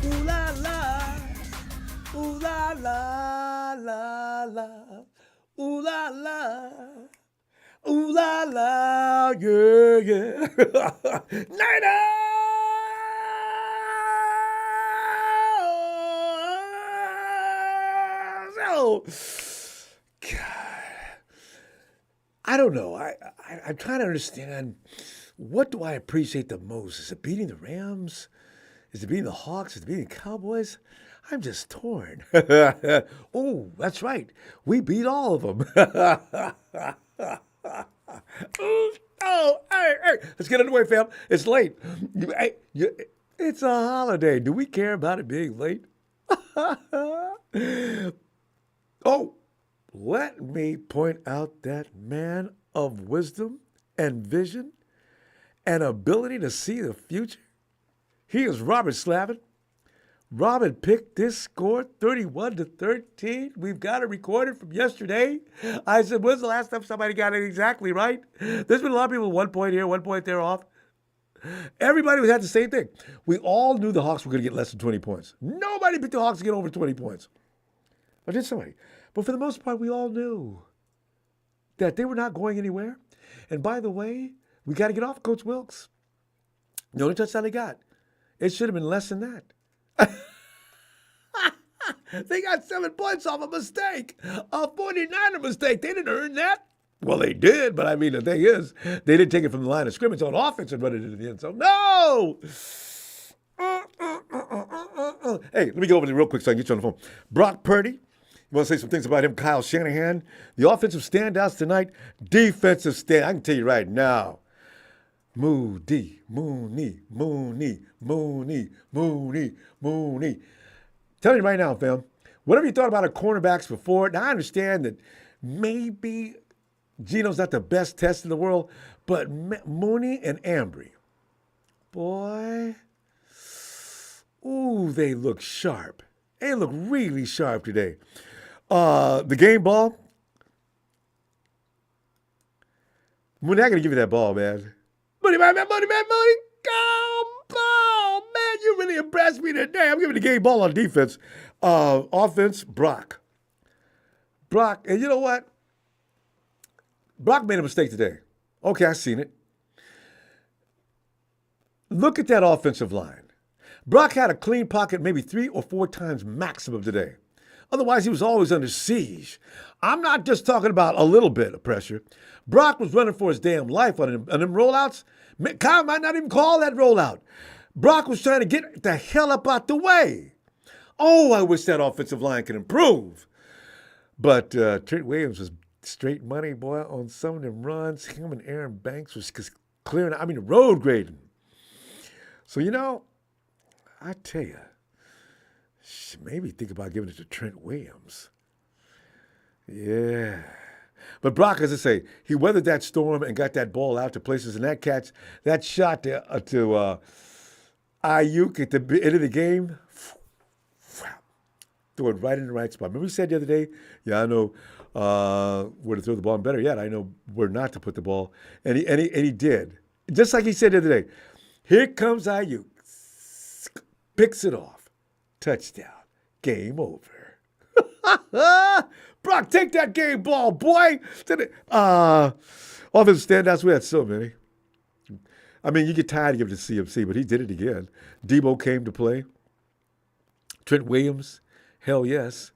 Ooh la la, ooh la la la la, ooh la la, ooh la la, yeah yeah. Niners! Oh, God. I don't know. I'm trying to understand, what do I appreciate the most? Is it beating the Rams? Is it beating the Hawks? Is it beating the Cowboys? I'm just torn. Oh, that's right. We beat all of them. Oh, hey, let's get underway, fam. It's late. It's a holiday. Do we care about it being late? Oh, let me point out that man of wisdom and vision and ability to see the future. He is Robert Slavin. Robin picked this score 31-13. We've got it recorded from yesterday. I said, when's the last time somebody got it exactly right? There's been a lot of people with 1 point here, 1 point there off. Everybody had the same thing. We all knew the Hawks were going to get less than 20 points. Nobody picked the Hawks to get over 20 points. Or did somebody? But for the most part, we all knew that they were not going anywhere. And by the way, we got to get off Coach Wilkes. The only touchdown they got, it should have been less than that. They got 7 points off a mistake, a 49er mistake. They didn't earn that. Well, they did, but I mean, the thing is, they didn't take it from the line of scrimmage on offense and run it into the end zone. No! Hey, let me go over there real quick so I can get you on the phone. Brock Purdy. You want to say some things about him? Kyle Shanahan. The offensive standouts tonight. Defensive stand. I can tell you right now. Mooney. Tell you right now, fam. Whatever you thought about our cornerbacks before, now I understand that maybe Geno's not the best test in the world, but Mooney and Ambry, boy, ooh, they look sharp. They look really sharp today. The game ball, Mooney, I gotta give you that ball, man. Money. Oh, man, you really impressed me today. I'm giving the game ball on defense. Offense, Brock. And you know what? Brock made a mistake today. Okay, I seen it. Look at that offensive line. Brock had a clean pocket maybe 3 or 4 times maximum today. Otherwise, he was always under siege. I'm not just talking about a little bit of pressure. Brock was running for his damn life on them rollouts. Kyle might not even call that rollout. Brock was trying to get the hell up out the way. Oh, I wish that offensive line could improve. But Trent Williams was straight money, boy, on some of them runs. Him and Aaron Banks was clearing, road grading. So, I tell you, maybe think about giving it to Trent Williams. Yeah. But Brock, as I say, he weathered that storm and got that ball out to places. And that catch, that shot to Ayuk at the end of the game, threw it right in the right spot. Remember we said the other day, yeah, I know where to throw the ball. And better yet, I know where not to put the ball. And he did. Just like he said the other day, here comes Ayuk. Picks it off. Touchdown. Game over. Brock, take that game ball, boy. Offensive standouts, we had so many. You get tired of giving it to CMC, but he did it again. Debo came to play. Trent Williams, hell yes.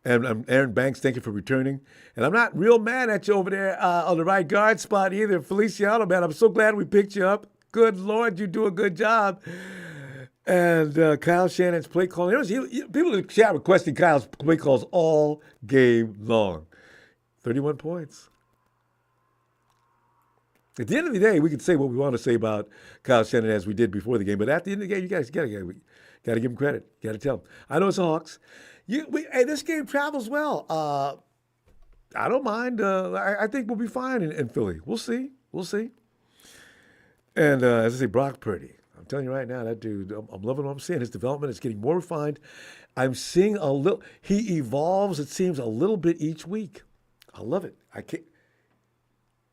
And Aaron Banks, thank you for returning. And I'm not real mad at you over there on the right guard spot either. Feliciano, man, I'm so glad we picked you up. Good Lord, you do a good job. And Kyle Shannon's play calling. People in the chat requesting Kyle's play calls all game long. 31 points. At the end of the day, we can say what we want to say about Kyle Shannon as we did before the game. But at the end of the game, you guys got to give him credit. Got to tell him. I know it's the Hawks. Hey, this game travels well. I don't mind. I think we'll be fine in Philly. We'll see. And as I say, Brock Purdy. I'm telling you right now, that dude, I'm loving what I'm seeing. His development is getting more refined. I'm seeing he evolves, it seems, a little bit each week. I love it.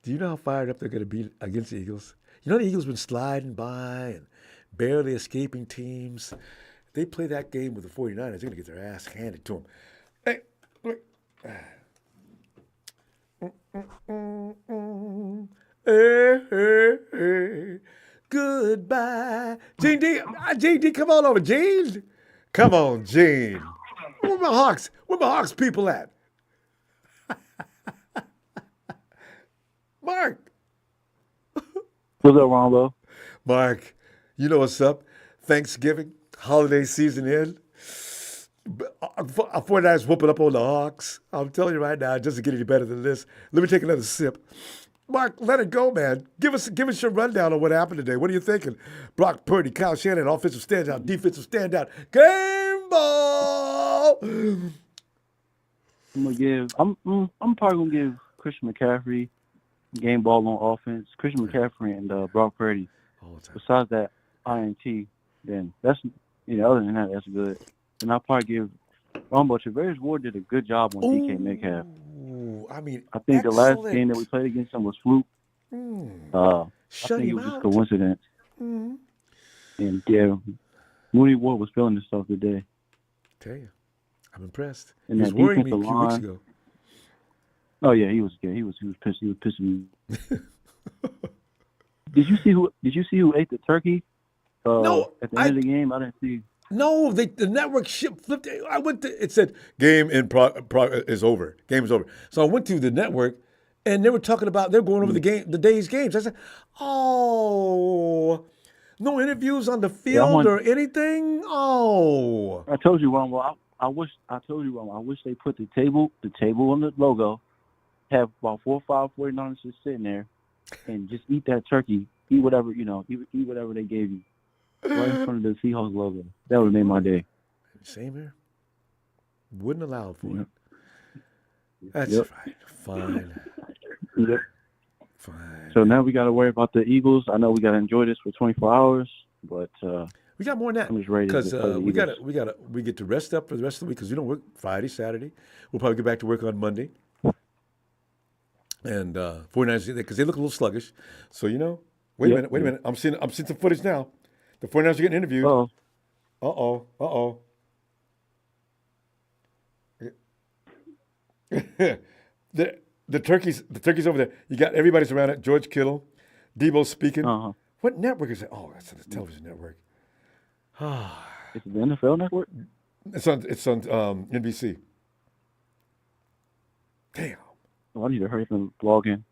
Do you know how fired up they're going to be against the Eagles? The Eagles been sliding by and barely escaping teams. they play that game with the 49ers, they're going to get their ass handed to them. Hey, wait. Hey. Goodbye. Gene D, come on over, Gene. Come on, Gene. Where my Hawks people at? Mark. What's up, Ronbo? Mark, you know what's up? Thanksgiving, holiday season in. 49ers whooping up on the Hawks. I'm telling you right now, it doesn't get any better than this. Let me take another sip. Mark, let it go, man. Give us your rundown on what happened today. What are you thinking? Brock Purdy, Kyle Shanahan, offensive standout, defensive standout, game ball. I'm probably gonna give Christian McCaffrey game ball on offense. Christian McCaffrey and Brock Purdy. Besides that INT, then that's other than that, that's good. And I'll probably give Ronbo. Tavares Ward did a good job on DK Metcalf. I mean, I think excellent. The last game that we played against him was fluke. I think it was just coincidence. And Mooney Ward was feeling himself today. Tell you, I'm impressed. And He was worrying me a few weeks ago. Oh yeah, he was good. He was pissed. He was pissing me. Did you see who ate the turkey? No, at the end of the game, I didn't see. No, the network flipped. I went to. It said game is over. Game is over. So I went to the network, and they were talking about they're going over the day's games. I said, "Oh, no interviews on the field or anything." Oh, I told you, Ron. Well, I wish they put the table on the logo, have about 4 or 5 49ers just sitting there, and just eat that turkey. Eat whatever eat whatever they gave you. Right in front of the Seahawks logo. That would have made my day. Same here. Wouldn't allow for it. That's right. Fine. Yep. Fine. So now we got to worry about the Eagles. I know we got to enjoy this for 24 hours, but we got more than that. I'm just ready because we get to rest up for the rest of the week because we don't work Friday, Saturday. We'll probably get back to work on Monday. And 49ers, because they look a little sluggish. So wait a minute. I'm seeing some footage now. The 49ers are getting interviewed. Uh-oh. the turkeys over there. You got everybody's around it. George Kittle, Debo speaking. What network is that? Oh, that's the television network. It's the NFL network? It's on NBC. Damn. Oh, I need to hurry up and log in.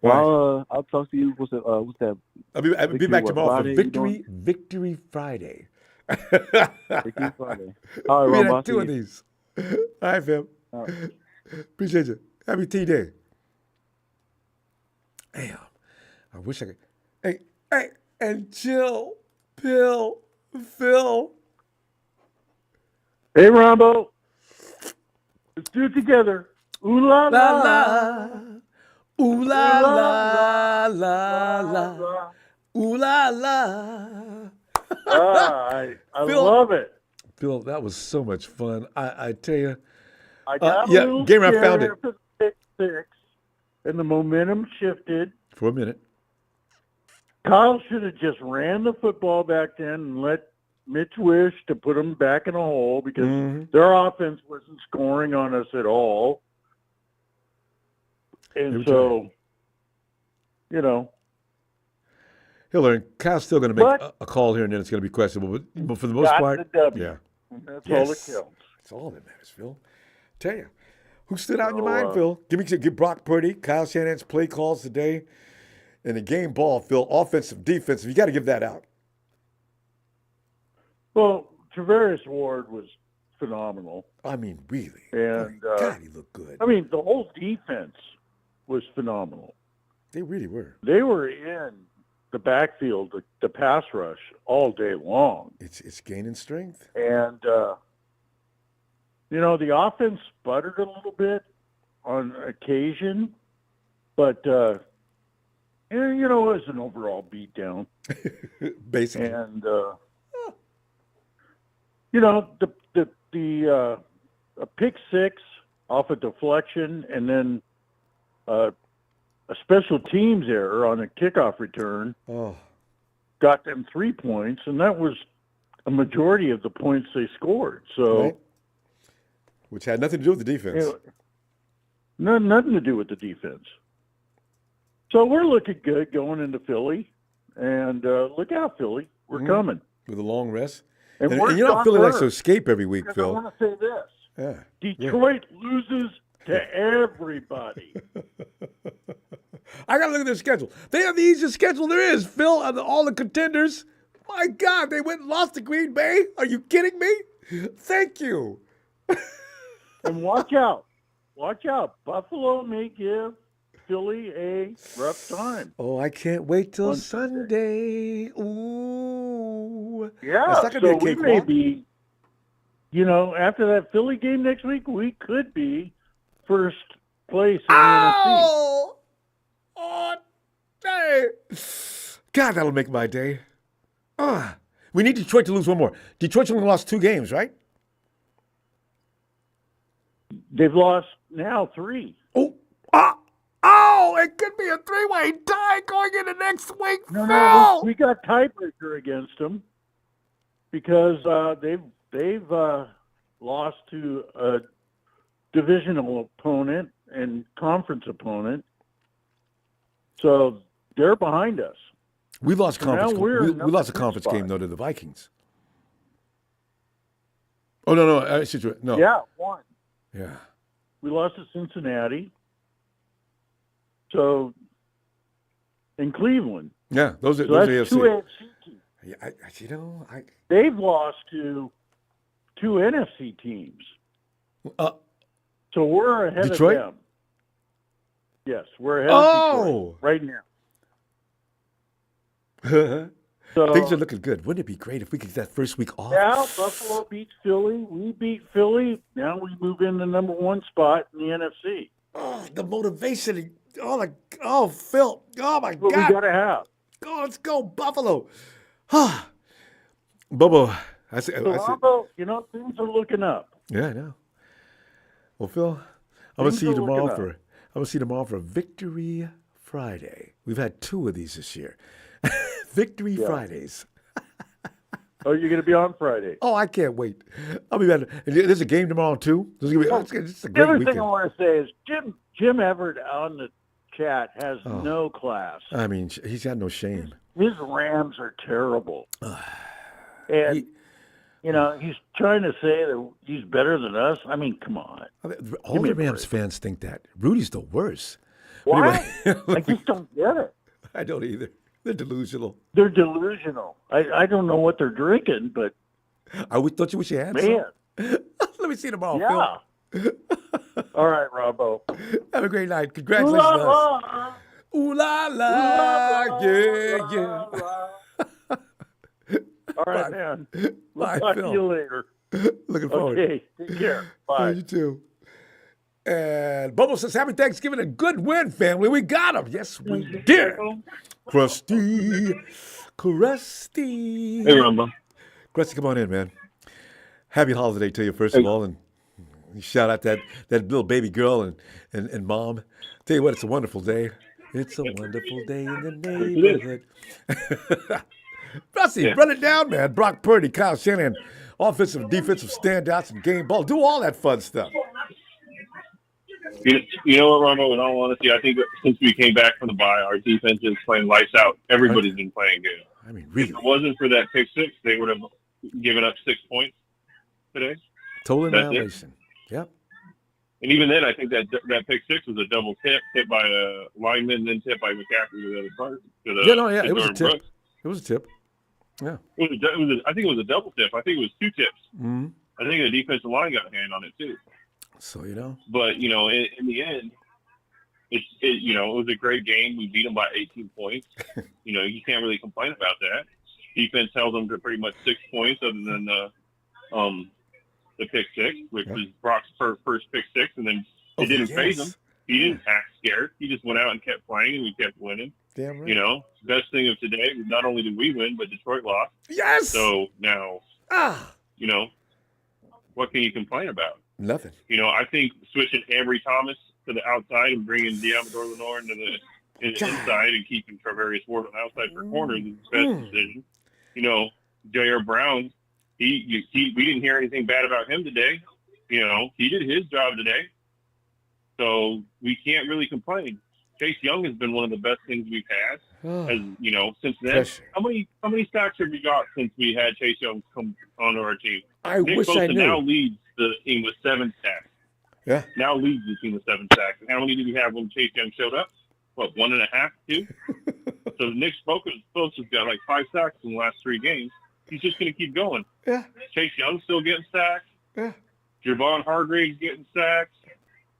Well, I'll talk to you. What's that? I'll be back tomorrow for Victory Friday. Victory Friday. All right, Ron. 2 of these. All right, fam. All right. Appreciate you. Happy tea day. Damn. I wish I could. Hey, and chill, Phil. Hey, Ronbo. Let's do it together. Ooh la la. La. Ooh la la la la. Ooh la la. I Phil, love it. Phil, that was so much fun. I tell you. I got a little Gamer, I found it. for 6-6, and the momentum shifted. For a minute. Kyle should have just ran the football back then and let Mitch wish to put them back in a hole because their offense wasn't scoring on us at all. And so, he'll learn. Kyle's still going to make a call here and then. It's going to be questionable, but for the most part, yeah, that's all that counts. That's all that matters, Phil. Tell you, who stood out in your mind, Phil? Give Brock Purdy, Kyle Shanahan's play calls today, and the game ball, Phil. Offensive, defensive. You got to give that out. Well, Tavares Ward was phenomenal. I mean, really. And God, he looked good. I mean, the whole defense was phenomenal. They really were. They were in the backfield, the pass rush, all day long. It's gaining strength. And, the offense sputtered a little bit on occasion, but, it was an overall beatdown. Basically. And, the a pick six off a deflection and then a special teams error on a kickoff return got them 3 points, and that was a majority of the points they scored. So, right. Which had nothing to do with the defense. Nothing to do with the defense. So we're looking good going into Philly. And look out, Philly. We're coming. With a long rest. And you know, Philly likes to escape every week, Phil. I want to say this. Yeah. Detroit loses to everybody. I got to look at their schedule. They have the easiest schedule there is, Phil, of all the contenders. My God, they went and lost to Green Bay? Are you kidding me? Thank you. And watch out. Watch out. Buffalo may give Philly a rough time. Oh, I can't wait till Sunday. Ooh. Yeah, that's not gonna be a we may cakewalk. be, after that Philly game next week, we could be first place in the NFC. Oh, dang. God, that'll make my day. We need Detroit to lose one more. Detroit's only lost 2 games, right? They've lost now 3. It could be a 3-way tie going into next week. No, we got tiebreaker against them because they've lost to a divisional opponent and conference opponent, so they're behind us. We lost conference. We lost a conference game though to the Vikings. Oh no! No. Yeah, one. Yeah. We lost to Cincinnati. So, in Cleveland. Yeah, those are that's 2 AFC. AFC teams. Yeah, They've lost to 2 NFC teams. So we're ahead Detroit? of them. Yes, we're ahead of Detroit right now. So, things are looking good. Wouldn't it be great if we could get that first week off? Now Buffalo beats Philly. We beat Philly. Now we move in the number 1 spot in the NFC. Oh, the motivation. Phil. Oh, my That's what God. we got to have. Oh, let's go, Buffalo. Bobo. Ronbo, things are looking up. Yeah, I know. Well, Phil, I'm gonna see you tomorrow for Victory Friday. We've had 2 of these this year. Victory Fridays. Oh, you're going to be on Friday. Oh, I can't wait. I'll be better. There's a game tomorrow too. It's a The great other weekend. thing I want to say is Jim Everett on the chat has no class. I mean, he's got no shame. His Rams are terrible. And, he's trying to say that he's better than us. I mean, come on. All the Rams fans think that. Rudy's the worst. Why? Anyway, I just don't get it. I don't either. They're delusional. They're delusional. I don't know what they're drinking, but Don't you wish you had man. some? Let me see you tomorrow, Yeah. All right, Ronbo. Phil. Have a great night. Congratulations to us. Ooh la la, yeah. All right, man. Bye, Talk Phil. to you later. Looking forward. Okay, take care. Bye. You too. And Bubble says, Happy Thanksgiving, a good win, family. We got him. Yes, we did. Krusty. Hey, Ronbo. Krusty, come on in, man. Happy holiday to you, first of all. And shout out that little baby girl and mom. Tell you what, it's a wonderful day. It's a wonderful day in the neighborhood. Krusty, run it down, man. Brock Purdy, Kyle Shanahan, offensive and defensive standouts and game ball. Do all that fun stuff. You know what, Ronbo? In all honesty, I think that since we came back from the bye, our defense is playing lights out. Everybody's been playing good. I mean, really. If it wasn't for that pick 6, they would have given up 6 points today. Total That's annihilation. Yep. And even then, I think that pick 6 was a double tip by a lineman, then tip by McCaffrey to the other part. It was a tip. Brooks. It was a tip. Yeah. I think it was a double tip. I think it was 2 tips. Mm-hmm. I think the defensive line got a hand on it too. So, But, in the end, it was a great game. We beat them by 18 points. You can't really complain about that. Defense held them to pretty much 6 points other than the pick 6, which was Brock's first pick 6, and then it didn't phase him. He didn't act scared. He just went out and kept playing, and we kept winning. Damn right. Best thing of today was not only did we win, but Detroit lost. Yes! So now, what can you complain about? Nothing. I think switching Ambry Thomas to the outside and bringing Diamador Lenore into the inside and keeping Travarius Ward on the outside for corners is the best decision. J.R. Brown we didn't hear anything bad about him today. He did his job today. So we can't really complain. Chase Young has been one of the best things we've had. Since then. Pressure. How many sacks have we got since we had Chase Young come onto our team? Nick wish I Bosa knew. now leads the team with 7 sacks. Yeah. Now leads the team with 7 sacks. And how many did we have when Chase Young showed up? 1.5, 2? So Nick Bosa's got like 5 sacks in the last 3 games. He's just going to keep going. Yeah. Chase Young's still getting sacks. Yeah. Javon Hargrave's getting sacks.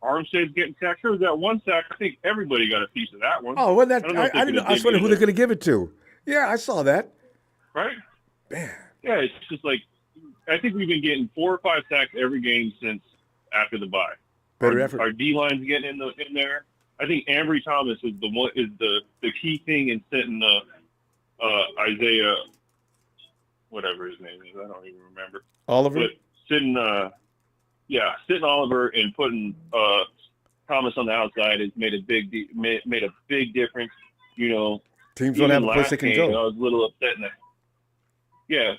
Armstead's getting sacks. There was that 1 sack. I think everybody got a piece of that one. Oh, wasn't that? I didn't know. I was was wondering who they're going to give it to. Yeah, I saw that. Right? Man. Yeah, it's just like I think we've been getting 4 or 5 sacks every game since after the bye. Better effort. Our D line's getting in there. I think Ambry Thomas is the key thing in setting Isaiah, whatever his name is. I don't even remember. Oliver. But sitting Oliver and putting Thomas on the outside has made a big difference. Teams don't have a place they can go. I was a little upset in that. Yeah.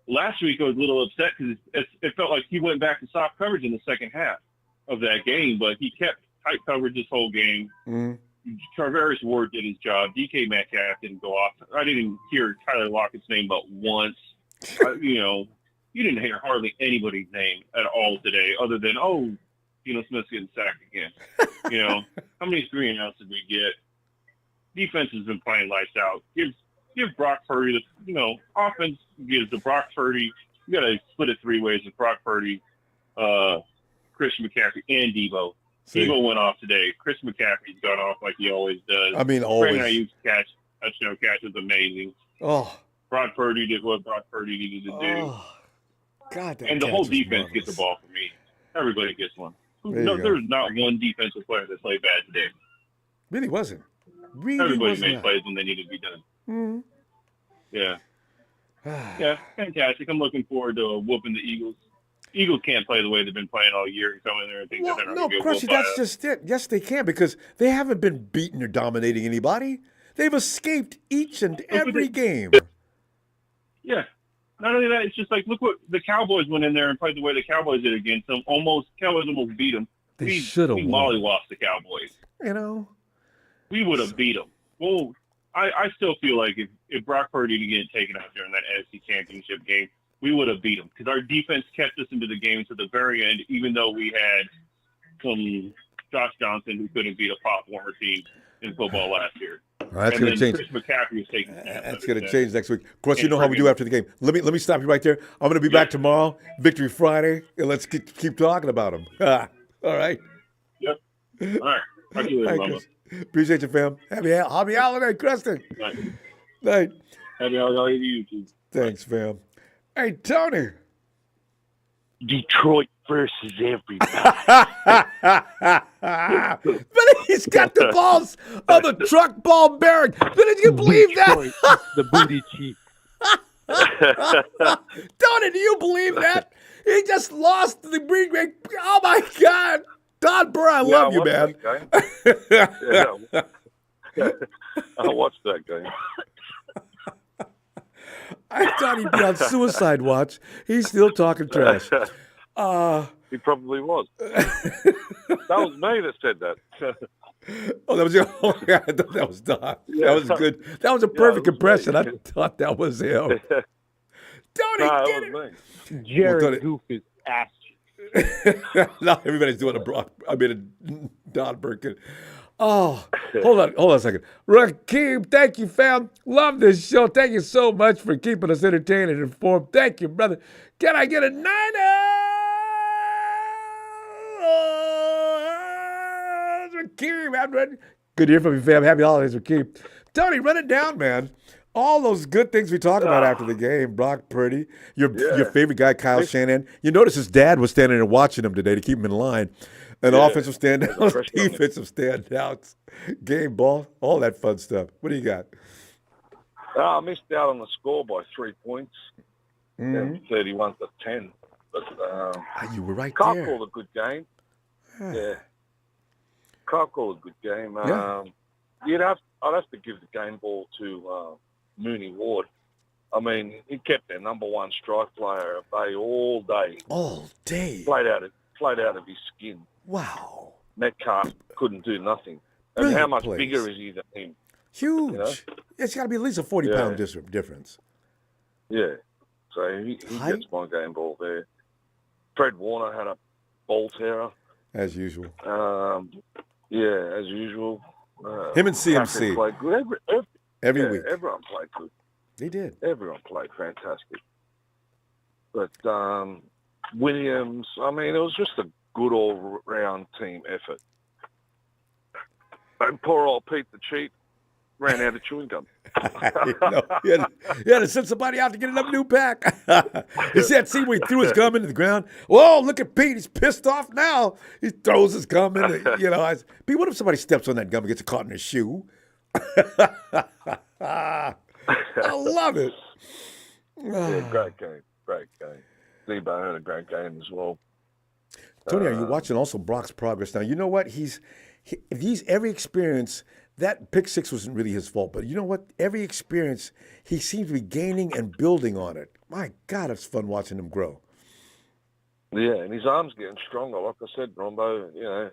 Last week I was a little upset because it felt like he went back to soft coverage in the second half of that game, but he kept tight coverage this whole game. Mm-hmm. Tarvarius Ward did his job. DK Metcalf didn't go off. I didn't hear Tyler Lockett's name but once. You didn't hear hardly anybody's name at all today other than, Geno Smith's getting sacked again. How many 3 and outs did we get? Defense has been playing lights out. Give Brock Purdy offense gives the Brock Purdy. You got to split it 3 ways with Brock Purdy, Christian McCaffrey, and Debo. Debo went off today. Chris McCaffrey's gone off like he always does. I mean, always. Brandon Ayuk's catch was amazing. Oh. Brock Purdy did what Brock Purdy needed to do. Oh. God, and the whole defense gets the ball from me. Everybody gets one. There's not one defensive player that played bad today. Really wasn't. Everybody made plays when they needed to be done. Mm-hmm. Yeah. Yeah, fantastic. I'm looking forward to whooping the Eagles. Eagles can't play the way they've been playing all year and come in there and think that they're not going to get whooped. That's just it. Yes, they can because they haven't been beaten or dominating anybody. They've escaped each and every game. Yeah. Not only that, it's just like, look what the Cowboys went in there and played the way the Cowboys did against them. Cowboys almost beat them. They should have won. We mollywopped the Cowboys. We would have beat them. Well, I still feel like if Brock Purdy didn't get taken out during that NFC Championship game, we would have beat them because our defense kept us into the game to the very end, even though we had some Josh Johnson who couldn't beat a pop warmer team in football last year. That's going to change. Chris McCaffrey is taking. That's going to change next week. Of course, you know how we do after the game. Let me stop you right there. I'm going to be back tomorrow, Victory Friday, and let's keep talking about them. All right. Yep. All right. Talk to you later, Mama. Appreciate you, fam. Happy holiday, Kristen. Night. Happy holiday to you, too. Thanks, fam. Hey, Tony. Detroit versus everybody. But he's got the balls of the truck ball bearing. But did you believe Detroit, that? the booty cheek. Tony, do you believe that? He just lost the green. Oh, my God. Don Burr, I love you, man. I watched that game. I thought he'd be on suicide watch. He's still talking trash. He probably was. That was me that said that. Oh, that was you. Oh, yeah, I thought that was Don. Yeah. That was good. That was a perfect impression. Me. I thought that was him. Tony, get it. Jared Goof is ass. Now everybody's doing a Don Burkin. Oh, hold on a second. Rakeem, thank you, fam. Love this show. Thank you so much for keeping us entertained and informed. Thank you, brother. Can I get a Rakeem, good to hear from you, fam. Happy holidays, Rakeem. Tony, run it down, man. All those good things we talked about after the game. Brock Purdy, your favorite guy, Kyle Shanahan. You notice his dad was standing there watching him today to keep him in line. And offensive standouts, defensive standouts, game ball, all that fun stuff. What do you got? I missed out on the score by 3 points, 31-10. But you were right Kyle there. called a good game. Yeah, Kyle called a good game. Yeah. I'd have to give the game ball to Mooney Ward. I mean, he kept their number one strike player at bay all day. All day. Played out of his skin. Wow. Metcalf couldn't do nothing. And Brilliant how much plays. bigger is he than him? Huge. You know? It's got to be at least a 40-pound difference. Yeah. So he gets my game ball there. Fred Warner had a ball terror. As usual. Yeah, as usual. Him and CMC. Played good. Every week. Everyone played good. They did. Everyone played fantastic. But Williams, I mean, it was just a good all-round team effort. And poor old Pete the Cheat ran out of chewing gum. He had to send somebody out to get another new pack. You see when he threw his gum into the ground? Whoa, look at Pete. He's pissed off now. He throws his gum in. Pete, what if somebody steps on that gum and gets caught in his shoe? I love it. Yeah, great game. Debo had a great game as well. Tony, are you watching also Brock's progress now? You know what? If he's every experience, that pick six wasn't really his fault, but you know what? Every experience, he seems to be gaining and building on it. My God, it's fun watching him grow. Yeah, and his arm's getting stronger. Like I said, Ronbo,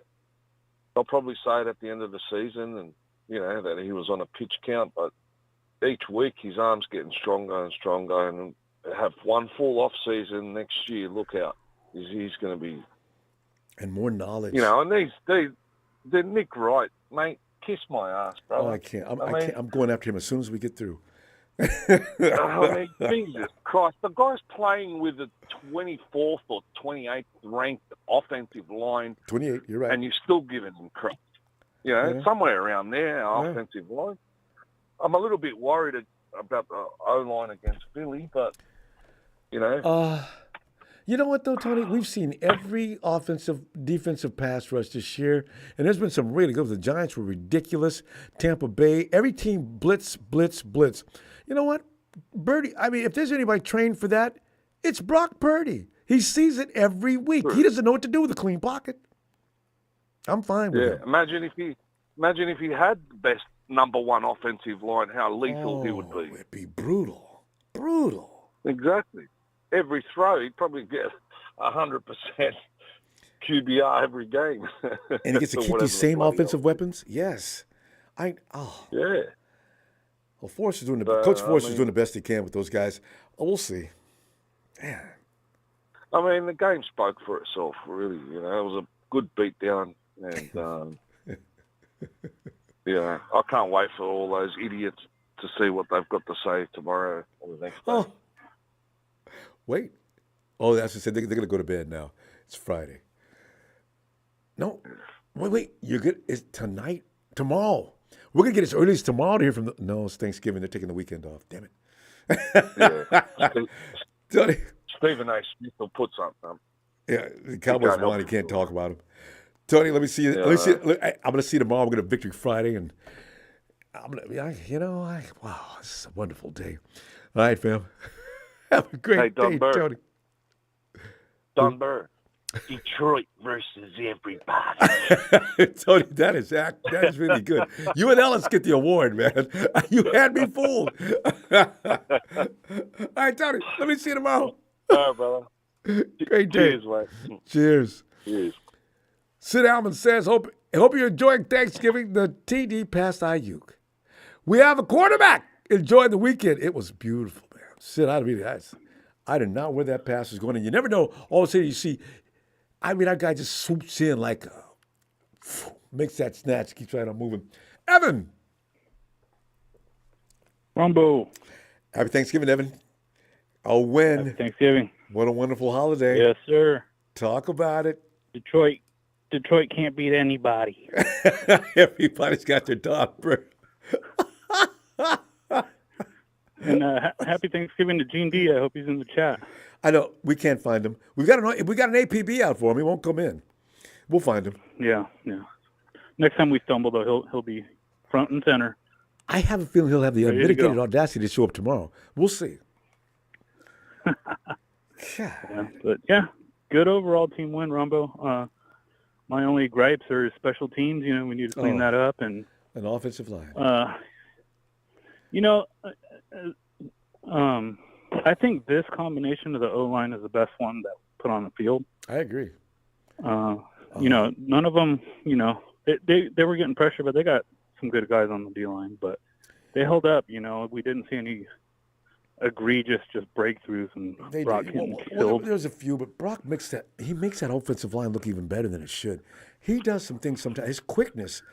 I'll probably say it at the end of the season and, that he was on a pitch count, but each week his arm's getting stronger and stronger, and have one full off season next year. Look out. He's going to be... And more knowledge. And they're Nick Wright, mate. Kiss my ass, bro. Oh, I can't. I'm going after him as soon as we get through. I mean, Jesus Christ. The guy's playing with the 24th or 28th ranked offensive line. 28, you're right. And you're still giving him crap. Somewhere around there, offensive line. I'm a little bit worried about the O-line against Philly, but, You know what, though, Tony? We've seen every defensive pass rush this year, and there's been some really good. The Giants were ridiculous. Tampa Bay, every team blitz. You know what? Purdy, I mean, if there's anybody trained for that, it's Brock Purdy. He sees it every week. Sure. He doesn't know what to do with a clean pocket. I'm fine with him. Imagine if he had the best number one offensive line, how lethal he would be. It'd be brutal. Exactly. Every throw, he'd probably get 100% QBR every game. And he gets to keep these same offensive weapons? Yes. Yeah. Well, Coach Forster's doing the best he can with those guys. We'll see. Man. I mean, the game spoke for itself, really. It was a good beatdown. And, I can't wait for all those idiots to see what they've got to say tomorrow or the next day. Oh. Wait. Oh, that's what I said. They're going to go to bed now. It's Friday. No. Wait. You're good. It's tonight? Tomorrow. We're going to get as early as tomorrow to hear from No, it's Thanksgiving. They're taking the weekend off. Damn it. Yeah. Stephen A. Smith will put something up. Yeah, the Cowboys won. He can't talk about him. Tony, let me see. I'm going to see you tomorrow. We're going to Victory Friday, and I'm going to, wow, this is a wonderful day. All right, fam. Have a great day, Tony. Dunbar. Detroit versus everybody. Tony, that is really good. You and Ellis get the award, man. You had me fooled. All right, Tony, let me see you tomorrow. All right, brother. Great day. Cheers, man. Cheers. Cheers. Sid Alman says, hope you're enjoying Thanksgiving. The TD passed Ayuk. We have a quarterback. Enjoy the weekend. It was beautiful, man. Sid, I did not know where that pass was going. And you never know. All of a sudden you see, that guy just swoops in like, makes that snatch, keeps right on moving. Evan. Ronbo. Happy Thanksgiving, Evan. A win. Happy Thanksgiving. What a wonderful holiday. Yes, sir. Talk about it. Detroit can't beat anybody. Everybody's got their daughter. And happy Thanksgiving to Gene D. I hope he's in the chat. I know. We can't find him. We got an APB out for him. He won't come in. We'll find him. Yeah. Next time we stumble, though, he'll be front and center. I have a feeling he'll have the unmitigated audacity to show up tomorrow. We'll see. Good overall team win, Ronbo. My only gripes are special teams. We need to clean that up. And an offensive line. I think this combination of the O-line is the best one that put on the field. I agree. None of them, they were getting pressure, but they got some good guys on the D-line. But they held up. We didn't see any egregious just breakthroughs and Brock getting killed. There's a few, but Brock makes that offensive line look even better than it should. He does some things sometimes. His quickness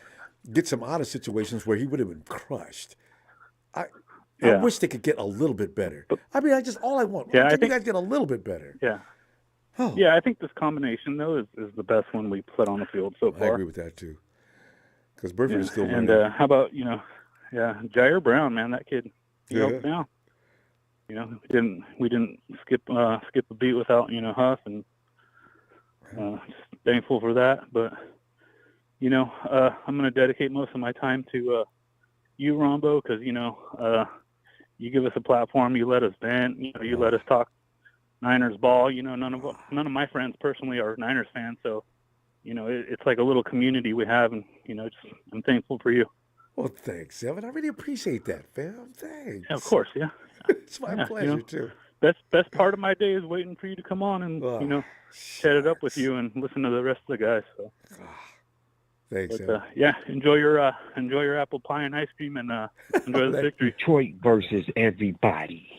gets him out of situations where he would have been crushed. I wish they could get a little bit better. All I want. Yeah, you guys get a little bit better. Yeah. Oh. Yeah, I think this combination, though, is the best one we put on the field so far. I agree with that, too. Because Burford is still winning. And how about, Jair Brown, man, that kid, he held down. We didn't skip a beat without, Huff, and just thankful for that. But, I'm going to dedicate most of my time to you, Ronbo, because, you give us a platform, you let us vent, you let us talk Niners ball. None of my friends personally are Niners fans, so it's like a little community we have, and I'm thankful for you. Well, thanks, Evan. I really appreciate that, fam. Thanks. Yeah, of course, yeah. It's my pleasure too. Best part of my day is waiting for you to come on and chat it up with you and listen to the rest of the guys. So. Thanks, Evan. Enjoy your apple pie and ice cream, and enjoy the victory. Detroit versus everybody.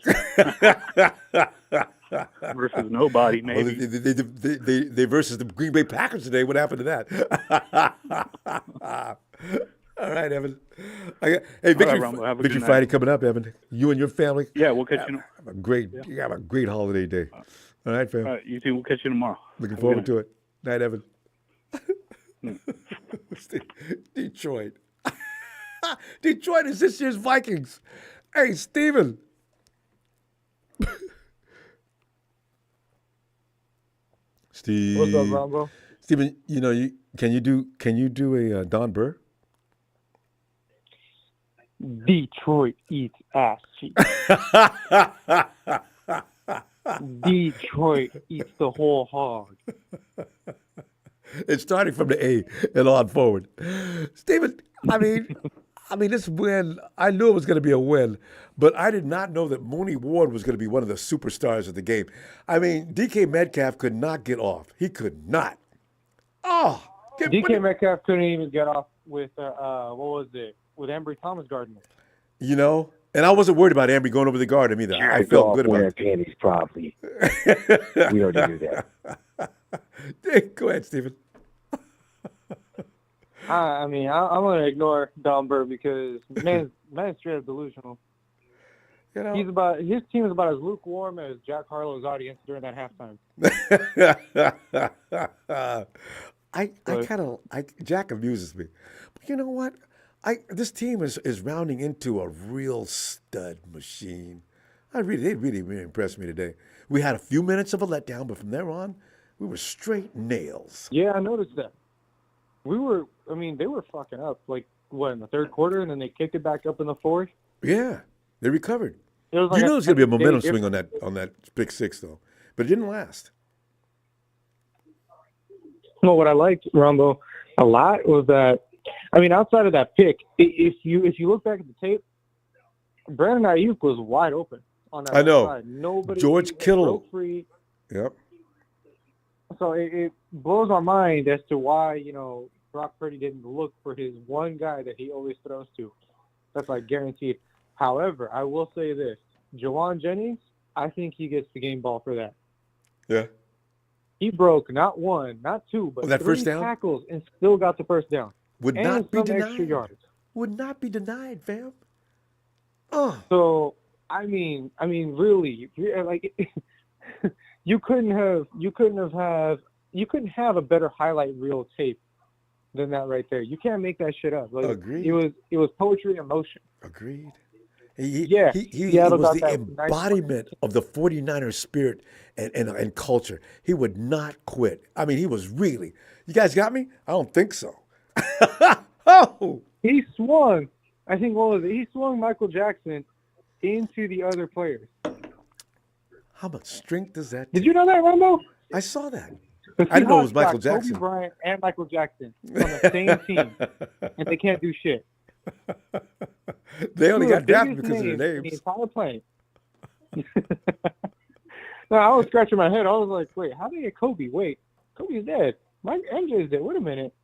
Versus nobody, maybe. They versus the Green Bay Packers today. What happened to that? All right, Evan. Hey, Victory Friday coming up, Evan. You and your family. Yeah, we'll catch you. You have a great holiday day. All right, fam. All right, you too. We'll catch you tomorrow. Looking forward to it. Night, Evan. Detroit. Detroit is this year's Vikings. Hey, Steven. Steve. What's up, Ronbo? Steven, can you do a Don Burr? Detroit eats ass cheeks. Detroit eats the whole hog. It's starting from the A and on forward. Steven, this win, I knew it was going to be a win, but I did not know that Mooney Ward was going to be one of the superstars of the game. DK Metcalf could not get off. He could not. DK Metcalf couldn't even get off with, with Ambry Thomas guarding him. And I wasn't worried about Ambry going over the guard him either. I felt good about it. Panties, probably. We already knew that. Go ahead, Steven. I'm going to ignore Don Burr because man's straight up delusional. His team is about as lukewarm as Jack Harlow's audience during that halftime. Jack amuses me. But you know what? This team is rounding into a real stud machine. They really impressed me today. We had a few minutes of a letdown, but from there on, we were straight nails. Yeah, I noticed that. They were fucking up, in the third quarter, and then they kicked it back up in the fourth? Yeah, they recovered. It was there was going to be a momentum swing on that pick six, though, but it didn't last. Well, what I liked, Ronbo, a lot was that, outside of that pick, if you look back at the tape, Brandon Ayuk was wide open on that side. Nobody. George Kittle. Free. Yep. So it blows my mind as to why, Brock Purdy didn't look for his one guy that he always throws to. That's guaranteed. However, I will say this. Jawan Jennings, I think he gets the game ball for that. Yeah. He broke not one, not two, but that 3 first down? tackles and still got the first down. Would not be denied. Extra yards. Would not be denied, fam. So, really, you couldn't have a better highlight reel tape than that right there. You can't make that shit up. Agreed. It was poetry in motion. Agreed. He was the embodiment of the 49ers spirit and culture. He would not quit. He was really. You guys got me? I don't think so. He swung. I think he swung Michael Jackson into the other players. How much strength does that take? Did you know that, Ronbo? I saw that. I didn't know it was Michael Jackson. Kobe Bryant and Michael Jackson on the same team, and they can't do shit. They only got drafted because of their names. The entire plane. No, I was scratching my head. I was like, wait, how did they get Kobe? Wait, Kobe's dead. Mike MJ's dead. Wait a minute.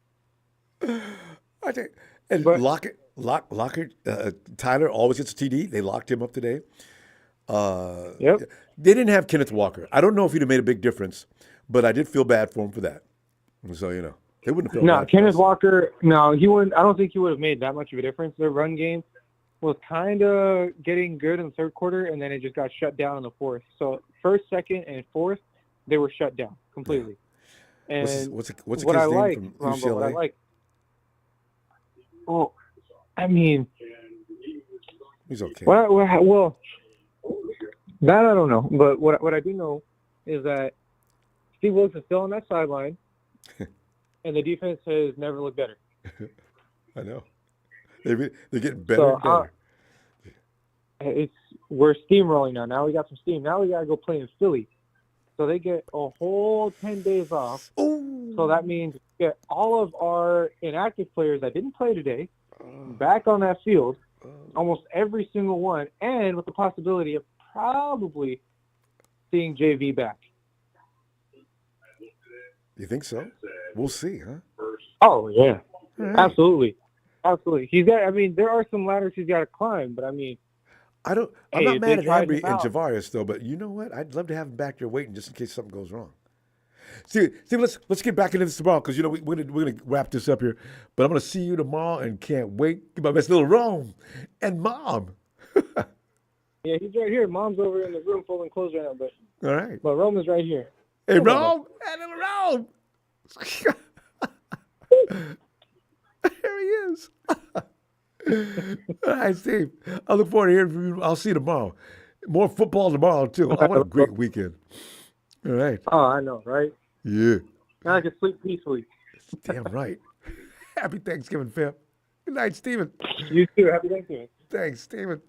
I think, and But- Lockett, Tyler always gets a TD. They locked him up today. Yep. They didn't have Kenneth Walker. I don't know if he'd have made a big difference, but I did feel bad for him for that. So, they wouldn't have felt No, bad for Kenneth us. Walker. No, he wouldn't. I don't think he would have made that much of a difference. Their run game was kind of getting good in the third quarter, and then it just got shut down in the fourth. So first, second, and fourth, they were shut down completely. And What's the what kid's I name like, from Ronbo, UCLA? what I like. Well, I mean, He's okay. well, that I don't know. But what I do know is that Steve Wilkes is still on that sideline, and the defense has never looked better. I know. They're getting better So, and better. We're steamrolling now. Now we got some steam. Now we got to go play in Philly. So they get a whole 10 days off. Ooh. So that means we get all of our inactive players that didn't play today back on that field, almost every single one, and with the possibility of probably seeing JV back. You think so? We'll see, huh? Oh, yeah. All right. Absolutely. He's got. I mean, there are some ladders he's got to climb, but I mean, I'm Hey, not if mad they at tried Henry him and out- Javarius though, but you know what? I'd love to have him back there waiting just in case something goes wrong. See, let's get back into this tomorrow because we're gonna wrap this up here. But I'm gonna see you tomorrow and can't wait. Give my best little Rome and Mom. yeah, he's right here. Mom's over in the room folding clothes right now, All right. but Roman's right here. Hey Come on, Rome, hey little Rome. There he is. All right, Steve. I look forward to hearing from you. I'll see you tomorrow. More football tomorrow too. Oh, what a great weekend. All right. Oh, I know, right? Yeah. Now I can sleep peacefully. Damn right. Happy Thanksgiving, fam. Good night, Steven. You too. Happy Thanksgiving. Thanks, Steven.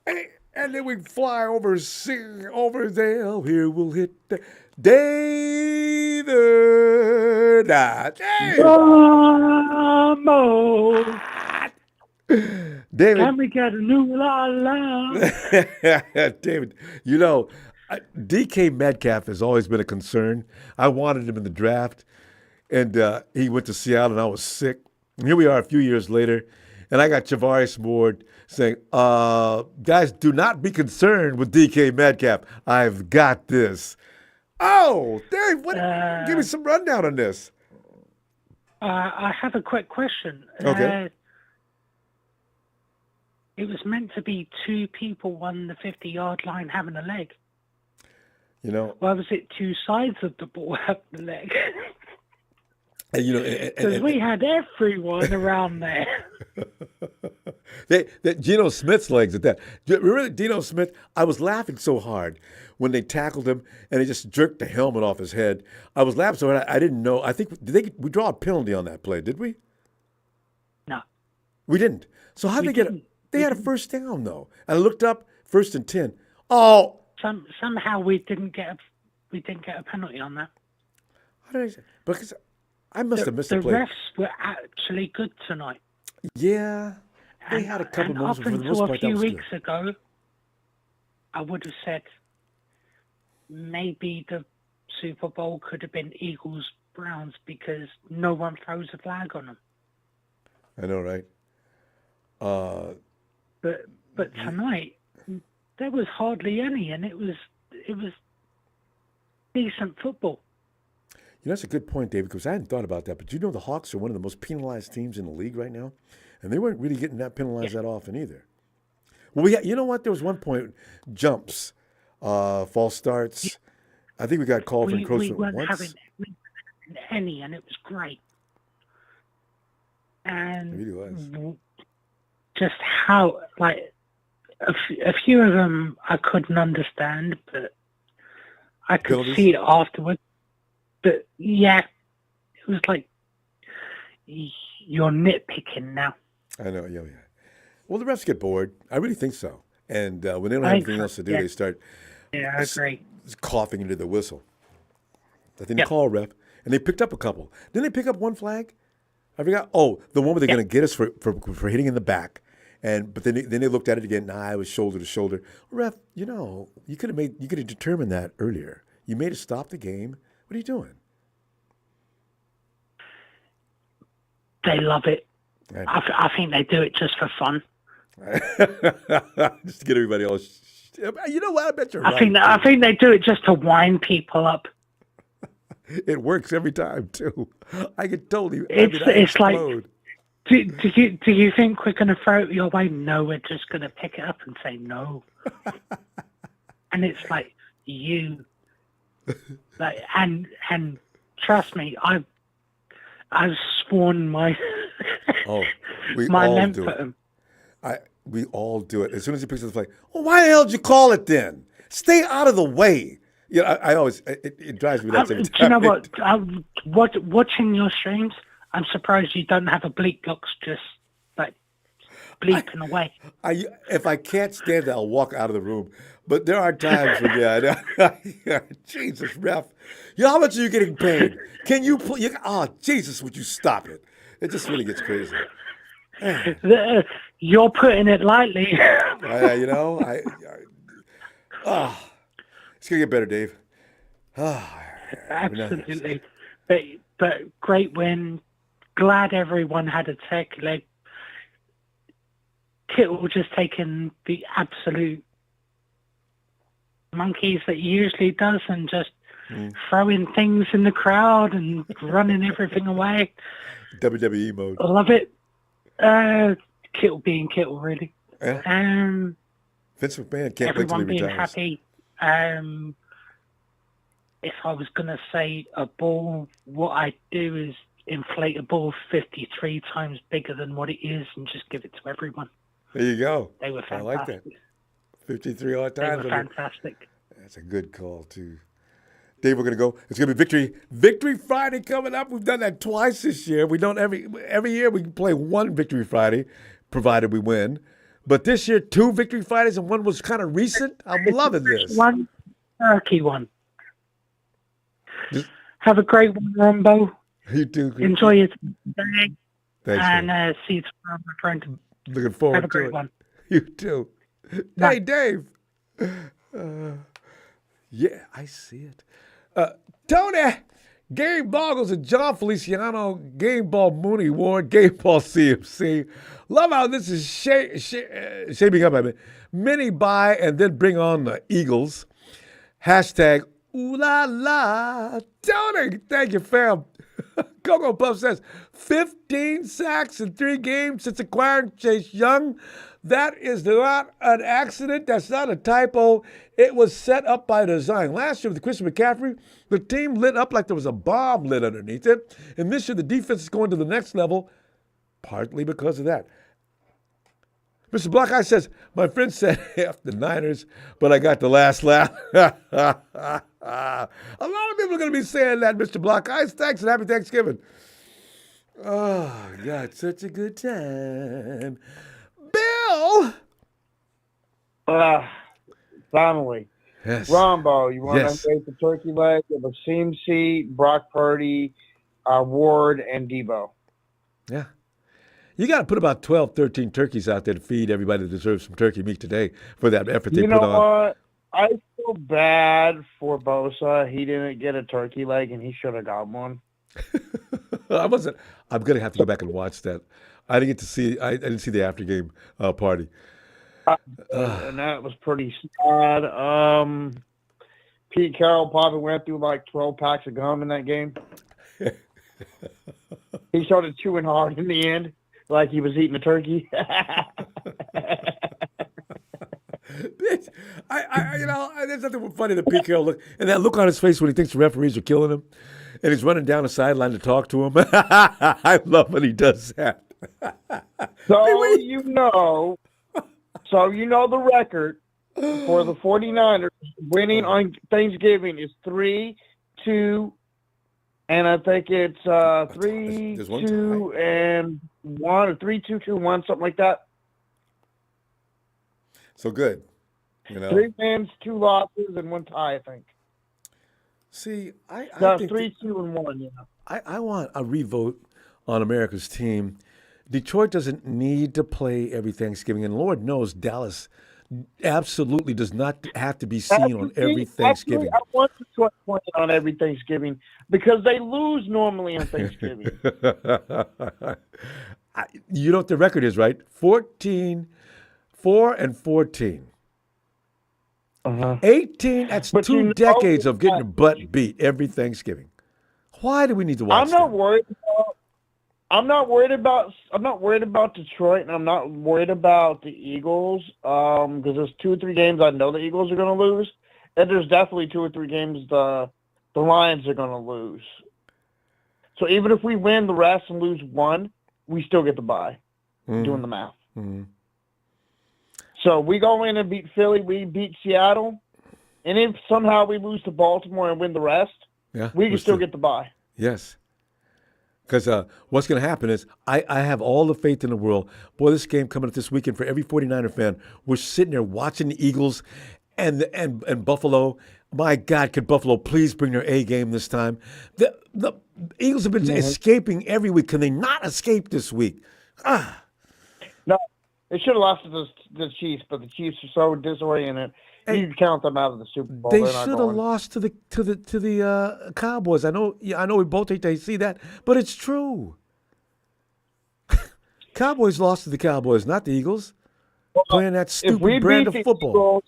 Hey, and then we fly over there. Here we'll hit the David. Dave. Ronbo, David. can we get a new la la? David, DK Metcalf has always been a concern. I wanted him in the draft, and he went to Seattle, and I was sick. And here we are a few years later, and I got Javarius Ward saying, guys, do not be concerned with DK Metcalf. I've got this. Oh, Dave, give me some rundown on this. I have a quick question. Okay. It was meant to be two people on the 50-yard line having a leg. Why was it two sides of the ball having a leg? And, Because we had everyone around there. Geno Smith's legs at that. Remember Geno Smith? I was laughing so hard when they tackled him and they just jerked the helmet off his head. I was laughing so hard I didn't know. I think we draw a penalty on that play? Did we? No. We didn't. So how did they get? didn't. They had a first down though. And I looked up, 1st and 10. Oh, Somehow we didn't get a penalty on that. how did I say? Because I must have missed The a play. refs were actually good tonight. Yeah, they had a couple and moments, up but for the until most a part, that few was weeks good. ago, I would have said maybe the Super Bowl could have been Eagles-Browns because no one throws a flag on them. I know, right? But tonight there was hardly any, and it was decent football. That's a good point, David, because I hadn't thought about that. But the Hawks are one of the most penalized teams in the league right now, and they weren't really getting that penalized that often either. Well, you know what? There was one point, jumps, false starts. I think we got called for We encroachment weren't once. having any, and it was great. And It really was. just how, like, a few of them I couldn't understand, but I could Penalties? see it afterwards. But yeah, it was like you're nitpicking now. I know, yeah. Well, the refs get bored. I really think so. And when they don't I have think anything so, else to do, yeah. they start Yeah, I agree. coughing into the whistle. I think Yeah. they call a ref, and they picked up a couple. Didn't they pick up one flag? I forgot. Oh, the one where they're going to get us for hitting in the back, But then they looked at it again. Nah, it was shoulder to shoulder. Ref, you could have determined that earlier. You made it stop the game. What are you doing? They love it. I think they do it just for fun. Just to get everybody else. You know what? I bet you're right. I think they do it just to wind people up. It works every time too. I could totally. It's like, do you think we're going to throw it your way? No, we're just going to pick it up and say no. And it's like you, like, and trust me, I've sworn my my length at him. We all do it. As soon as he picks up the flag, well, why the hell did you call it then? Stay out of the way. I always it drives me nuts every time. Do you know what? Watching your streams, I'm surprised you don't have a bleep box just like bleeping away. If I can't stand it, I'll walk out of the room. But there are times when, Jesus, ref, how much are you getting paid? Can you? Jesus, would you stop it? It just really gets crazy. You're putting it lightly. It's gonna get better, Dave. Absolutely, but great win. Glad everyone had a tech leg. Kittle just taking the absolute monkeys that he usually does and just throwing things in the crowd and running everything away. WWE mode. I love it. Kittle being Kittle, really. Yeah. Vince McMahon can't wait till he retires. Everyone being happy. If I was going to say a ball, what I do is inflate a ball 53 times bigger than what it is and just give it to everyone. There you go. They were fantastic. I like that. 53 all the time. They were fantastic. That's a good call, too. Dave, we're going to go. It's going to be Victory Friday coming up. We've done that twice this year. We don't every year we play one Victory Friday, provided we win. But this year, 2 Victory Fridays, and one was kind of recent. I'm loving this. One turkey one. Have a great one, Ronbo. You too. Enjoy your day. Thanks, and see you tomorrow, my friend. Looking forward Have a to great it. one. You too. Bye. Hey, Dave. Yeah, I see it. Tony, Game Ball goes to John Feliciano, Game Ball Mooney Ward, Game Ball CMC. Love how this is shaping up. Mini buy and then bring on the Eagles. Hashtag ooh la la. Tony, thank you, fam. Coco Puff says 15 sacks in 3 games since acquiring Chase Young. That is not an accident. That's not a typo. It was set up by design. Last year with Christian McCaffrey, the team lit up like there was a bomb lit underneath it. And this year the defense is going to the next level, partly because of that. Mr. Blockeye says, my friend said F the Niners, but I got the last laugh. A lot of people are going to be saying that, Mr. Blockeye. Thanks and happy Thanksgiving. Oh, God, such a good time. Bill! Family. Yes. Ronbo, you want Yes. to rate the turkey leg of a CMC, Brock Purdy, Ward, and Debo? Yeah. You got to put about 12, 13 turkeys out there to feed everybody that deserves some turkey meat today for that effort they You put know on. what? I feel bad for Bosa. He didn't get a turkey leg, and he should have got one. I'm going to have to go back and watch that. I didn't get to see. I didn't see the after game party. And that was pretty sad. Pete Carroll probably went through like 12 packs of gum in that game. He started chewing hard in the end, like he was eating a turkey. There's nothing funny than Pete Carroll look and that look on his face when he thinks the referees are killing him, and he's running down the sideline to talk to him. I love when he does that. So you know the record for the 49ers winning on Thanksgiving is 3-2, and I think it's 3-2 and 1 or 3-2-2-1, something like that. So good. 3 wins, 2 losses, and 1 tie, I think. See, I think 3-2 and 1. I want a revote on America's team Detroit doesn't need to play every Thanksgiving, and Lord knows Dallas absolutely does not have to be seen on every Thanksgiving. I want Detroit playing on every Thanksgiving because they lose normally on Thanksgiving. You know what the record is, right? 4-14. 18, that's two decades of getting your butt beat every Thanksgiving. Why do we need to watch I'm not worried about Detroit, and I'm not worried about the Eagles because there's 2 or 3 games I know the Eagles are going to lose, and there's definitely 2 or 3 games the Lions are going to lose. So even if we win the rest and lose 1, we still get the bye. Doing the math. Mm-hmm. So we go in and beat Philly, we beat Seattle, and if somehow we lose to Baltimore and win the rest, we can still get the bye. Yes. Because what's going to happen is I have all the faith in the world. Boy, this game coming up this weekend for every 49er fan. We're sitting there watching the Eagles and Buffalo. My God, could Buffalo please bring their A game this time? The Eagles have been escaping every week. Can they not escape this week? No, they should have lost to the Chiefs, but the Chiefs are so disoriented. You can count them out of the Super Bowl. They should have lost to the Cowboys. I know we both hate to see that, but it's true. Cowboys lost to the Cowboys, not the Eagles. Playing that stupid brand of football.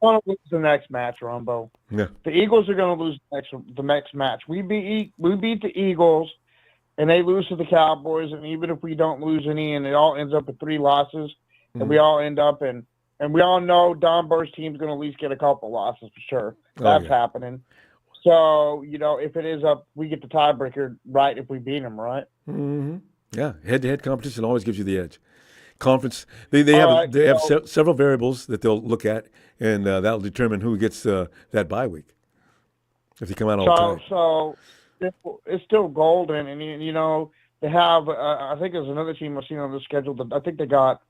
We're going to lose the next match, Ronbo. Yeah. The Eagles are going to lose the next match. We beat the Eagles, and they lose to the Cowboys, and even if we don't lose any, and it all ends up with 3 losses, and we all end up in. And we all know Don Burr's team's going to at least get a couple losses for sure. That's happening. So, if it is up, we get the tiebreaker right if we beat them, right? Mm-hmm. Yeah, head-to-head competition always gives you the edge. Conference, they have several variables that they'll look at, and that'll determine who gets that bye week if you come out all tied. So it's still golden, and they have. I think there's another team I've seen on the schedule that I think they got.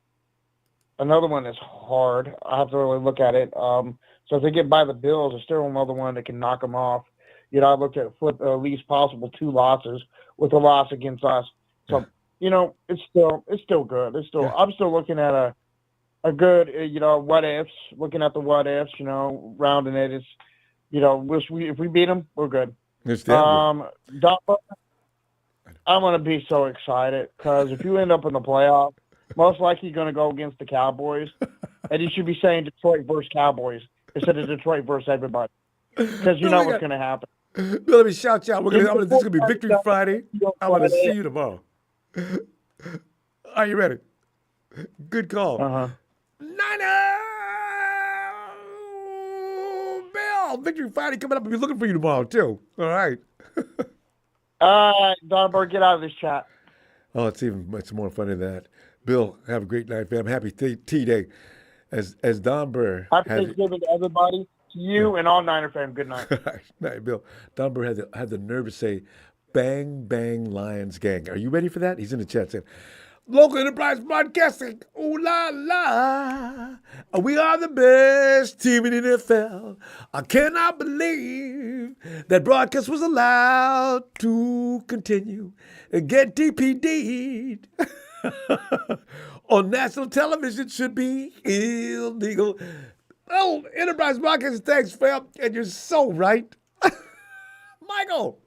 Another one is hard. I have to really look at it. So if they get by the Bills, there's still another one that can knock them off. I looked at at least possible 2 losses with a loss against us. So it's still good. I'm still looking at a good what ifs. Looking at the what ifs. Rounding it. It's if we beat them, we're good. I'm gonna be so excited because if you end up in the playoffs. Most likely you're going to go against the Cowboys, and you should be saying Detroit versus Cowboys instead of Detroit versus everybody, because you know what's going to happen. Bill, let me shout you out. This is going to be Victory Friday. I'm going to see you tomorrow. Are you ready? Good call. Niner! Bill, Victory Friday coming up. I'll be looking for you tomorrow, too. All right. Donberg, get out of this chat. Oh, it's more funny than that. Bill, have a great night, fam. Happy T-Day. As Don Burr. Happy Thanksgiving to everybody, to you and all Niner fans. Good night. Night, Bill. Don Burr had the nerve to say, "Bang, bang, Lions gang." Are you ready for that? He's in the chat saying, "Local Enterprise Broadcasting, ooh la la, we are the best team in the NFL. I cannot believe that broadcast was allowed to continue and get DPD'd." On national television should be illegal. Oh, Enterprise Broadcasting, thanks, fam. And you're so right. Michael.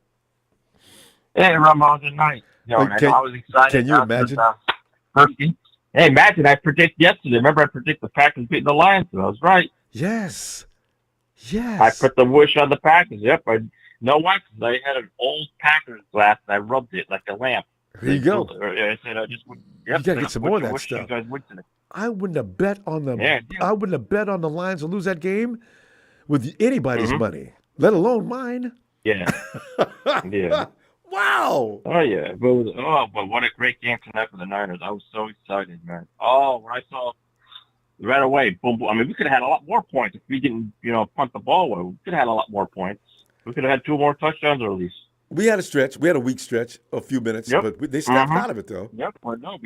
Hey, Ramon, good night. I was excited. Can you imagine? Hey, imagine I predicted yesterday. Remember I predicted the Packers beating the Lions? I was right. Yes. I put the whoosh on the Packers. Yep. I know why? Because I had an old Packers glass and I rubbed it like a lamp. There you go. I said, you gotta get some more of that stuff. I wouldn't have bet on them. Yeah, I wouldn't have bet on the Lions to lose that game with anybody's money, let alone mine. Yeah. Yeah. Wow. Oh yeah. But what a great game tonight for the Niners. I was so excited, man. Oh, when I saw right away, boom, boom. I mean, we could have had a lot more points if we didn't, punt the ball away. We could have had a lot more points. We could have had 2 more touchdowns at least. We had a stretch. We had a weak stretch, a few minutes, but they snapped out of it, though. Yep. Well, no, at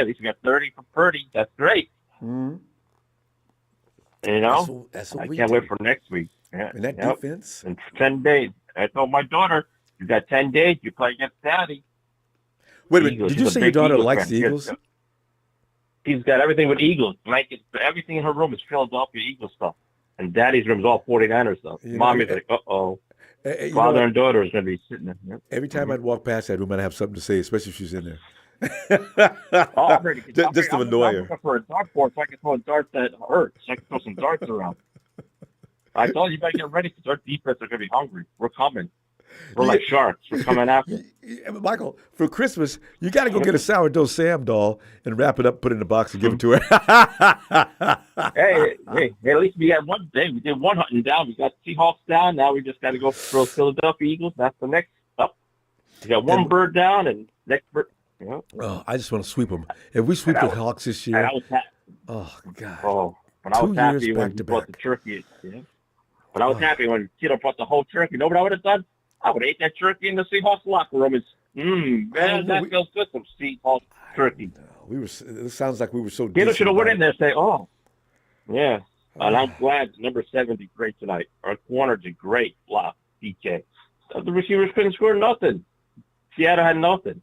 least we got 30 from Purdy. That's great. Mm-hmm. That's I can't wait for next week. Yeah. And that defense. In 10 days. I told my daughter, you got 10 days. You play against Daddy. Wait a minute. Eagles. Did She's you a say your big daughter Eagles likes fan. the Eagles? She's got everything with Eagles. Blankets, everything in her room is Philadelphia Eagles stuff. And Daddy's room is all 49ers stuff. Mommy's like, uh-oh. Father and daughter is going to be sitting there. Yep. Every time I'd walk past that room, I'd have something to say, especially if she's in there. I'm ready to just to annoy her. I'm looking for a dartboard so I can throw a dart that hurts. So I can throw some darts around. I told you, you better get ready because our defense are going to be hungry. We're coming. We're like sharks. We're coming after. Michael, for Christmas, you got to go get a sourdough Sam doll and wrap it up, put it in a box, and give it to her. hey, at least we had one day. We did one hunting down. We got Seahawks down. Now we just got to go throw Philadelphia Eagles. That's the next up. We got one bird down and next bird. Yeah. Oh, I just want to sweep them. If we sweep the Hawks this year, oh God! Oh, when I was happy when you brought the turkey. Yeah. But I was happy when Tito brought the whole turkey. You know what I would have done? I would have ate that turkey in the Seahawks locker room. Man, that feels good. Some Seahawks turkey. It sounds like we were so. Tito should have went in there and say, "Oh, yeah." And I'm glad number 7 did great tonight. Our corner did great. Block DK. The receivers couldn't score nothing. Seattle had nothing.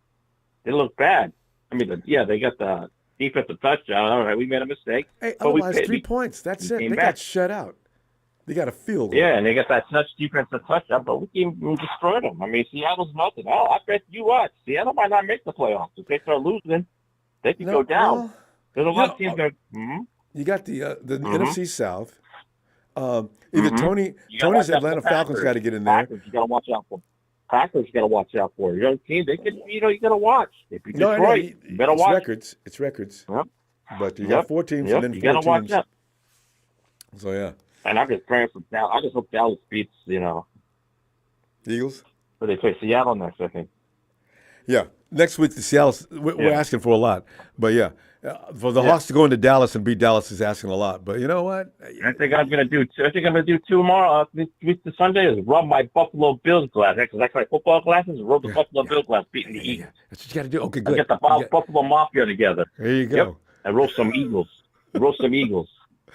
They looked bad. I mean, they got the defensive touchdown. All right, we made a mistake. Hey, otherwise, 3 points. That's it. They got shut out. They got a field goal. Yeah, and they got that defensive touchdown, but we destroyed them. I mean, Seattle's nothing. Oh, I bet you what. Seattle might not make the playoffs. If they start losing, they can go down. Well, there's a lot of teams that You got the NFC South. Either Tony's Atlanta Falcons got to get in there. Packers, you got to watch out for. Packers, you got to watch out for. You know, team, they could, you got to watch. If you Detroit, you better watch. It's records. Yep. But you got 4 teams and then 4 you gotta teams. Watch out. So yeah. And I'm just praying for Dallas. I just hope Dallas beats, Eagles. But they play Seattle next, I think. Yeah, next week the Seattle. We're asking for a lot, but yeah, for the Hawks to go into Dallas and beat Dallas is asking a lot. But you know what? I think I'm gonna do 2 tomorrow. This Sunday is rub my Buffalo Bills glass. Because that's like football glasses. Rub the Buffalo Bills glass, beating the Eagles. That's what you got to do. Okay, good. Get the Buffalo Mafia together. There you go. Yep. And roast some Eagles.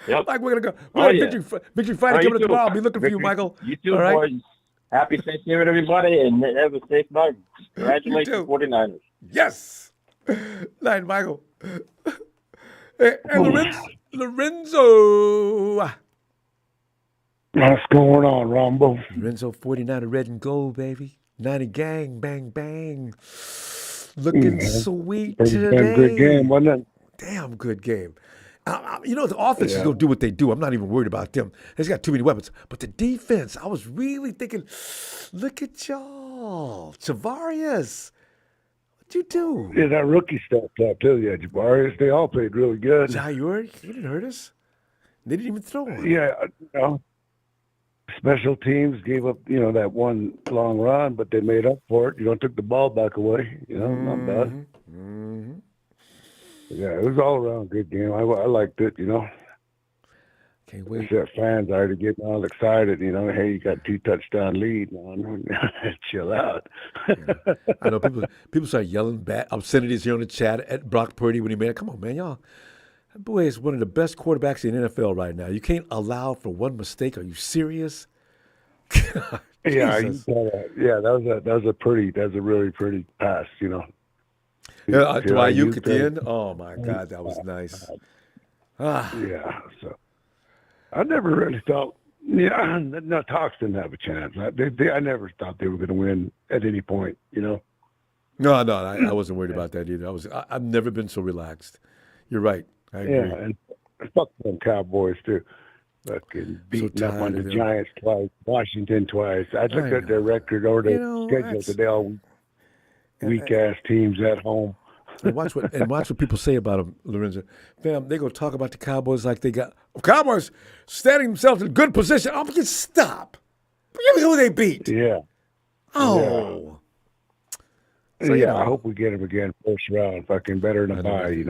Yep. Mike, we're gonna go. Victory Friday coming tomorrow. I'll be looking for you, Michael. You too, boys. Happy Thanksgiving, everybody, and have a safe night. Congratulations, 49ers. Yes. Night, Michael. Hey, Lorenzo. What's going on, Ronbo? Lorenzo, 49er red and gold, baby. 90 gang, bang, bang. Looking sweet today. Good game, wasn't it? Damn good game. The offense is going to do what they do. I'm not even worried about them. They've got too many weapons. But the defense, I was really thinking, look at y'all. Javarius. What'd you do? Yeah, that rookie stepped up, too. Yeah, Javarius, they all played really good. Jair, he didn't hurt us. They didn't even throw him. Yeah, special teams gave up, that one long run, but they made up for it. Took the ball back away. Not bad. Mm-hmm. Yeah, it was all around good game. I liked it, Can't wait. Fans are already getting all excited, Hey, you got 2 touchdown lead. Chill out. Yeah. I know people start yelling bad obscenities here on the chat at Brock Purdy when he made it. Come on, man, y'all. That boy is one of the best quarterbacks in the NFL right now. You can't allow for one mistake. Are you serious? God, yeah, that was a really pretty pass, to Ayuk at the end. Oh my God, that was nice. Yeah, so I never really thought. Yeah, no, Hawks didn't have a chance. I never thought they were going to win at any point. No, I wasn't worried about that either. I've never been so relaxed. You're right. I agree. Yeah, and fuck them Cowboys too. Fucking beating up on the Giants twice, Washington twice. I looked at their record or their schedule today. All weak ass teams at home. And watch what people say about them, Lorenzo. Fam, they gonna talk about the Cowboys like they got Cowboys standing themselves in good position. I'm gonna stop. Look at who they beat. Yeah. Oh. Yeah. So, I hope we get them again first round. Fucking better than a bye,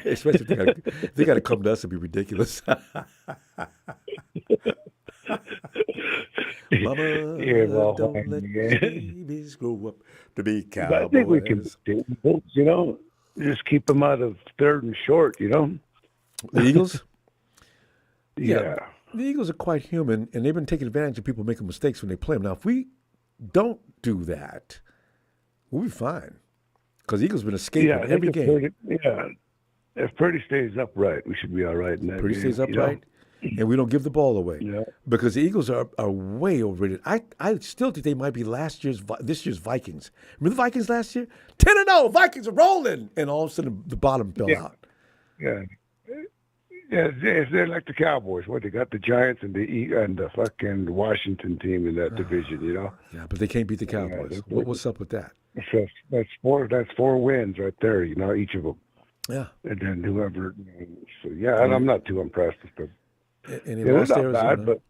Especially if they got to come to us and be ridiculous. Mama, don't let babies grow up to be cowboys. I think we can, just keep them out of 3rd and short, The Eagles? Yeah. The Eagles are quite human, and they've been taking advantage of people making mistakes when they play them. Now, if we don't do that, we'll be fine. because Eagles been escaping I think every if game. if Purdy stays upright, we should be all right in that Purdy game. stays upright, and we don't give the ball away. Yeah. Because the Eagles are way overrated. I still think they might be this year's Vikings. Remember the Vikings last year? 10-0, Vikings are rolling, and all of a sudden the bottom fell out. Yeah. Yeah, they're like the Cowboys. What, they got the Giants and the fucking Washington team in that division, you know? Yeah, but they can't beat the Cowboys. What's up with that? That's four wins right there, you know, each of them. Yeah. And then whoever. So, yeah, and I'm not too impressed with them. And they're not Arizona. bad, but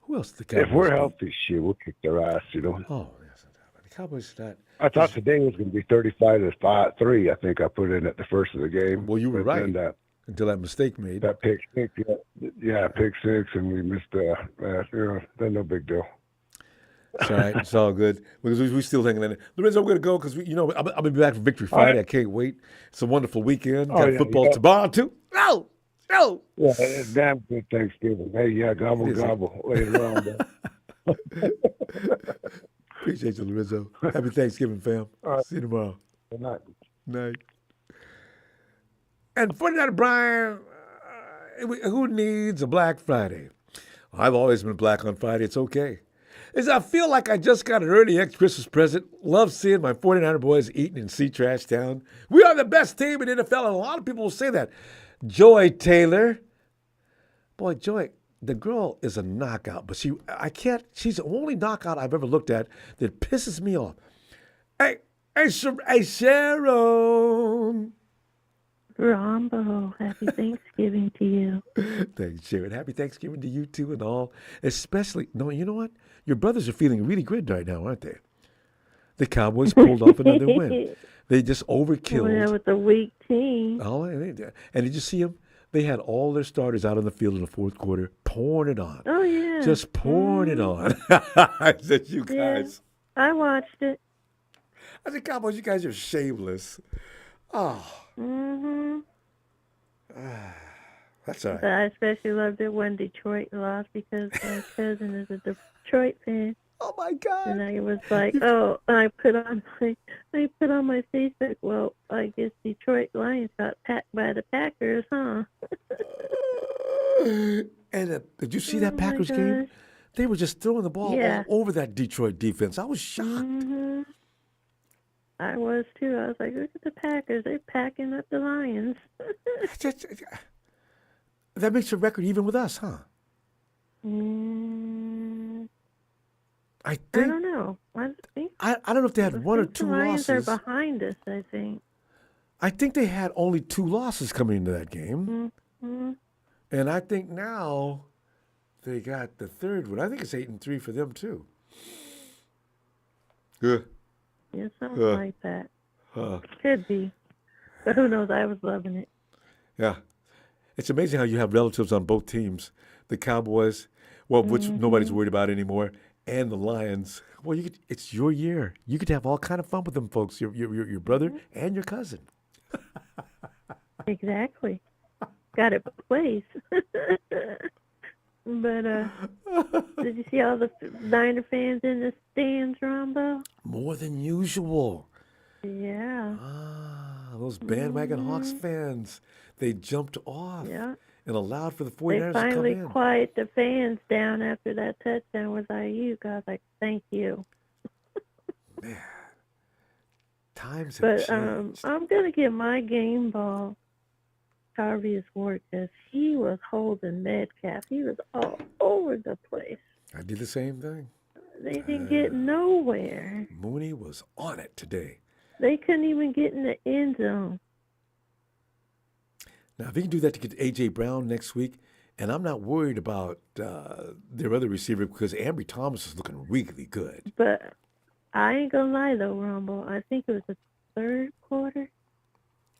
who else the Cowboys if we're beat? healthy, shit, we'll kick their ass, you know? Oh, yes. The Cowboys are not. I thought today was going to be 35-3. I think I put in at the first of the game. Well, you were But right. then Until that mistake made. that pick six, pick six, and we missed then no big deal. It's all right. It's all good because we're still hanging in there. Lorenzo, we're going to go because, I'll be back for Victory Friday. right. I can't wait. It's a wonderful weekend. Oh, Got yeah, football yeah. tomorrow, too. No. Yeah, it's damn good Thanksgiving. Hey, yeah, gobble, gobble. Later on, man. Appreciate you, Lorenzo. Happy Thanksgiving, fam. All right. See you tomorrow. Good night. Night. And 49er Brian, who needs a Black Friday? I've always been black on Friday. It's okay. I feel like I just got an early Christmas present. Love seeing my 49er boys eating in Sea Trash Town. We are the best team in NFL, and a lot of people will say that. Joy Taylor. Boy, Joy, the girl is a knockout, but she's the only knockout I've ever looked at that pisses me off. Hey, Sharon. Ronbo, happy Thanksgiving to you. Thanks, Sharon. Happy Thanksgiving to you, too, and all. Especially, no, you know what? Your brothers are feeling really good right now, aren't they? The Cowboys pulled off another win. They just overkilled. Yeah, with a weak team. Oh, and did you see them? They had all their starters out on the field in the fourth quarter, pouring it on. Oh, yeah. Just pouring it on. I said, you guys. Yeah, I watched it. I said, Cowboys, you guys are shameless. Oh. Mm-hmm. That's all right. But I especially loved it when Detroit lost because my cousin is a Detroit fan. Oh my God! And I was like, I put on my Facebook. Well, I guess Detroit Lions got packed by the Packers, huh? And did you see that Packers game? They were just throwing the ball all over that Detroit defense. I was shocked. Mm-hmm. I was too. I was like, look at the Packers. They're packing up the Lions. That makes a record even with us, huh? I don't know. I don't know if they had one or two the Lions losses. are behind us, I think. I think they had only 2 losses coming into that game. Mm-hmm. And I think now they got the third one. I think it's 8-3 for them, too. Good. Yeah, something like that. Could be. But who knows? I was loving it. Yeah. It's amazing how you have relatives on both teams. The Cowboys, which nobody's worried about anymore, and the Lions. Well, it's your year. You get to have all kind of fun with them, folks, your brother and your cousin. Exactly. Got it both ways. But did you see all the Niner fans in the stands, Ronbo? More than usual. Yeah. Those bandwagon Hawks fans, they jumped off and allowed for the 49ers They to come finally in. quieted the fans down after that touchdown with IU. I was like, thank you. Man, times have changed. I'm going to give my game ball Harvey's work because he was holding Metcalf. He was all over the place. I did the same thing. They didn't get nowhere. Mooney was on it today. They couldn't even get in the end zone. Now, if he can do that to get A.J. Brown next week, and I'm not worried about their other receiver because Ambry Thomas is looking really good. But I ain't going to lie, though, Rumble. I think it was the third quarter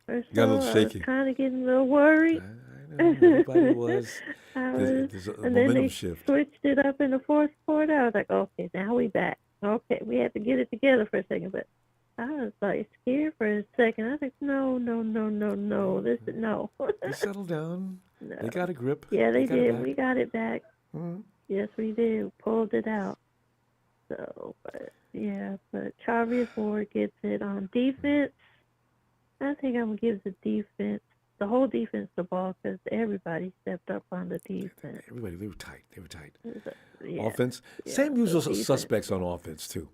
or so. Got a little shaky. I was kind of getting a little worried. I know, everybody was. There's a and then momentum they shift. switched it up in the fourth quarter. I was like, okay, now we back. Okay, we had to get it together for a second, but I was like scared for a second. I was like, no. This is no. They settled down. No. They got a grip. Yeah, they got it did. back. We got it back. Mhm. Yes, we did. Pulled it out. So, but Charvarius Ward gets it on defense. I think I'm going to give the whole defense the ball because everybody stepped up on the defense. Everybody, they were tight. Yeah, Offense, yeah, same usual defense. suspects on offense too.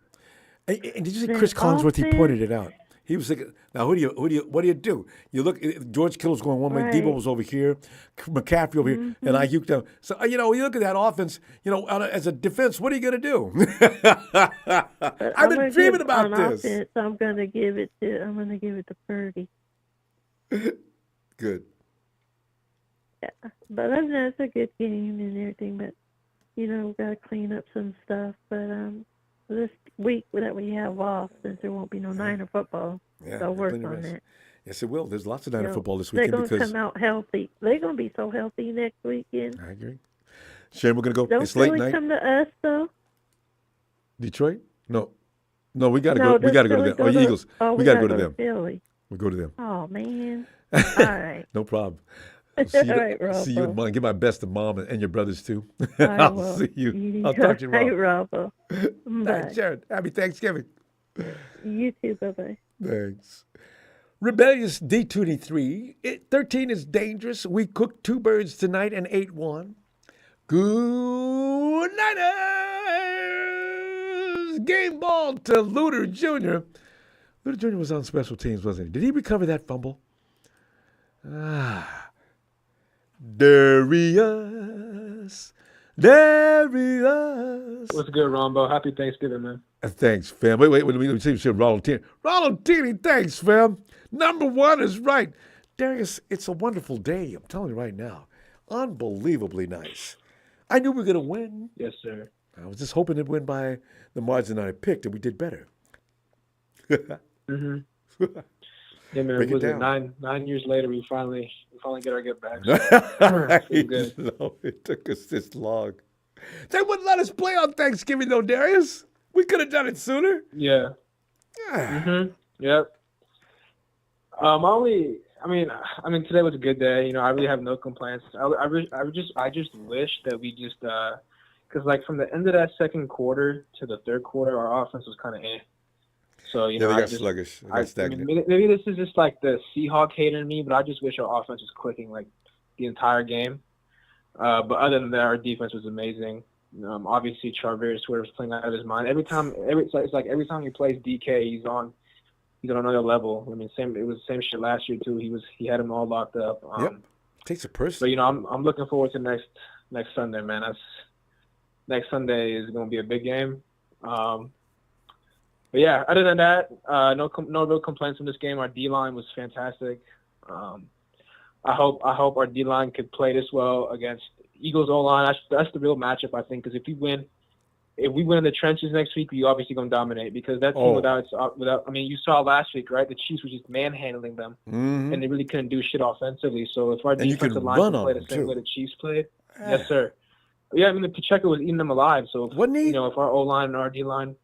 And did you see Then Chris Collinsworth? He offense- pointed it out. He was thinking, now what do you do? You look, George Kittle's going one way, Right. Debo was over here, McCaffrey over here, and Ayuk down. So you look at that offense. As a defense, what are you going to do? But I've been dreaming about on this. Offense, I'm going to give it to Purdy. Good. Yeah, but other than that, it's a good game and everything. But we got to clean up some stuff. But this week that we have off, since there won't be no Niner football, Yeah, so work plenty of on rest. that. Yes, it will. There's lots of Niner football this They're weekend going to because come out healthy. They're going to be so healthy next weekend. I agree. Shane, we're going to go. Don't It's late Philly night. come to us though? Detroit? No, we got to No, go. We got to go to Philly them. Oh, to- Eagles. Oh, we got to go to gotta them. Philly. We go to them. Oh man. All right. No problem. All See you, right, see you Ronbo. tomorrow. Give my best to Mom and your brothers too. I I'll will. see you. All I'll talk to you right, tomorrow. Ronbo. Thanks, Bye. Sharon. Happy Thanksgiving. You too. Bye bye. Thanks. Rebellious D23. 13 is dangerous. We cooked 2 birds tonight and ate 1. Good nighters. Game ball to Luter Jr. Luter Jr. was on special teams, wasn't he? Did he recover that fumble? Darius. What's good, Ronbo? Happy Thanksgiving, man. Thanks, fam. Wait, let me see Ronald Tini. Ronald Tini, thanks, fam. Number 1 is right. Darius, it's a wonderful day. I'm telling you right now. Unbelievably nice. I knew we were going to win. Yes, sir. I was just hoping to win by the margin I picked, and we did better. Mm-hmm. Yeah, man. Break it Was it down. 9 years later we finally get our get back? I good. know, it took us this long. They wouldn't let us play on Thanksgiving, though, Darius. We could have done it sooner. Yeah. Yeah. Yep. I mean, today was a good day. I really have no complaints. I just wish that we just, because like from the end of that second quarter to the third quarter, our offense was kind of So They got sluggish. They got stagnant. Maybe this is just like the Seahawk hater in me, but I just wish our offense was clicking like the entire game. But other than that, our defense was amazing. Obviously, Charvarius Twitter was playing out of his mind. Every time he plays DK, he's on another level. I mean, it was the same shit last year too. He had him all locked up. Yep, takes a person. But I'm looking forward to next Sunday, man. Next Sunday is going to be a big game. But yeah, other than that, no real complaints from this game. Our D-line was fantastic. I hope our D-line could play this well against Eagles O-line. That's the real matchup, I think, because if we win in the trenches next week, we're obviously going to dominate because that team without you saw last week, right? The Chiefs were just manhandling them, and they really couldn't do shit offensively. So if our defensive line can play the same way the Chiefs played, yes, sir. Yeah, I mean, the Pacheco was eating them alive. So if, wasn't he? If our O-line and our D-line,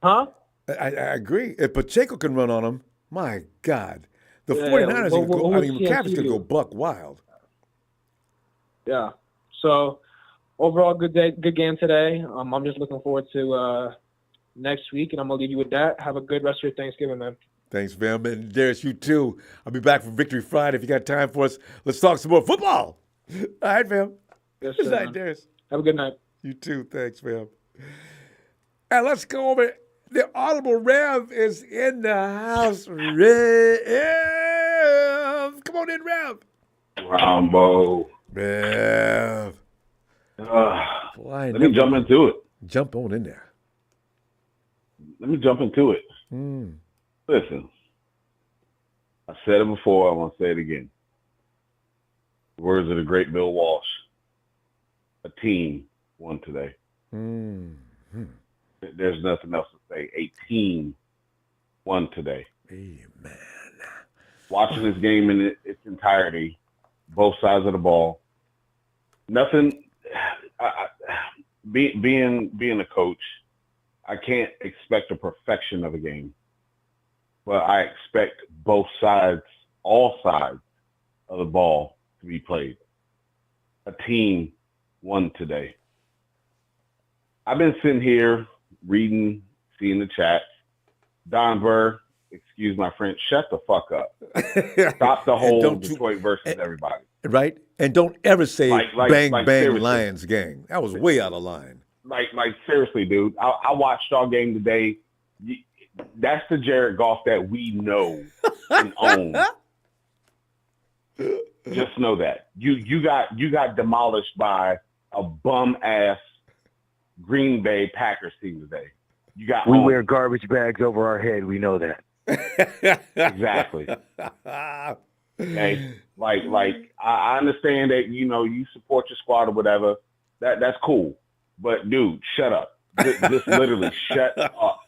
huh? I agree. If Pacheco can run on them, my God. The Yeah, 49ers, McCaffrey's going CMC to do? go buck wild. Yeah. So overall, good game today. I'm just looking forward to next week, and I'm gonna leave you with that. Have a good rest of your Thanksgiving, man. Thanks, fam. And Darius, you too. I'll be back for Victory Friday if you got time for us. Let's talk some more football. All right, fam. Yes, Good sir, night, man. Darius. Have a good night. You too. Thanks, fam. And let's go over. The Audible Rev is in the house. Rev. Come on in, Rev. Ronbo. Rev. Let me jump into it. Jump on in there. Let me jump into it. Listen, I said it before. I want to say it again. The words of the great Bill Walsh. A team won today. There's nothing else to say. A team won today. Amen. Watching this game in its entirety, both sides of the ball. Nothing. Being a coach, I can't expect a perfection of a game, but I expect both sides, all sides of the ball to be played. A team won today. I've been sitting here reading, seeing the chat. Don Burr, excuse my French, shut the fuck up. Stop the whole Detroit versus everybody. Right? And don't ever say bang, bang, seriously. Lions gang. That was way out of line. Like seriously, dude. I watched our game today. That's the Jared Goff that we know and own. Just know that. You got demolished by a bum-ass Green Bay Packers team today. We wear garbage bags over our head. We know that. Exactly. Okay. Like I understand that you support your squad or whatever. That's cool. But dude, shut up. Just literally shut up.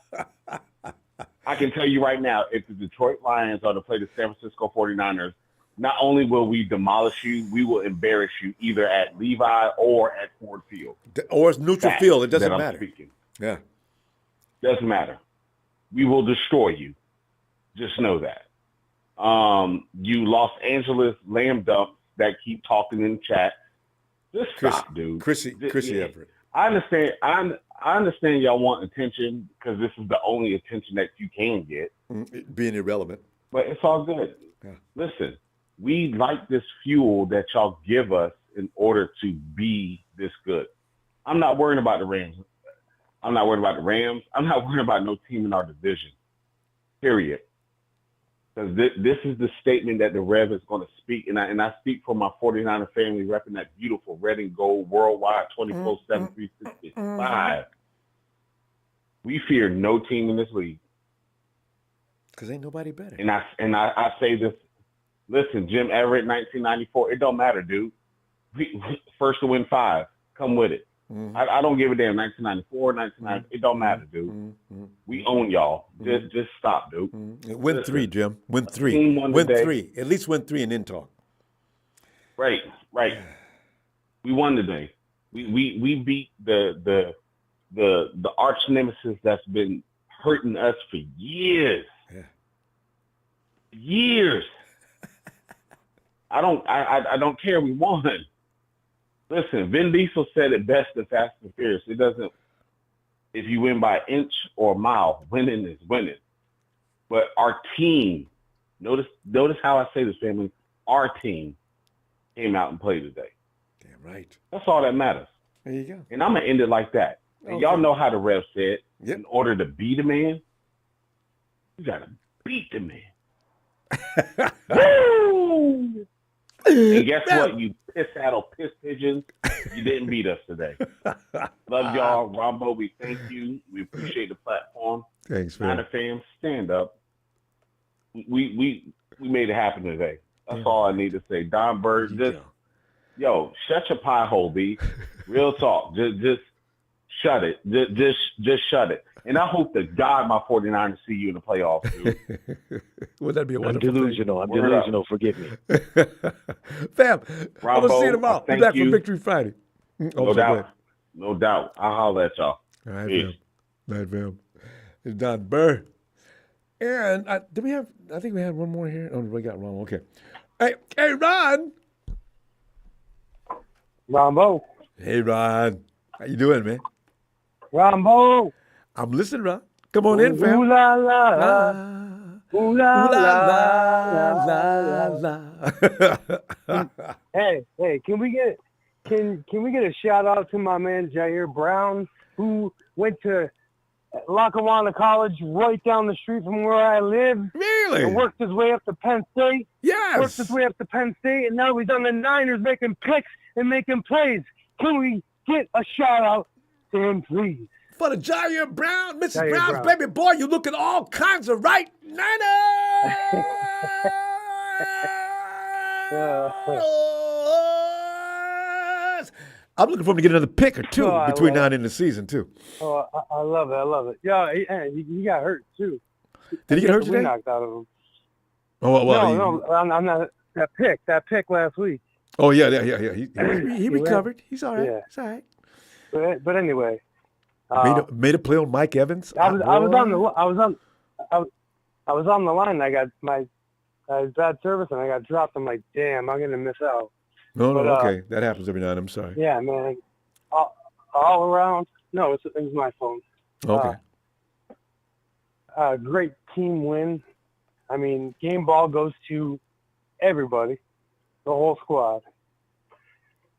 I can tell you right now, if the Detroit Lions are to play the San Francisco 49ers, not only will we demolish you, we will embarrass you either at Levi or at Ford Field. Or it's neutral field. It doesn't matter. Speaking. Yeah. Doesn't matter. We will destroy you. Just know that. You Los Angeles lame dumps that keep talking in the chat. Just stop, dude. Chrissy Everett. I understand. I understand y'all want attention because this is the only attention that you can get. Being irrelevant. But it's all good. Yeah. Listen, we like this fuel that y'all give us in order to be this good. I'm not worrying about the Rams. I'm not worried about the Rams. I'm not worried about no team in our division. Period. Because this is the statement that the Rev is going to speak. And I speak for my 49er family repping that beautiful red and gold worldwide 24/7, 365. We fear no team in this league. Because ain't nobody better. And I say this. Listen, Jim Everett, 1994. It don't matter, dude. First to win 5. Come with it. I don't give a damn. 1994, 1990. It don't matter, dude. We own y'all. Just stop, dude. Win 3, Jim. Win 3. Win 3. At least win 3 and then talk. Right. We won today. We beat the arch nemesis that's been hurting us for years. Yeah. Years. I don't care. We won. Listen, Vin Diesel said it best in Fast and Furious. It doesn't. If you win by an inch or a mile, winning is winning. But our team, notice how I say this, family. Our team came out and played today. Damn right. That's all that matters. There you go. And I'm gonna end it like that. And Okay. y'all know how the ref said. Yep. In order to beat a man, you gotta beat the man. Woo! And guess what, you piss-addle piss pigeons? You didn't beat us today. Love y'all. Ronbo, we thank you. We appreciate the platform. Thanks, man. Niner fans, stand up. We made it happen today. That's all I need to say. Don Bird, shut your pie hole, B. Real talk. Just shut it. Just shut it. And I hope to God my 49ers see you in the playoffs, dude. Would that be a wonderful I'm delusional. thing? I'm delusional. Forgive me. Fam, I'm going to see you Ronbo, tomorrow. Be thank back for you. Victory Friday. No doubt. No doubt. I'll holler at y'all. All right, Peace. fam. All right, fam. It's Don Burr. And I think we had one more here. Oh, we got Ron. Okay. Hey, Ron. Ronbo. Hey, Ron. How you doing, man? Ronbo. I'm listening, Ron. Come on in, fam. Ooh la la. Ooh la la la. Hey, can we get a shout out to my man Jair Brown, who went to Lackawanna College right down the street from where I live. Really? And worked his way up to Penn State. Yes. Worked his way up to Penn State, and now he's on the Niners making picks and making plays. Can we get a shout out to him, please? For the Jair Brown, Mrs. Jair Brown's Brown. baby boy, you looking all kinds of right. Niners! I'm looking for him to get another pick or two I between love now and in the season, too. Oh, I love it. Yeah, he got hurt too. Did he get hurt We today? knocked out of him. Oh, well, No, I'm not. That pick last week. Oh, yeah. He recovered. He's all right. Yeah. He's all right. But anyway, Made a play on Mike Evans. I was on the line. I had bad service and I got dropped. I'm like, damn, I'm gonna miss out. No, But, okay. That happens every now and then. I'm sorry. Yeah, man. All around. No, it was my phone. Okay. a great team win. I mean, game ball goes to everybody, the whole squad,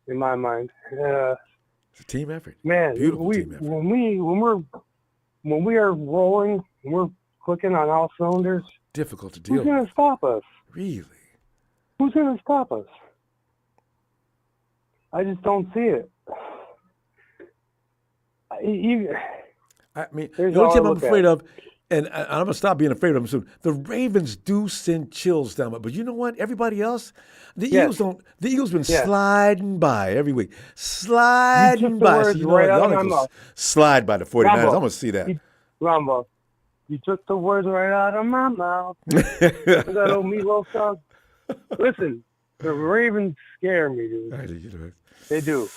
in my mind. It's a team effort. Man, Beautiful team effort. when we are rolling, when we're clicking on all cylinders, difficult to deal who's going to stop us? Really? Who's going to stop us? I just don't see it. I mean, the Here's only all team I I'm look afraid at. of, and I'm going to stop being afraid of them soon, the Ravens do send chills down. But you know what? Everybody else, the Eagles don't. The Eagles been sliding by every week. Sliding the by. words So, you know right what? out Y'all of ain't my gonna mouth. slide by the 49ers. Ronbo, I'm going to see that. Ronbo, you took the words right out of my mouth. That old Meatloaf song. Listen, the Ravens scare me, dude. They do.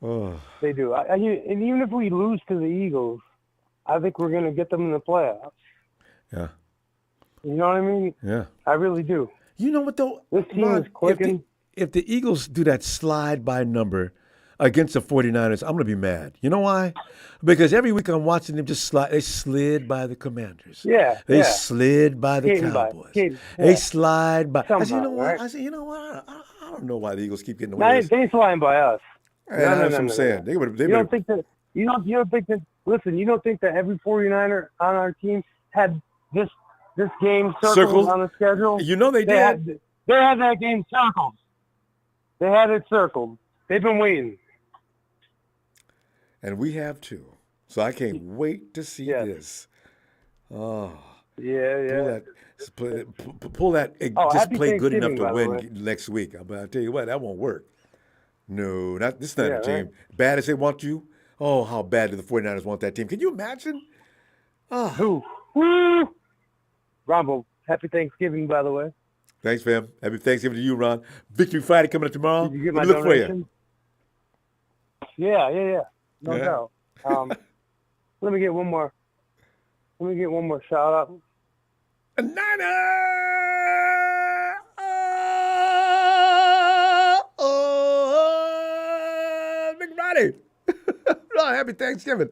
Oh. They do. And even if we lose to the Eagles, I think we're going to get them in the playoffs. Yeah. You know what I mean? Yeah. I really do. You know what, though? This team Ron, is clicking. If the Eagles do that slide by number against the 49ers, I'm going to be mad. You know why? Because every week I'm watching them just slide. They slid by the Commanders. Yeah. They slid by the Cowboys. They slide by. I said, you know what? Right? I said, you know what? I don't know why the Eagles keep getting No, away with this. they sliding by us. And that's what I'm saying. They You don't think that? You don't think that? Listen, you don't think that every 49er on our team had this game circled on the schedule? You know they did. They had that game circled. They had it circled. They've been waiting. And we have too. So I can't wait to see this. Oh. Yeah. Pull that. Just Happy play good enough Thanksgiving, to by the win way. next week. But I'll tell you what, that won't work. No, this is not Yeah, a team. right. Bad as they want you. Oh, how bad do the 49ers want that team? Can you imagine? Who? Woo! Ronbo, happy Thanksgiving, by the way. Thanks, fam. Happy Thanksgiving to you, Ron. Victory Friday coming up tomorrow. Did you get Let my me look for donation? you. Yeah. No Yeah. doubt. Let me get one more shout out. A Niner! Big Friday. Oh, happy Thanksgiving.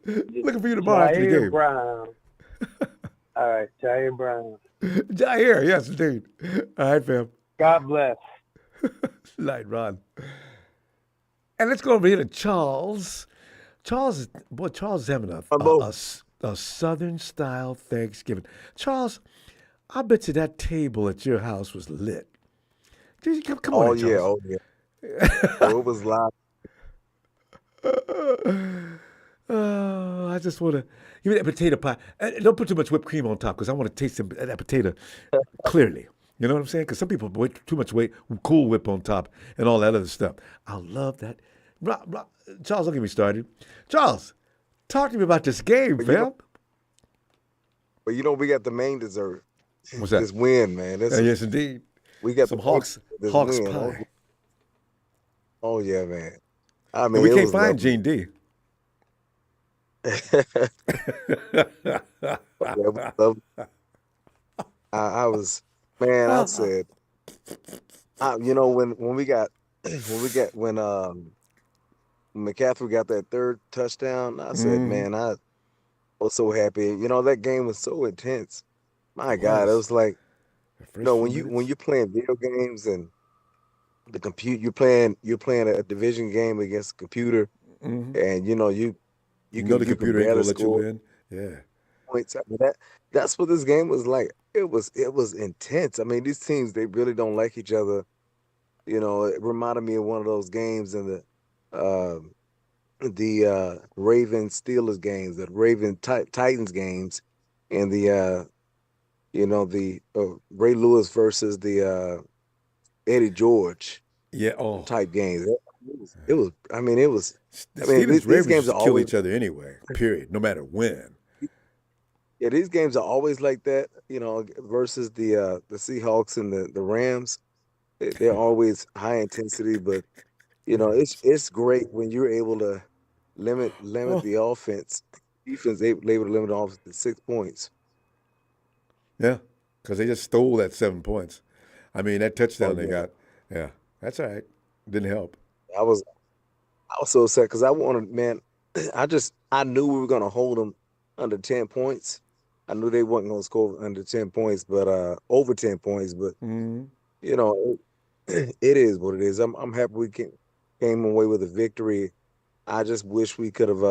Looking for you tomorrow after the Jair game. Brown. All right, Jair Brown. Jair, yes, indeed. All right, fam. God bless. Light Ron. And let's go over here to Charles. Charles is having a Southern-style Thanksgiving. Charles, I bet you that table at your house was lit. Come on, Charles. It was live. I just want to give me that potato pie. Don't put too much whipped cream on top because I want to taste that potato clearly. You know what I'm saying? Because some people put too much Cool Whip on top and all that other stuff. I love that. Charles, don't get me started. Charles, talk to me about this game, fam. But we got the main dessert. What's that? This win, man. Yes, indeed. We got some Hawks win. pie. Oh yeah, man. I And mean, we can't find Gene D. I was, man. I said, when McCaffrey got that third touchdown, I said, man, I was so happy. That game was so intense. My God, it was like, when you're playing video games and the computer, you're playing a division game against a computer, and you the computer ain't gonna let you win. Yeah, points. I mean, that's what this game was like. It was intense. I mean, these teams, they really don't like each other. It reminded me of one of those games in the Ravens Steelers games, the Ravens Titans games, and the Ray Lewis versus the Eddie George type games. It was. These games are kill always each other anyway. Period. No matter when. Yeah, these games are always like that. Versus the Seahawks and the Rams. They're always high intensity, but it's great when you're able to limit the offense. Defense able to limit the offense to 6 points. Yeah, because they just stole that 7 points. I mean, that touchdown they got. Yeah, that's all right. Didn't help. I was so sad because I wanted, man. I knew we were gonna hold them under 10 points. I knew they wasn't gonna score under 10 points, but over 10 points. But you know, it is what it is. I'm happy we came away with a victory. I just wish we could have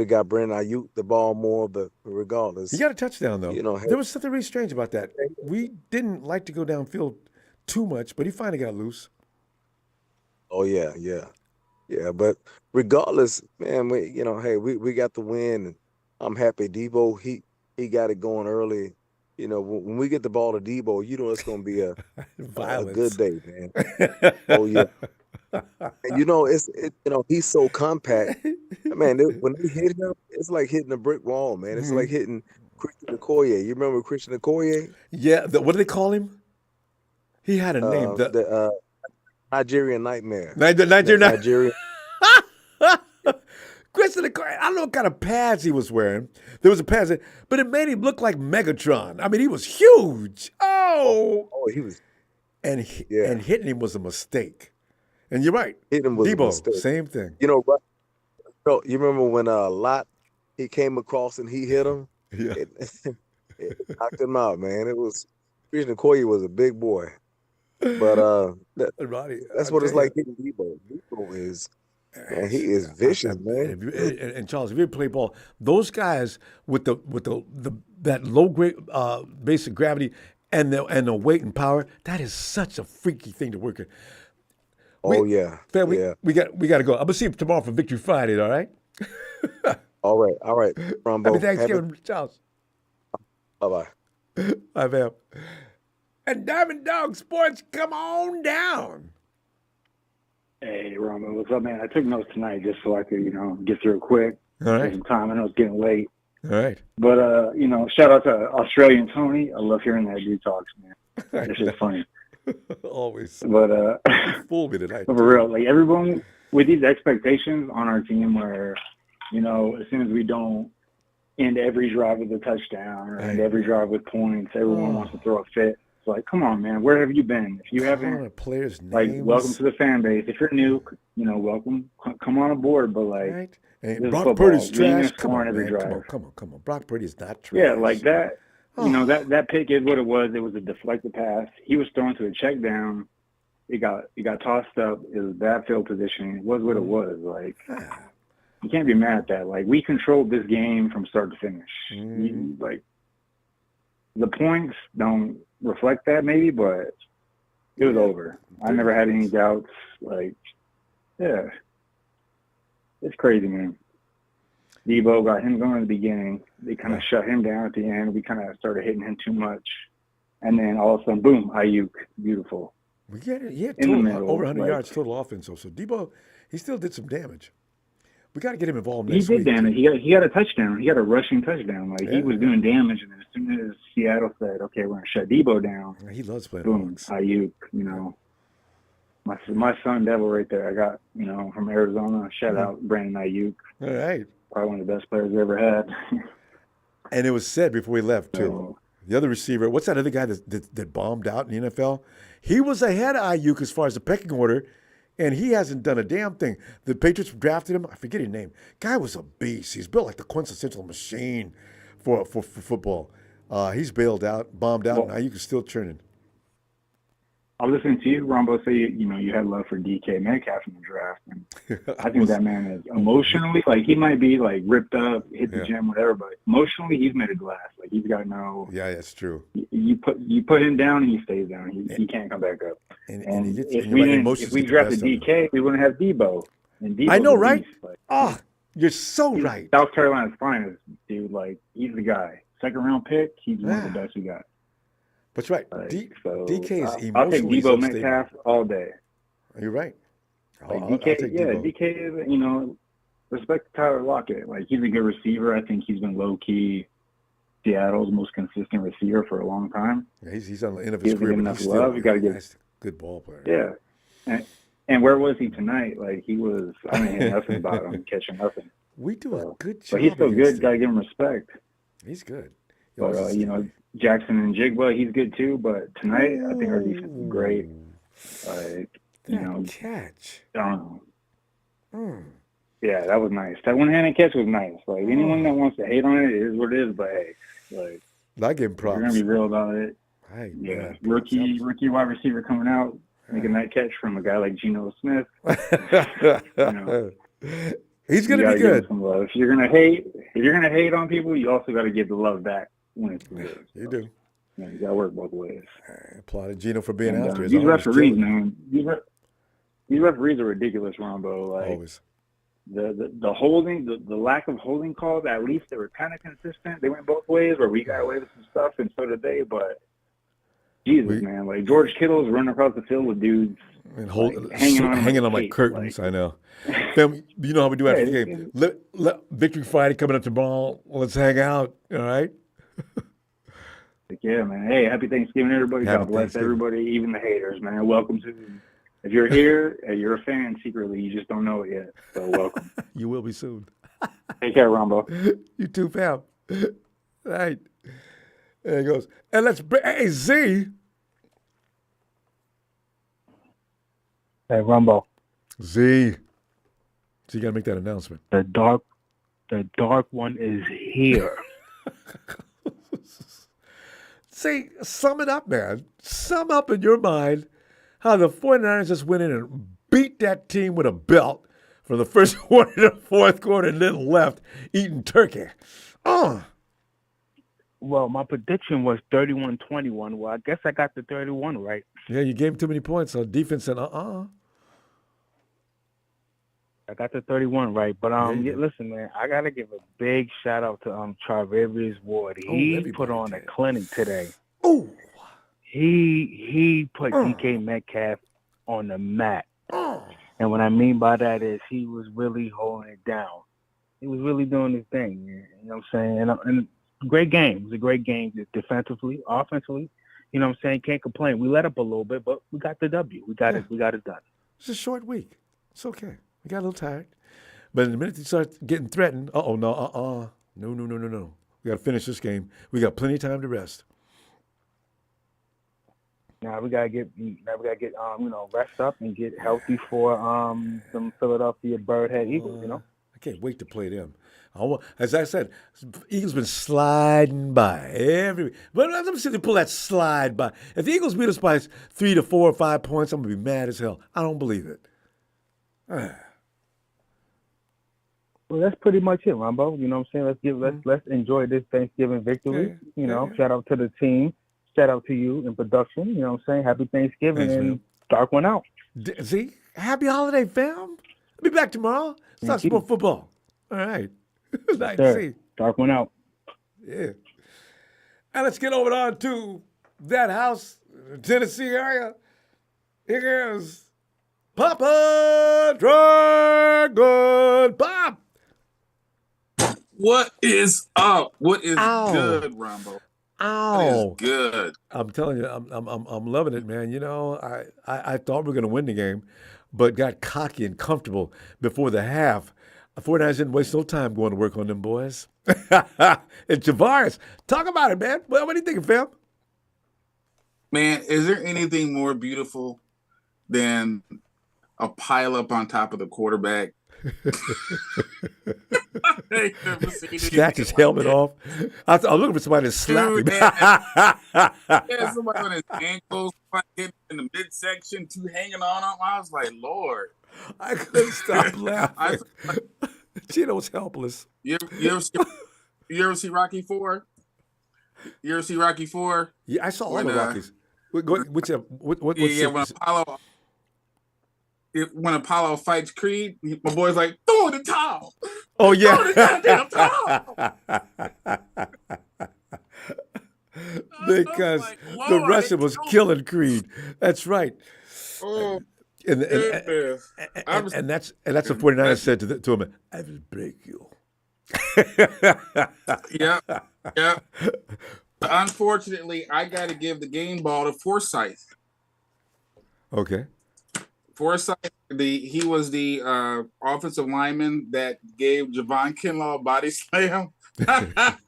got Brandon Ayuk the ball more, but regardless, He got a touchdown though. you know, There was something really strange about that. We didn't like to go downfield too much, but he finally got loose. oh yeah. But regardless, man, we got the win, and I'm happy. Debo, he got it going early. You know, when we get the ball to Debo, you know it's going to be a good day, man. Oh yeah. And he's so compact. Man, when they hit him, it's like hitting a brick wall, man. It's like hitting Christian Okoye. You remember Christian Okoye? Yeah. What do they call him? He had a name. The Nigerian Nightmare. Nigerian. Christian Okoye, I don't know what kind of pads he was wearing. There was a pads, but it made him look like Megatron. I mean, he was huge. Oh, he was. And hitting him was a mistake. And you're right. Hitting him was Debo, a mistake. Same thing. You know, right? You remember when Lot he came across and he hit him? Yeah. It knocked him out, man. It was Christian Okoye was a big boy. But that's what it's like hitting Debo. Debo is, man, he is vicious, man. And Charles, if you play ball, those guys with that low grade basic gravity and the weight and power, that is such a freaky thing to work with. We got to go. I'm gonna see you tomorrow for Victory Friday. All right. all right, Ronbo. Happy Thanksgiving, Charles. Bye. Bye, fam. And Diamond Dog Sports, come on down. Hey, Ronbo, what's up, man? I took notes tonight just so I could, get through it quick. All right. Take some time. I know it's getting late. All right. But, shout out to Australian Tony. I love hearing that dude talks, man. It's just funny. Always. But, fool me tonight. For real, like everyone with these expectations on our team where, as soon as we don't end every drive with a touchdown or end every drive with points, everyone wants to throw a fit. It's like, come on, man, where have you been? If you haven't, players' names. like, welcome to the fan base. If you're new, welcome, come on aboard. But like, right. And Brock Purdy's trash. Come on, man. Come on. Brock Purdy's not trash. Yeah, like that. That pick is what it was. It was a deflected pass. He was thrown to a check down. It got tossed up. It was bad field positioning. It was what it was. Like, you can't be mad at that. Like, we controlled this game from start to finish. Like, the points don't reflect that maybe, but it was over. I never had any doubts. Like, yeah. It's crazy, man. Debo got him going in the beginning. They kind of shut him down at the end. We kind of started hitting him too much. And then all of a sudden, boom, Ayuk, beautiful. We get it. Yeah, in the middle, over 100 yards total offense. So Debo, he still did some damage. We got to get him involved next week. He did damage. He got a touchdown. He got a rushing touchdown. Like, he was doing damage. And as soon as Seattle said, okay, we're going to shut Debo down. He loves playing boom, Ayuk, My son Devil right there. I got, from Arizona. Shout out Brandon Ayuk. All right. Probably one of the best players we ever had. And it was said before we left, too. The other receiver, what's that other guy that bombed out in the NFL? He was ahead of Ayuk as far as the pecking order, and he hasn't done a damn thing. The Patriots drafted him. I forget his name. Guy was a beast. He's built like the quintessential machine for football. He's bailed out, bombed out, and Ayuk is still churning. I was listening to you, Ronbo, say you had love for DK Metcalf in the draft, and I think that man is emotionally, like, he might be like ripped up, hit the gym, whatever, but emotionally he's made of glass. Like, he's got to know. Yeah, that's true. You put him down and he stays down. He can't come back up. And if we drafted DK, we wouldn't have Debo. And Debo, I know, right? Like, you're so right. South Carolina's finest, dude. Like, he's the guy. Second round pick. He's one of the best we got. That's right. DK is emotionally I'll take Debo Metcalf all day. You're right. Like, DK is, respect Tyler Lockett. Like, he's a good receiver. I think he's been low-key Seattle's most consistent receiver for a long time. Yeah, he's on the end of his career. Enough love. You got to get a good ball player. Yeah. And where was he tonight? Like, he was, I didn't hear nothing about him catching nothing. We do a good job. But he's still good. Got to give him respect. He's good. But, Jackson and Jigba, he's good too. But tonight, I think our defense is great. Like, catch. I don't know. Yeah, that was nice. That one-handed catch was nice. Like, anyone that wants to hate on it is what it is, but hey, like, I give him if you're props. going to be real about it. Hey, Yeah, man, rookie wide receiver coming out, making that catch from a guy like Geno Smith. He's going to be good. Some love. If you're going to hate on people, you also got to give the love back when it's deserved. You do. Yeah, you got to work both ways. I applauded Geno for being after his These arm was referees, killing him. man. These referees are ridiculous, Ronbo. Like, Always. The holding, the lack of holding calls, at least they were kind of consistent. They went both ways, where we got away with some stuff, and so did they. But Jesus, man, like George Kittle's running across the field with dudes and hanging on like curtains. I know. Fam, you know how we do after the game. Let Victory Friday coming up tomorrow. Let's hang out. All right. Yeah, man. Hey, happy Thanksgiving, everybody. God bless everybody, even the haters, man. Welcome to. If you're here, you're a fan secretly. You just don't know it yet. So welcome. You will be soon. Take care, Ronbo. You too, fam. Right. There he goes. And let's bring, hey, Z. Hey, Ronbo. Z. So you got to make that announcement. The dark one is here. See, sum it up, man. Sum up in your mind how the 49ers just went in and beat that team with a belt from the first quarter to the fourth quarter and then left eating turkey. Well, my prediction was 31-21. Well, I guess I got the 31 right. Yeah, you gave him too many points on defense and I got the 31 right. But listen, man, I gotta give a big shout out to Rivalries Ward. He put on a clinic today. Oh, he put DK Metcalf on the mat. And what I mean by that is he was really holding it down. He was really doing his thing. You know what I'm saying? And great game. It was a great game defensively, offensively. You know what I'm saying? Can't complain. We let up a little bit, but we got the W. We got it done. It's a short week. It's okay. We got a little tired. But the minute you start getting threatened, no. We got to finish this game. We got plenty of time to rest. Now we gotta get rest up and get healthy for some Philadelphia Birdhead Eagles. I can't wait to play them. As I said, Eagles been sliding by every. But let me see if they pull that slide by. If the Eagles beat us by 3 to 4 or 5 points, I'm gonna be mad as hell. I don't believe it. Well, that's pretty much it, Ronbo. You know what I'm saying? Let's enjoy this Thanksgiving victory. Shout out to the team. Shout out to you in production. You know what I'm saying? Happy Thanksgiving. Thanks, and man. Dark one out. See? Happy holiday, fam. I'll be back tomorrow. Let's talk some more football. All right. Nice to see. Dark one out. Yeah. And let's get over on to that house in the Tennessee area. Here goes Papa Dragon Pop. What is up? What is good, Ronbo? Ow. That is good. I'm telling you, I'm loving it, man. You know, I thought we were going to win the game, but got cocky and comfortable before the half. 49ers didn't waste no time going to work on them boys. And Javaris, talk about it, man. What are you thinking, fam? Man, is there anything more beautiful than a pile up on top of the quarterback? Snatch his helmet off. I was looking for somebody to slap him. Yeah, somebody on his ankles, somebody in the midsection, two hanging on him. I was like, Lord. I couldn't stop laughing. Gino was helpless. You ever see Rocky 4? You ever see Rocky 4? Yeah, I saw all the Rockies. What when Apollo fights Creed, my boy's like, throw the towel. Oh, yeah. Throw the goddamn towel. Because the Russian was killing Creed. That's right. Oh, and that's what 49ers said to him, I will break you. Yeah. Unfortunately, I got to give the game ball to Forsythe. Okay. Forsythe, he was the offensive lineman that gave Javon Kinlaw a body slam Javon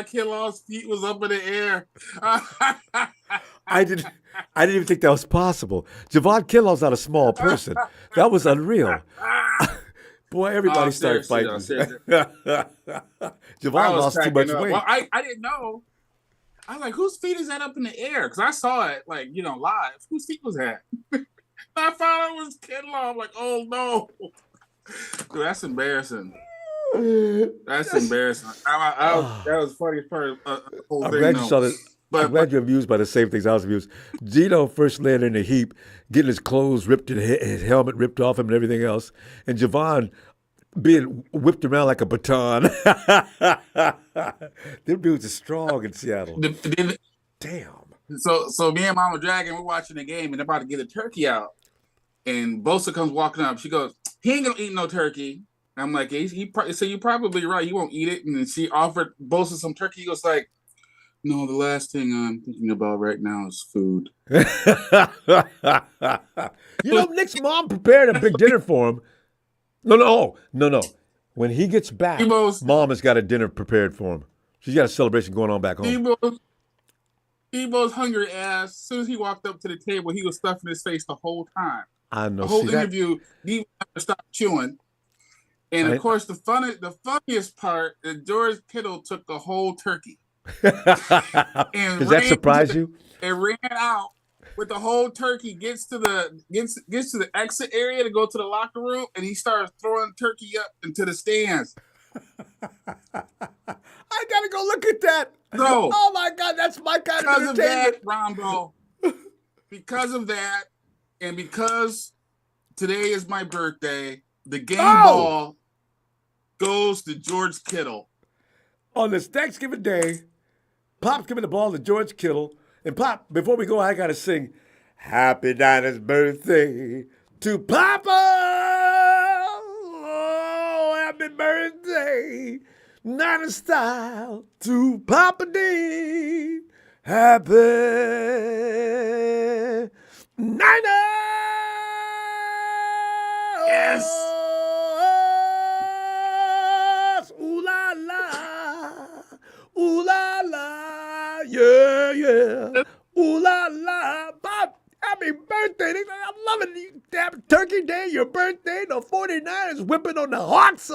Kinlaw's feet was up in the air. I didn't even think that was possible. Javon Kinlaw's not a small person. That was unreal. Boy, everybody started fighting. Javon lost too much weight. Well, I didn't know. I was like, whose feet is that up in the air? Because I saw it, like, live. Whose feet was that? I found it was Kinlaw. I'm like, oh, no. Dude, that's embarrassing. That's embarrassing. That was funny part of the whole I'm thing. glad you saw that. I'm glad you're amused by the same things I was amused. Gino first landed in a heap, getting his clothes ripped and his helmet ripped off him and everything else. And Javon being whipped around like a baton. Them dudes are strong in Seattle. Damn. So me and Mama Dragon, we're watching the game and they're about to get a turkey out. And Bosa comes walking up. She goes, he ain't going to eat no turkey. I'm like, so you're probably right. He won't eat it. And then she offered Bosa some turkey. He goes like, no, the last thing I'm thinking about right now is food. Nick's mom prepared a big dinner for him. No. When he gets back, Mom has got a dinner prepared for him. She's got a celebration going on back home. Debo's hungry ass. As soon as he walked up to the table, he was stuffing his face the whole time. I know. The whole interview, Debo never stopped chewing. And of course, the funniest part is George Kittle took the whole turkey. Does that surprise you? And ran out with the whole turkey. Gets to the exit area to go to the locker room, and he starts throwing turkey up into the stands. I gotta go look at that. So, oh my God, that's my kind of entertainment. Because of that, Ronbo, because of that, and because today is my birthday, the game ball goes to George Kittle. On this Thanksgiving Day, Pop's giving the ball to George Kittle. And Pop, before we go, I got to sing Happy Dinah's birthday to Papa. Oh, happy birthday, Nina style to Papa D. Happy Nina. Yes. Ooh la la. Ooh la la. Yeah. Ooh la la. Bob, happy birthday. I'm loving you. Damn Turkey Day, your birthday. The 49ers whipping on the Hawks.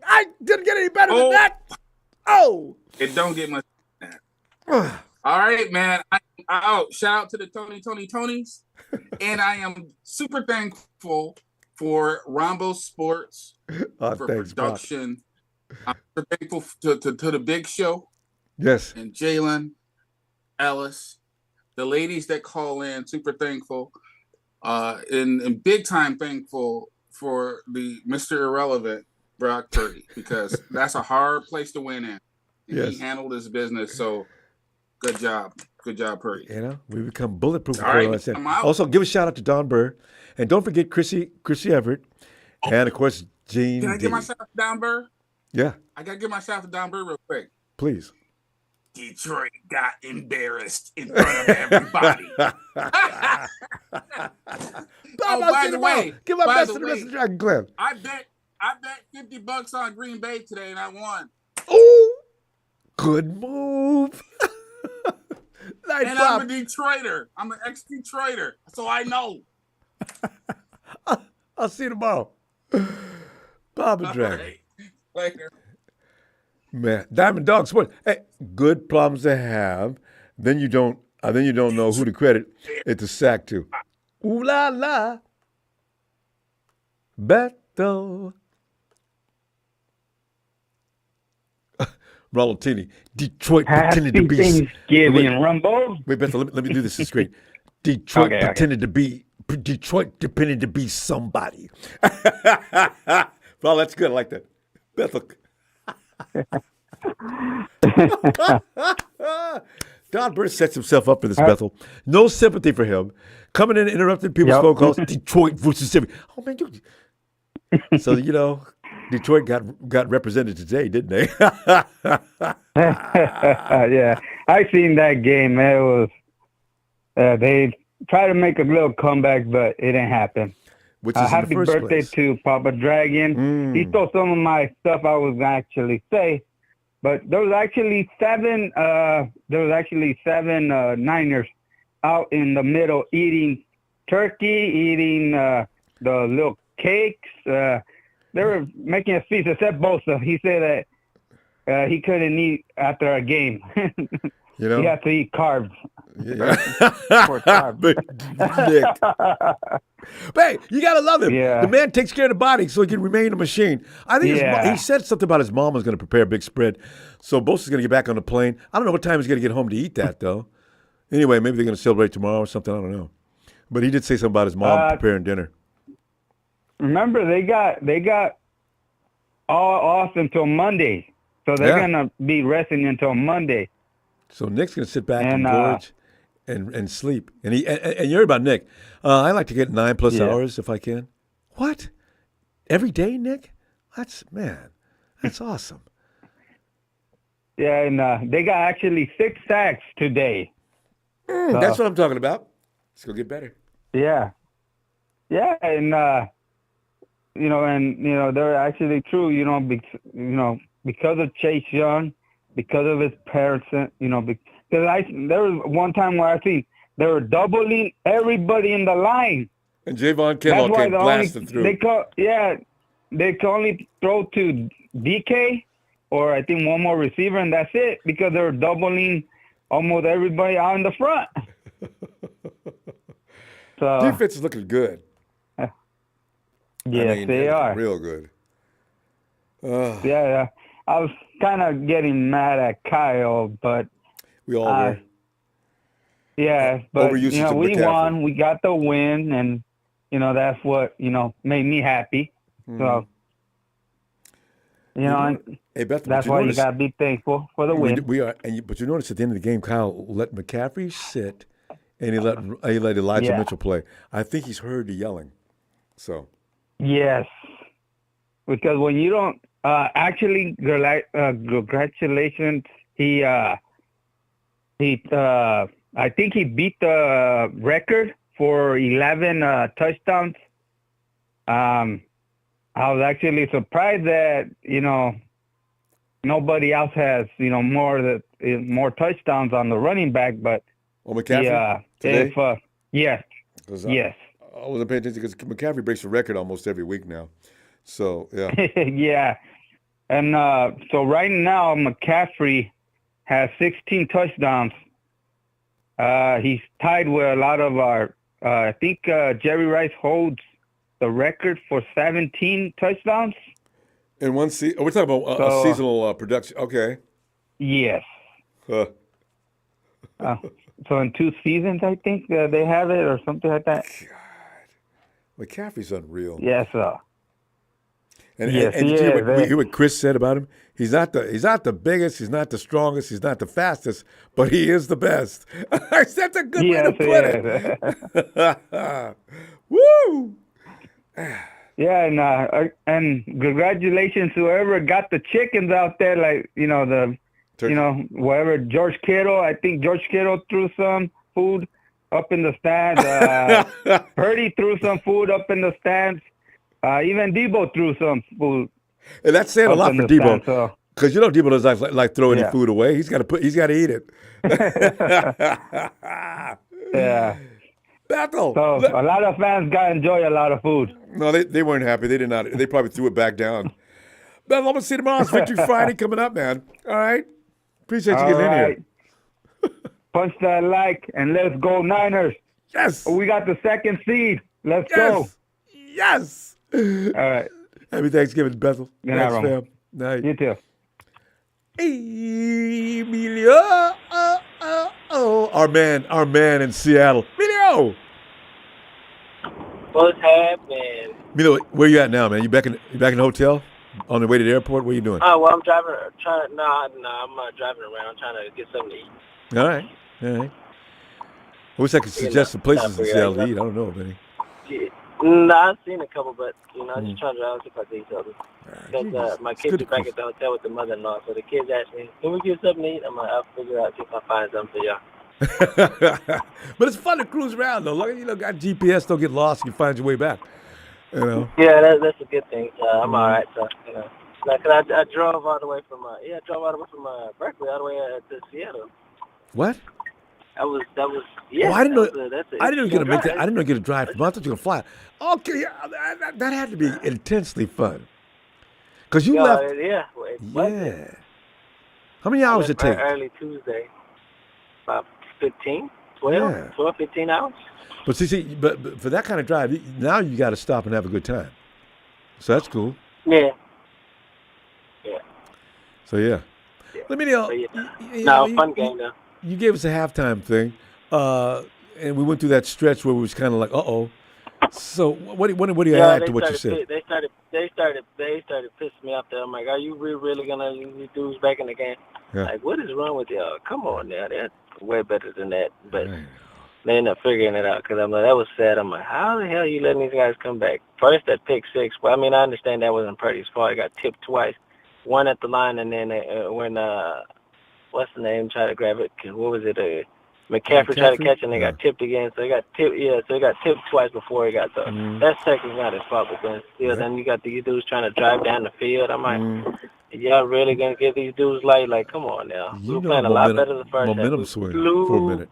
I didn't get any better than that. Oh. It don't get much than that. All right, man. Shout out to the Tonys. And I am super thankful for Ronbo Sports for production. I'm thankful to the Big Show. Yes. And Jalen, Ellis, the ladies that call in, super thankful. And big time thankful for the Mr. Irrelevant, Brock Purdy, because that's a hard place to win in. And he handled his business, so good job. Good job, Purdy. We become bulletproof. All right, I'm out. Also, give a shout out to Don Burr. And don't forget Chrissy Everett. And, of course, Gene Can I give my shout out to Don Burr? Yeah. I got to give my shout out to Don Burr real quick. Please. Detroit got embarrassed in front of everybody. By the way, give my best to the rest of Dragon Clan. I bet $50 on Green Bay today, and I won. Oh, good move. Nice, and I'm a Detroiter. I'm an ex-Detroiter, so I know. I'll see you tomorrow. Bob and Dragon. Right. Later. Man, Diamond Dog Sports. Hey, good problems to have. Then you don't know who to credit it to sack to. Ooh la la. Beto. Rollatini. Detroit pretended to be Thanksgiving, Rumbo. Wait, Beto, let me do this straight. Detroit pretended to be somebody. Well, that's good. I like that. Bethel. Don Burr sets himself up for this, Bethel. No sympathy for him. Coming in and interrupting people's phone calls. Detroit versus every. Oh man, so Detroit got represented today, didn't they? Yeah, I seen that game. It was they tried to make a little comeback, but it didn't happen. which is in the happy first birthday place. to Papa Dragon. He stole some of my stuff I was gonna actually say, but there was actually seven Niners out in the middle eating turkey, eating the little cakes. They were making a feast, except Bosa. He said that he couldn't eat after a game. You know, he had to eat carbs. Yeah. For carbs. Nick. But hey, you gotta love him. Yeah. The man takes care of the body so he can remain a machine. I think he said something about his mom was going to prepare a big spread, so Bosa's going to get back on the plane. I don't know what time he's going to get home to eat that though. Anyway, maybe they're going to celebrate tomorrow or something. I don't know. But he did say something about his mom preparing dinner. Remember, they got all off until Monday, so they're gonna be resting until Monday. So Nick's gonna sit back and gorge and sleep. And you heard about Nick. I like to get 9+ hours if I can. What? Every day, Nick? That's awesome. Yeah, and they got actually 6 sacks today. That's what I'm talking about. Let's go get better. Yeah, and they're actually true. Because of Chase Young, because of his parents, because there was one time where I think they were doubling everybody in the line. And Javon Kinlaw came blasting through. They could only throw to DK or I think one more receiver, and that's it, because they were doubling almost everybody out in the front. So defense is looking good. Yes, they are. Real good. Yeah. I was kind of getting mad at Kyle, but we all were. Yeah, but Overusage of we McCaffrey. won. We got the win, and that's what made me happy. So hey, Beth, that's why you gotta be thankful for the win. We are, but you notice at the end of the game, Kyle let McCaffrey sit, and he let Elijah Mitchell play. I think he's heard the yelling. So. Yes, because when you don't congratulations. I think he beat the record for 11 touchdowns. I was actually surprised that nobody else has more touchdowns on the running back, but McCaffrey today? Yes. I wasn't paying attention because McCaffrey breaks the record almost every week now. So yeah. Yeah. And so right now, McCaffrey has 16 touchdowns. He's tied with a lot of our. I think Jerry Rice holds the record for 17 touchdowns. In one season, we're talking about a seasonal production. Okay. Yes. So in 2 seasons, I think they have it or something like that. God, McCaffrey's unreal. Yes, sir. And yes, and you hear what Chris said about him? He's not the biggest, he's not the strongest, he's not the fastest, but he is the best. That's a good way to put it. Woo! Yeah, and congratulations to whoever got the chickens out there, like whatever George Kittle. I think George Kittle threw some food up in the stands. Purdy threw some food up in the stands. Even Debo threw some food. And that's saying a lot for Debo, because Debo doesn't like throw any food away. He's got to eat it. Yeah. Bethel. So a lot of fans got to enjoy a lot of food. No, they weren't happy. They did not. They probably threw it back down. Bethel, I'm gonna see you tomorrow. It's Victory Friday coming up, man. All right. Appreciate you getting in here. Punch that like and let's go Niners. Yes. We got the 2nd seed. Let's go. Yes. All right. Happy Thanksgiving, Bethel. Good night, Thanks, Roman. fam. Night. You too. Emilio. Our man in Seattle. Emilio. What's happening? Emilio, where you at now, man? You back in the hotel? On the way to the airport? What are you doing? Oh, well, I'm driving. I'm driving around trying to get something to eat. All right. I wish I could suggest some places in Seattle to eat. I don't know of any. Yeah. No, I've seen a couple, but I'm just trying to see if I can eat something. Because my kids are back at the hotel with the mother-in-law, so the kids asked me, "Can we get something to eat?" I'm like, "I'll figure out, see if I find something for y'all." But it's fun to cruise around, though. Got GPS, don't get lost, you can find your way back. Yeah, that's a good thing. I'm all right. So, like, I drove all the way from Berkeley all the way to Seattle. What? That was Oh, I didn't know. That's I didn't know you were gonna make that. drive. I didn't know you were gonna drive from. I thought you were gonna fly. Okay, yeah, that had to be intensely fun. Cause you left. Yeah. Yeah. How many hours did it take? Early Tuesday. About 15, 12, 15 hours. But but for that kind of drive, now you got to stop and have a good time. So that's cool. Yeah. So yeah. Let me know. Fun game though. You gave us a halftime thing, and we went through that stretch where we was kind of like, uh-oh. So what do you add to what you said? They started pissing me off there. I'm like, are you really gonna use these dudes back in the game? Yeah. Like, what is wrong with y'all? Come on now, they're way better than that. But they ended up figuring it out because I'm like, that was sad. I'm like, how the hell are you letting these guys come back? First that pick six. Well, I mean, I understand that wasn't Purdy's fault. He got tipped twice, one at the line, and then when what's the name tried to grab it? What was it? McCaffrey tried to catch it and they got tipped again. So he got tipped. Yeah, so he got tipped twice before he got the. That's technically not his fault, but then still, then you got these dudes trying to drive down the field. I'm like, y'all really gonna give these dudes like come on now? We were playing a lot better the first half. Momentum swing for a minute.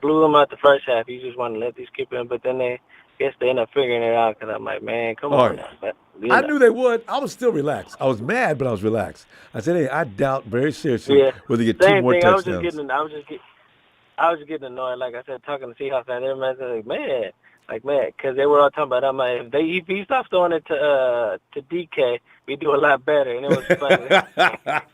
Blew them out the first half. You just want to let these keep in, but then they end up figuring it out because I'm like, man, come on now. But, I knew they would. I was still relaxed. I was mad, but I was relaxed. I said, hey, I doubt very seriously whether you get two more touchdowns. I was just getting annoyed. Like I said, talking to Seahawks fans, they're like, man, because they were all talking about, I'm like, if he stopped throwing it to DK, we do a lot better. And it was funny.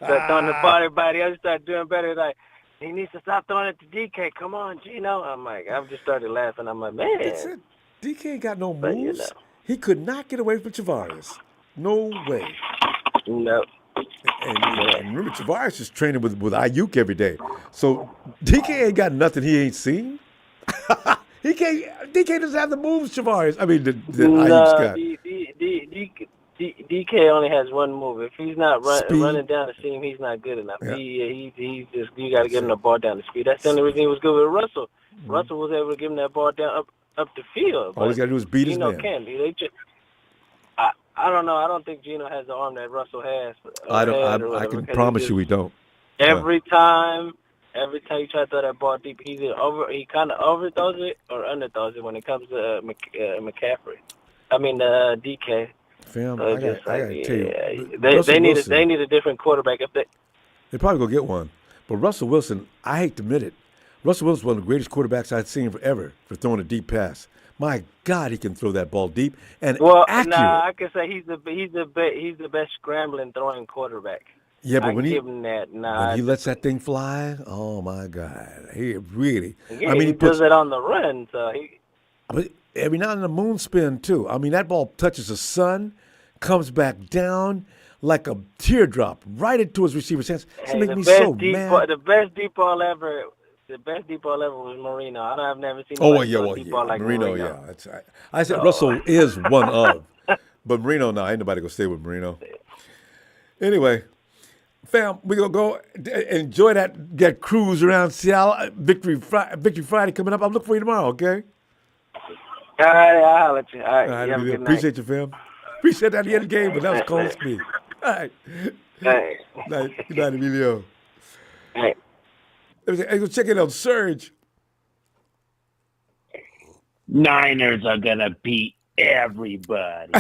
So throwing the ball, everybody else started doing better. Like, he needs to stop throwing it to DK. Come on, Gino. I'm like, I've just started laughing. I'm like, man. That's it. DK ain't got no moves. He could not get away from Travaris. No way. No. And remember, Travaris is training with Ayuk every day. So DK ain't got nothing he ain't seen. DK doesn't have the moves Travaris. I mean, the Ayuk's got. DK only has one move. If he's not running down the seam, he's not good enough. Yeah. He just you got to get him the ball down the speed. That's the only reason he was good with Russell. Russell was able to give him that ball down up the field. All he's got to do is beat his man. I don't know. I don't think Gino has the arm that Russell has. I can promise you we don't. Every time you try to throw that ball deep, he kind of overthrows it or underthrows it when it comes to McCaffrey. I mean, DK. Fam, so I gotta tell you, they need a different quarterback. They probably gonna get one. But Russell Wilson, I hate to admit it, Russell Wilson's one of the greatest quarterbacks I've seen forever for throwing a deep pass. My God, he can throw that ball deep and accurate. Nah, I can say he's the best scrambling throwing quarterback. Yeah, but when he lets that thing fly, oh my God, he really. Yeah, he does it on the run, so he. But every now and then a moon spin too. I mean, that ball touches the sun, comes back down like a teardrop right into his receiver's hands. It's making me so mad. The best deep ball ever was Marino. I've never seen. Deep ball like Marino. Yeah, I said Russell is one of, but Marino. No, ain't nobody gonna stay with Marino. Anyway, fam, we gonna go enjoy that cruise around Seattle. Victory Friday coming up. I'm looking for you tomorrow. Okay. All right, I'll holler at you. All right, you appreciate you, fam. Appreciate that at the end of the game, but that was cold speed. All right. Hey. Good night, Emilio. Hey. Hey, go check it out, Surge. Niners are gonna beat everybody.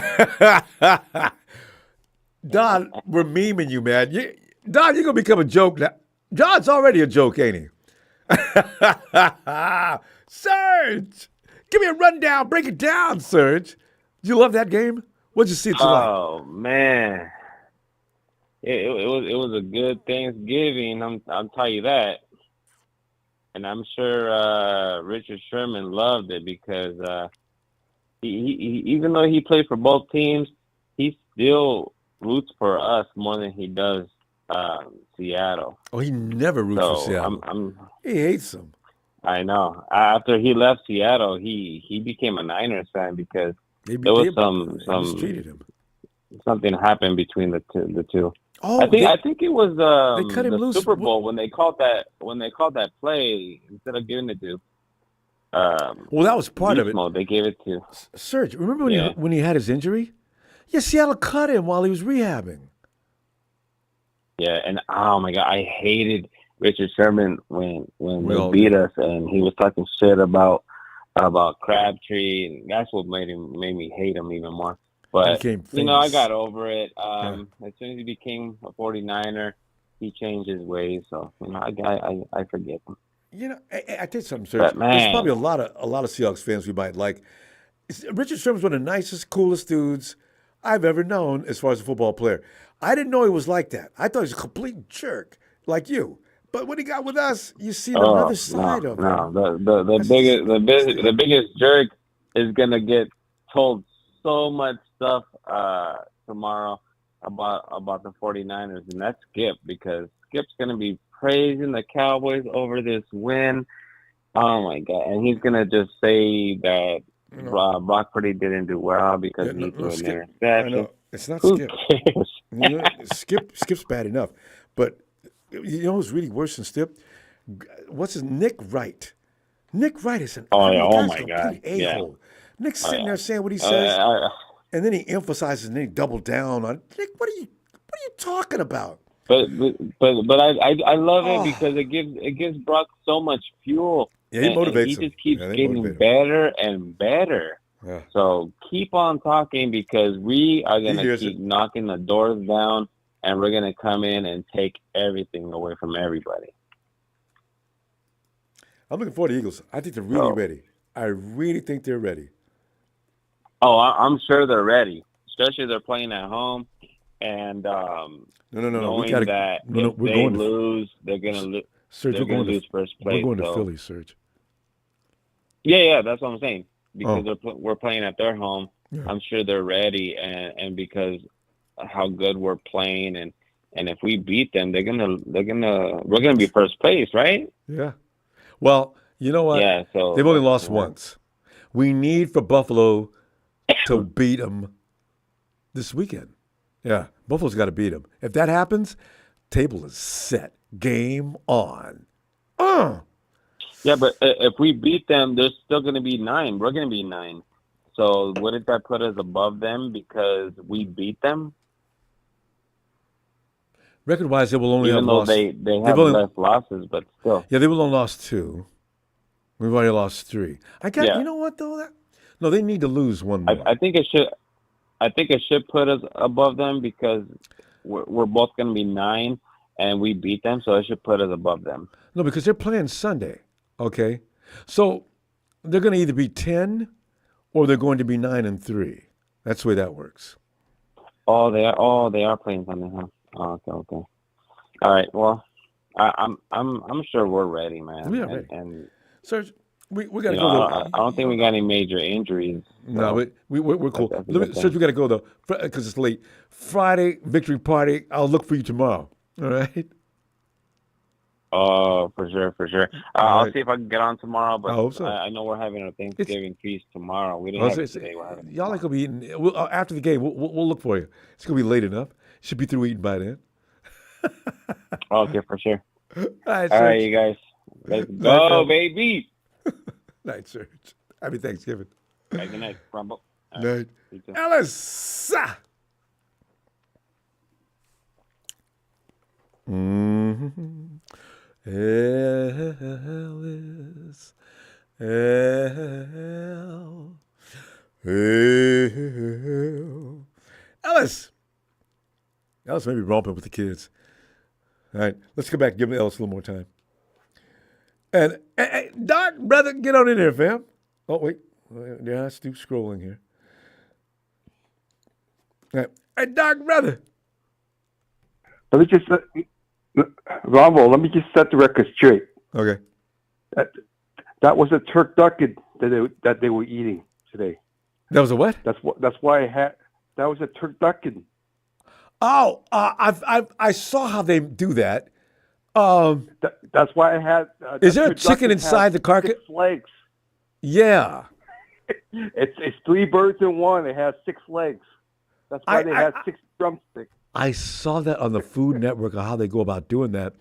Don, we're memeing you, man. Don, you're gonna become a joke now. John's already a joke, ain't he? Surge! Give me a rundown. Break it down, Surge. Did you love that game? What'd you see tonight? Oh man, it was a good Thanksgiving. I'll tell you that. And I'm sure Richard Sherman loved it because he even though he played for both teams, he still roots for us more than he does Seattle. Oh, he never roots for Seattle. He hates them. I know. After he left Seattle, he became a Niners fan because there was something happened between the two. Oh, I think it was they cut him the loose. Super Bowl when they called that play instead of giving it to Well, that was part of it. Mode. They gave it to Serge. Remember when he had his injury? Yeah, Seattle cut him while he was rehabbing. Yeah, and oh my God, I hated Richard Sherman when they beat us, and he was talking shit about Crabtree, and that's what made me hate him even more. But I got over it. As soon as he became a 49er, he changed his ways. So I forget him. I did something, Serge. There's probably a lot of Seahawks fans we might like. Richard Sherman's one of the nicest, coolest dudes I've ever known as far as a football player. I didn't know he was like that. I thought he was a complete jerk, like you. But when he got with us, you see another side of him. No, the biggest jerk is gonna get told so much stuff tomorrow about the 49ers, and that's Skip, because Skip's gonna be praising the Cowboys over this win. Oh my God! And he's gonna just say that Brock Purdy didn't do well because he threw an interception. It's not Who Skip. Skip's bad enough, but you know who's really worse than Skip? What's his Nick Wright? Nick Wright is an oh my God, a-hole. Nick's sitting there saying what he says, and then he emphasizes and then he doubled down on Nick. What are you talking about? But I love it because it gives Brock so much fuel. Yeah, he motivates He him. just keeps getting better and better. Yeah. So keep on talking, because we are going to keep knocking the doors down, and we're going to come in and take everything away from everybody. I'm looking forward to the Eagles. I think they're really ready. I really think they're ready. Oh, I'm sure they're ready, especially they're playing at home. And no. Knowing that if they lose, they're going to lose. Serge, they're going to lose first place. We're going to Philly, Serge. Yeah, that's what I'm saying. Because we're playing at their home, I'm sure they're ready, and because how good we're playing, and if we beat them, we're gonna be first place, right? Yeah. Well, you know what? Yeah. So they've only lost once. We need for Buffalo to beat them this weekend. Yeah, Buffalo's got to beat them. If that happens, table is set. Game on. Yeah, but if we beat them, they're still going to be 9. We're going to be 9. So wouldn't that put us above them because we beat them? Record-wise, they will only Even have though lost. they have less losses, but still. Yeah, they will only lost 2. We've already lost 3. You know what though? No, they need to lose one more. I think it should. I think it should put us above them because we're both going to be 9, and we beat them, so it should put us above them. No, because they're playing Sunday. Okay, so they're going to either be 10 or they're going to be 9-3. That's the way that works. Oh, they are playing Sunday, huh? Oh, okay. All right. Well, I'm sure we're ready, man. We are ready. And Serge, we got to go. I don't think we got any major injuries. So no, we're cool. Serge, we got to go though because it's late. Friday victory party. I'll look for you tomorrow. All right. Oh, for sure. I'll see if I can get on tomorrow, but I hope so. I know we're having a Thanksgiving feast tomorrow. We didn't have it today. Y'all ain't gonna be eating. After the game, we'll look for you. It's gonna be late enough. Should be through eating by then. Okay, for sure. All right, all right, you guys. Let's go, baby. Night, Serge. Happy Thanksgiving. Good night, Ronbo. Night. Ellis. Mm-hmm. Ellis. Ellis. Ellis may be romping with the kids. All right, let's go back and give Ellis a little more time. And hey, Doc, brother, get on in there, fam. Oh, wait. Yeah, I still scrolling here. All right. Hey, Doc, brother. Let me just, Ronbo, let me just set the record straight. Okay. That was a turducken that they were eating today. That was a what? That's why that was a turducken. Oh, I saw how they do that. That's why I had. Is there a chicken inside the carcass? 6 legs. Yeah. It's 3 birds in one. It has 6 legs. That's why they had 6 drumsticks. I saw that on the Food Network of how they go about doing that,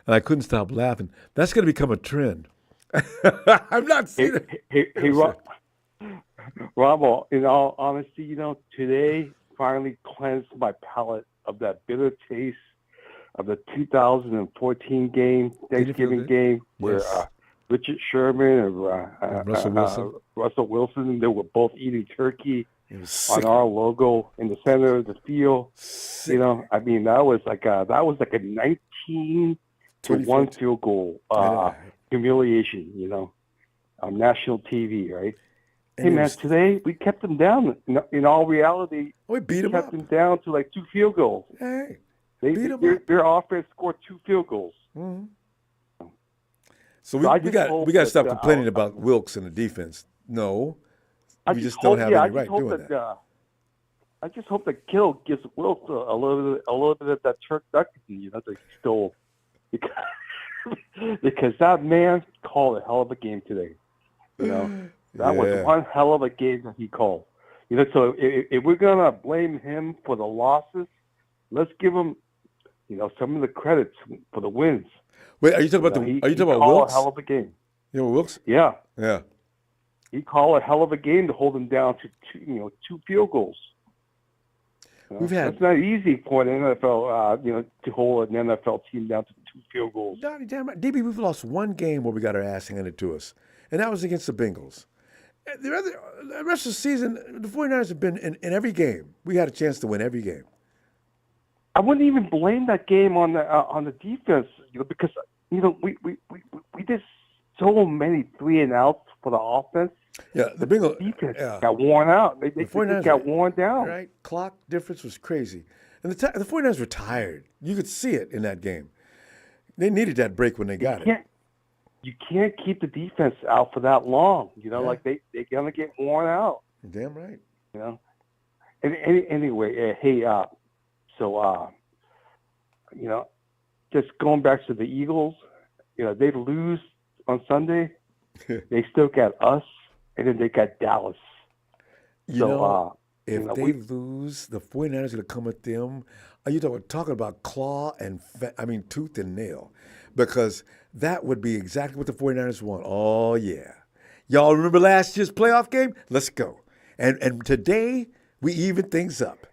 and I couldn't stop laughing. That's going to become a trend. I'm not seeing it. Ronbo, in all honesty, today finally cleansed my palate of that bitter taste of the 2014 game, Thanksgiving game, where Richard Sherman and Russell Wilson, they were both eating turkey on our logo in the center of the field. I mean, that was like a 19-1 field goal humiliation. On national TV, right? Hey man, today we kept them down. In all reality, we kept them down to like 2 field goals. Hey, their offense scored 2 field goals. Mm-hmm. So we got to stop complaining about Wilkes and the defense. No, we just don't have any right doing that. I just hope that Kittle gives Wilkes a little bit of that Turk Ducky, that they stole, because that man called a hell of a game today. That was one hell of a game that he called. So if we're gonna blame him for the losses, let's give him, some of the credits for the wins. Wait, are you talking about he Wilkes? Called a hell of a game. Wilkes? Yeah. Yeah. He called a hell of a game to hold him down to 2 field goals. That's not easy for an NFL, to hold an NFL team down to 2 field goals. Damn right. DB, we've lost one game where we got our ass handed to us, and that was against the Bengals. The rest of the season, the 49ers have been in every game. We had a chance to win every game. I wouldn't even blame that game on the defense, because we did so many 3-and-outs for the offense. Yeah, the Bengals defense got worn out. They just got worn down. Right, clock difference was crazy, and the 49ers were tired. You could see it in that game. They needed that break when they got it. You can't keep the defense out for that long. Like they're gonna get worn out. Damn right. And anyway, just going back to the Eagles, they lose on Sunday. They still got us, and then they got Dallas. If they lose, the 49ers are going to come at them. Are you talking about claw and, tooth and nail? Because that would be exactly what the 49ers want. Oh, yeah. Y'all remember last year's playoff game? Let's go. And today, we even things up.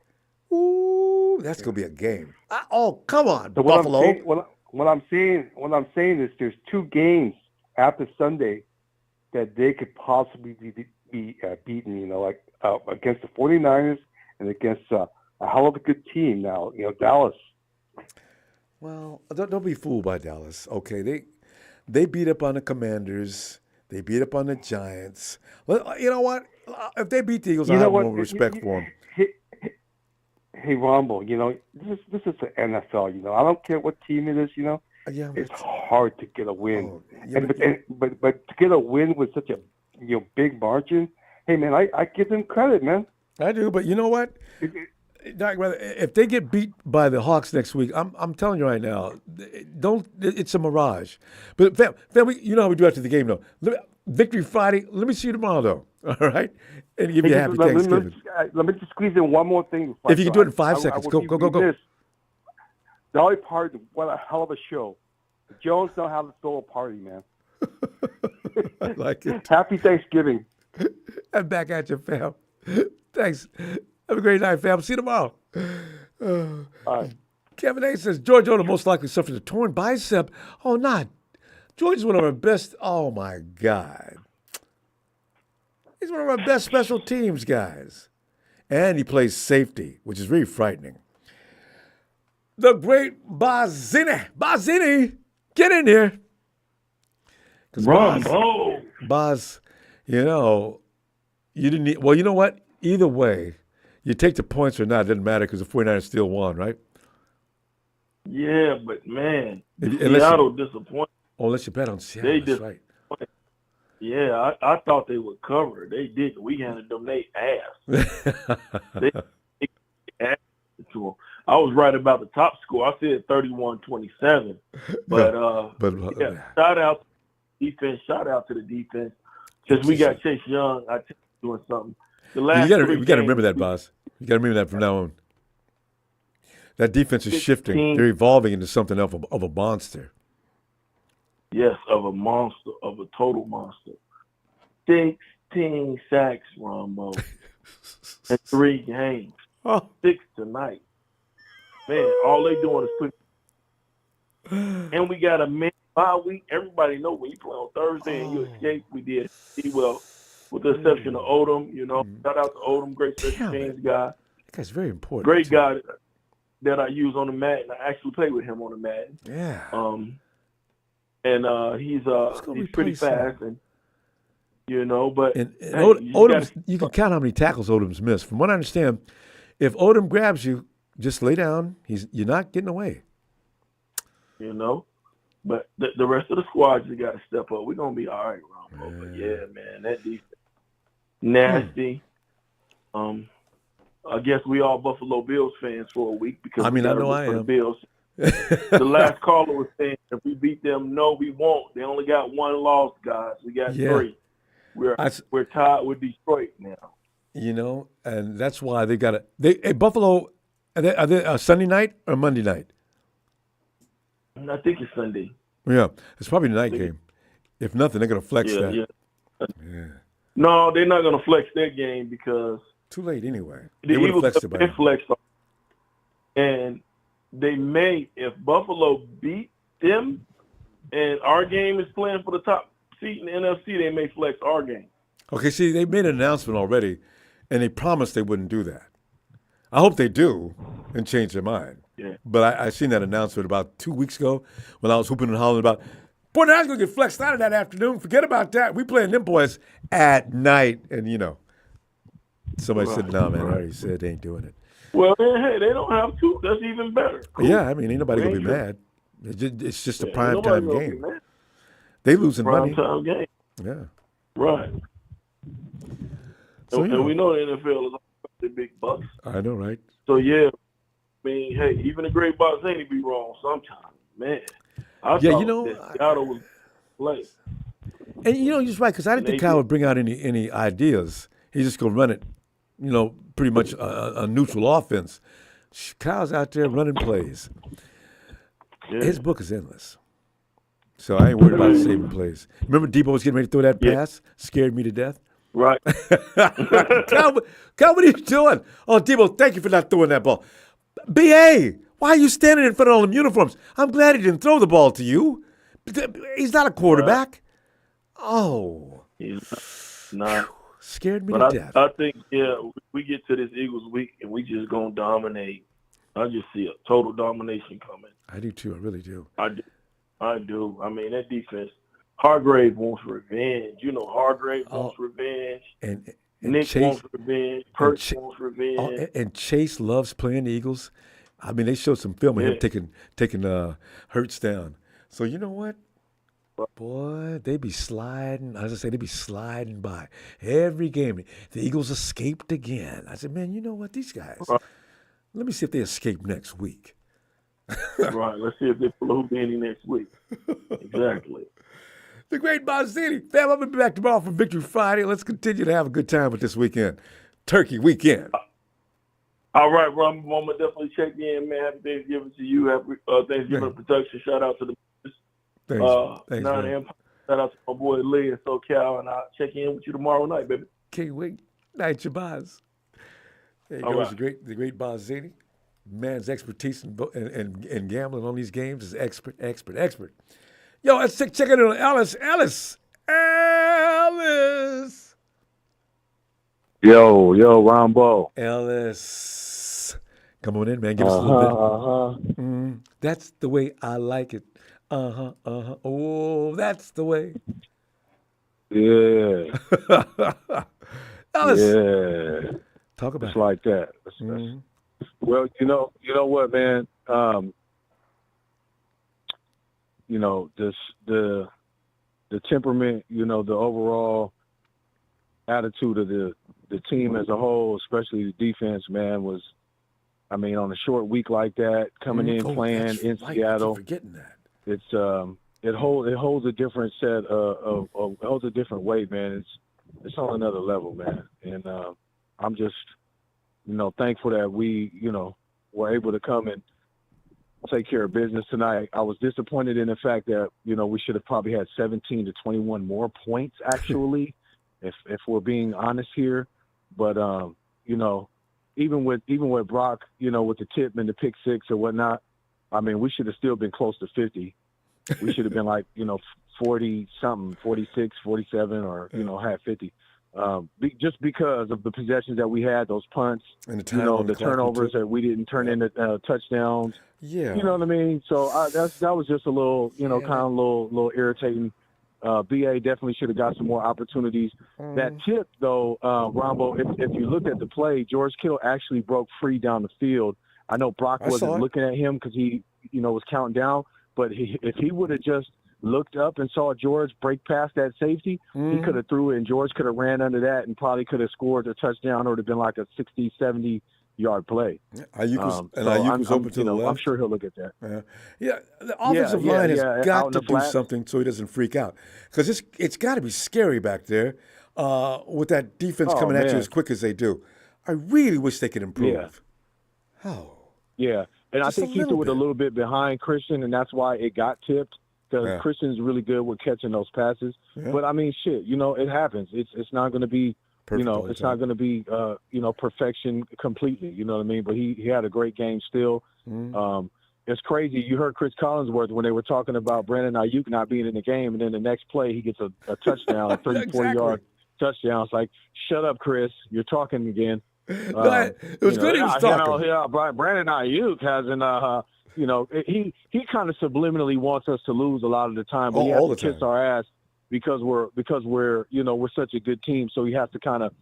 Ooh, that's going to be a game. Oh, come on, so Buffalo. What I'm saying is there's 2 games after Sunday that they could possibly be beaten, against the 49ers and against a hell of a good team now, Dallas. Well, don't be fooled by Dallas. Okay, they beat up on the Commanders. They beat up on the Giants. Well, you know what? If they beat the Eagles, I have more respect for them. Hey, Ronbo, this is the NFL. I don't care what team it is. It's hard to get a win. But to get a win with such a big margin, hey man, I give them credit, man. I do, but you know what? Doc, if they get beat by the Hawks next week, I'm telling you right now, it's a mirage. But fam, you know how we do after the game, though. Victory Friday. Let me see you tomorrow, though. All right, and give you a happy Thanksgiving. Let me just squeeze in one more thing. If you can do it in 5 seconds, go. Dolly Parton, what a hell of a show. Jones know how to throw a party, man. I like it. Happy Thanksgiving. I'm back at you, fam. Thanks. Have a great night, fam. See you tomorrow. All right. Kevin A says, George Odom most likely suffered a torn bicep. Oh, not. George is one of our best. Oh, my God. He's one of our best special teams guys. And he plays safety, which is really frightening. The great Bazzini, get in here. Ronbo. Boz, you didn't need, well, you know what? Either way, you take the points or not, it doesn't matter because the 49ers still won, right? Yeah, but man, Seattle disappointed. Unless you bet on Seattle, that's right. Yeah, I thought they would cover. They didn't. We handed them their ass. they ass to them. I was right about the top score. I said 31-27. But yeah, shout out to the defense. Shout out to the defense. Because we got Chase Young, I tell you, doing something. The last you got to remember that, boss. You got to remember that from now on. That defense is shifting. They're evolving into something of a monster. Yes, of a monster, of a total monster. 16 sacks, Ronbo, in 3 games. 6 tonight. Man, all they doing is put. And we got a man bye week. Everybody know when you play on Thursday and you escape, we did well, with the exception of Odom. Shout out to Odom, great special teams guy. That guy's very important. Great guy that I use on the mat, and I actually play with him on the mat. Yeah. And he's pretty fast, and but And hey, Odom's, you can count how many tackles Odom's missed. From what I understand, if Odom grabs you, just lay down. You're not getting away. But the rest of the squad just got to step up. We're gonna be all right, Ronbo. But yeah, man, that defense nasty. I guess we all Buffalo Bills fans for a week because I know root I for am. the Bills. The last caller was saying if we beat them, no, we won't. They only got 1 loss, guys. We got 3. We're tied with Detroit now. And that's why they got it. Buffalo, are they Sunday night or Monday night? I think it's Sunday. Yeah, it's probably the night game. If nothing, they're going to flex that. Yeah. No, they're not going to flex that game because too late anyway. The They would have Eagles flexed it by now. flexed, and they may, if Buffalo beat them, and our game is playing for the top seat in the NFC, they may flex our game. Okay, see, they made an announcement already, and they promised they wouldn't do that. I hope they do and change their mind. Yeah. But I seen that announcement about 2 weeks ago when I was hooping and hollering about, boy, now going to get flexed out of that afternoon. Forget about that. We playing them boys at night. And, somebody said, no, man, I already said they ain't doing it. Well, hey, they don't have to. That's even better. Cool. Yeah, ain't nobody going to be Dangerous. mad. It's just a Yeah, prime nobody time gonna be game. mad. They losing money. Prime time game. Yeah. Right. So, and we know the NFL is all about the big bucks. I know, right? So, yeah, hey, even the great Barzani be wrong sometimes. Man, I thought that Seattle was play. And you're just right, because I didn't think Kyle would bring out any ideas. He's just going to run it, pretty much a neutral offense. Kyle's out there running plays. Yeah. His book is endless. So I ain't worried about saving plays. Remember Debo was getting ready to throw that pass? Scared me to death. Right. Kyle, what are you doing? Oh, Debo, thank you for not throwing that ball. B.A., why are you standing in front of all them uniforms? I'm glad he didn't throw the ball to you. He's not a quarterback. Oh. He's not. Scared me But to death. I think, we get to this Eagles week and we just going to dominate. I just see a total domination coming. I do too. I really do. I do. I mean, that defense, Hargrave wants revenge. Hargrave wants revenge. And Nick Chase wants revenge. Perch wants revenge. And Chase loves playing the Eagles. I mean, they showed some film of him taking Hurts down. So you know what? Boy, they be sliding. As I say, they be sliding by every game. The Eagles escaped again. I said, man, you know what? These guys. Let me see if they escape next week. Right. Let's see if they pull a Houdini next week. Exactly. The great Mazzini. Fam, I'm going to be back tomorrow for Victory Friday. Let's continue to have a good time with this weekend. Turkey weekend. All right, Ron. I'm going to definitely check in, man. Happy Thanksgiving to you. Happy Thanksgiving production. Shout out to the Thanks, Nine man. Empire. Shout out to my boy Lee in SoCal, and I'll check in with you tomorrow night, baby. Can't wait. Night, Shabazz. There All goes right. the great Bazzini. Man's expertise in gambling on these games is expert. Yo, let's check in on Ellis. Yo, Ronbo. Ellis. Come on in, man. Give us a little bit. That's the way I like it. Oh, that's the way. Yeah. Ellis. Yeah. Talk about it's like that. Well, you know what, man. This the temperament. The overall attitude of the team as a whole, especially the defense, man, was. I mean, on a short week like that, coming in playing in Seattle, forgetting that. It's it holds a different set of holds a different weight, man. It's on another level, man. And I'm just thankful that we were able to come and take care of business tonight. I was disappointed in the fact that, we should have probably had 17 to 21 more points, actually, if we're being honest here. But, even with Brock, with the tip and the pick six or whatnot, I mean, we should have still been close to 50. We should have been like, 40-something, 46, 47, or, had 50. Just because of the possessions that we had, those punts, and the turnovers that we didn't turn into touchdowns. Yeah. You know what I mean? So that was just a little, kind of a little irritating. BA definitely should have got some more opportunities. That tip, though, Ronbo, if you look at the play, George Kittle actually broke free down the field. I know Brock wasn't looking at him because he, was counting down, but if he would have just looked up and saw George break past that safety, he could have threw it, and George could have ran under that and probably could have scored a touchdown, or it would have been like a 60, 70-yard play. Ayuk was open to the left. I'm sure he'll look at that. Yeah, the offensive line has got to do something so he doesn't freak out, because it's got to be scary back there with that defense coming at you as quick as they do. I really wish they could improve. Yeah, and I think he threw it a little bit behind Christian, and that's why it got tipped. Because Christian's really good with catching those passes. But I mean, shit, it happens. It's not going to be, it's not going to be, perfection completely. You know what I mean? But he had a great game still. It's crazy. You heard Chris Collinsworth when they were talking about Brandon Ayuk not being in the game, and then the next play he gets a touchdown, a 30, 40-yard touchdown. It's like, shut up, Chris. You're talking again. It was good he was talking. Brandon Ayuk hasn't. He kind of subliminally wants us to lose a lot of the time, but he has to kiss our ass because we're such a good team. So he has to kind of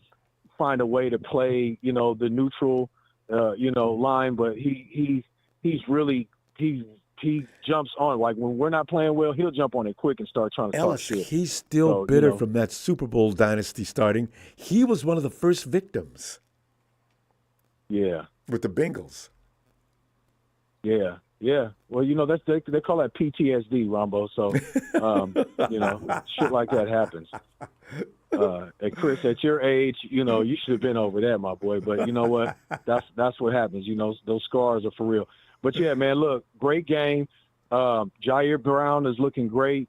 find a way to play, the neutral, line. But he jumps on, like when we're not playing well, he'll jump on it quick and start trying to talk shit. He's still bitter from that Super Bowl dynasty starting. He was one of the first victims. Yeah, with the Bengals. Yeah. Well, they call that PTSD, Ronbo. So, shit like that happens. And Chris, at your age, you should have been over that, my boy. But you know what? That's what happens. Those scars are for real. But yeah, man, look, great game. Jair Brown is looking great.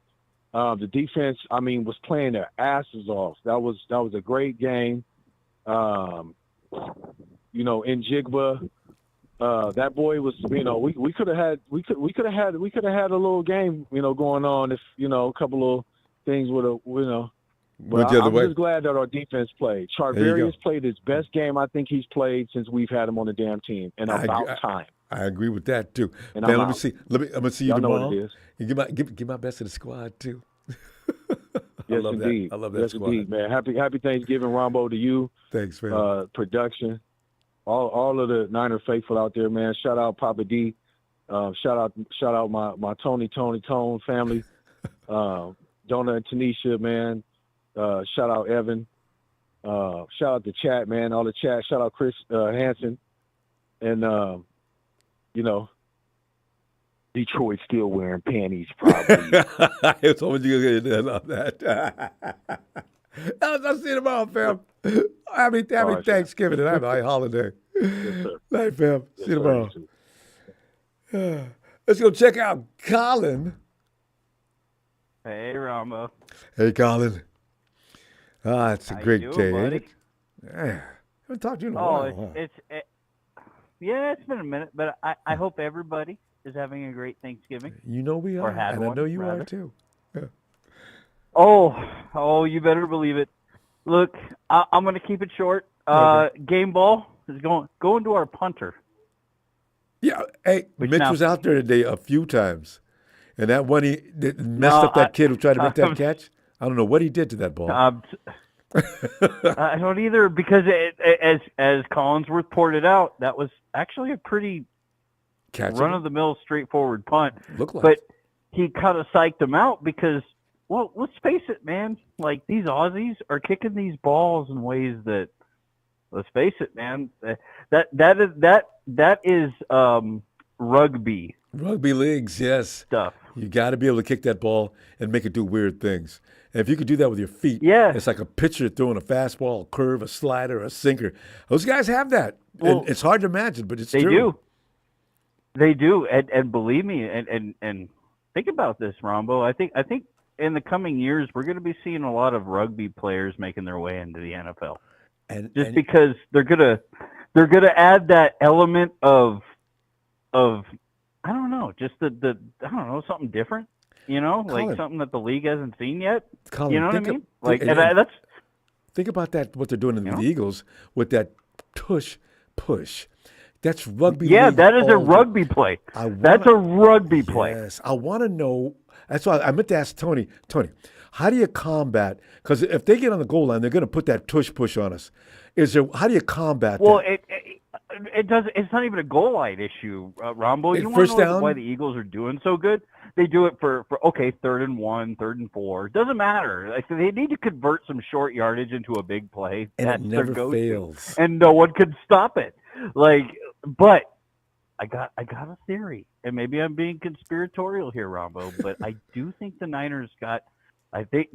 The defense, was playing their asses off. That was a great game. In Jigba. That boy was, we could have had a little game, going on if, a couple of things would have, But I'm just glad that our defense played. Charvarius played his best game I think he's played since we've had him on the damn team, and about time. I agree with that too. And man, let me see. I'm gonna see you tomorrow. Know what it is. Give my best to the squad too. Yes, I love that squad. Indeed, man. Happy Thanksgiving, Ronbo, to you. Thanks, man. Production. All of the Niner faithful out there, man. Shout out Papa D. Shout out my Tony family. Donna and Tanisha, man. Shout out Evan. Shout out the chat, man. All the chat. Shout out Chris Hansen. And Detroit still wearing panties, probably. I told you gonna love that. I'll see you tomorrow, fam. Happy Thanksgiving and happy holiday. Yes, sir. Night, fam. Yes, see you tomorrow. Let's go check out Colin. Hey, Ronbo. Hey, Colin. It's a great doing, day, buddy? ain't it? Yeah. Haven't talked to you in a while. It's been a minute, but I hope everybody is having a great Thanksgiving. You know we are, and I know you are too. Yeah. Oh, you better believe it. Look, I'm going to keep it short. Game ball is going to our punter. Yeah, hey, Mitch was out there today a few times, and that one he messed up that kid who tried to make that catch. I don't know what he did to that ball. I don't either, because as Collinsworth poured it out, that was actually a pretty run-of-the-mill, straightforward punt. But he kind of psyched him out because, well, let's face it, man. Like, these Aussies are kicking these balls in ways that, let's face it, man. That is rugby. Rugby leagues, yes. Stuff. You got to be able to kick that ball and make it do weird things. And if you could do that with your feet, it's like a pitcher throwing a fastball, a curve, a slider, a sinker. Those guys have that. Well, and it's hard to imagine, but it's true. They do, and believe me, and think about this, Ronbo. I think in the coming years we're going to be seeing a lot of rugby players making their way into the NFL, because they're gonna add that element of I don't know, just the I don't know, something different, Colin, like something that the league hasn't seen yet. Colin, you know what I mean? That's think about that. What they're doing in the Eagles with that tush push. That's rugby. Yeah, league that is a all rugby play. That's a rugby play. Yes, I want to know. That's why I meant to ask Tony. Tony, how do you combat? Because if they get on the goal line, they're going to put that tush push on us. How do you combat Well, that? it does. It's not even a goal line issue, Rombo. You want First to know down? why the Eagles are doing so good? They do it for 3rd and 1, 3rd and 4. It doesn't matter. Like, they need to convert some short yardage into a big play. And That's it never their go-to. fails. And no one can stop it. But I got a theory, and maybe I'm being conspiratorial here, Rombo, but I do think the Niners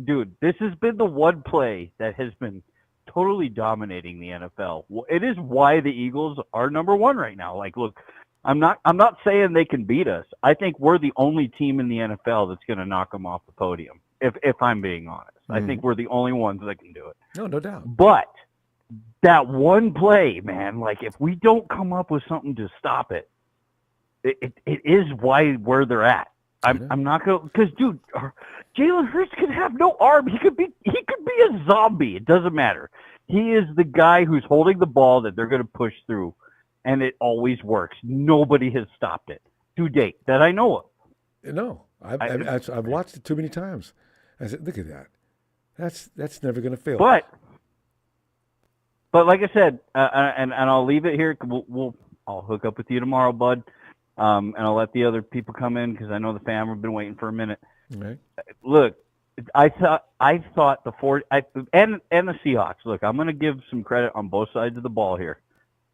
dude, this has been the one play that has been totally dominating the NFL. It is why the Eagles are number one right now. Like, look, I'm not saying they can beat us. I think we're the only team in the NFL that's going to knock them off the podium. If I'm being honest, I think we're the only ones that can do it. No doubt. But that one play, man, like if we don't come up with something to stop it, it is where they're at. I'm not gonna, because dude, Jalen Hurts could have no arm. He could be a zombie. It doesn't matter. He is the guy who's holding the ball that they're gonna push through, and it always works. Nobody has stopped it to date that I know of. No, I've watched it too many times. I said, look at that. That's never gonna fail. But like I said, and I'll leave it here. I'll hook up with you tomorrow, bud. And I'll let the other people come in because I know the fam have been waiting for a minute. Right. Look, I thought the and the Seahawks. Look, I'm going to give some credit on both sides of the ball here.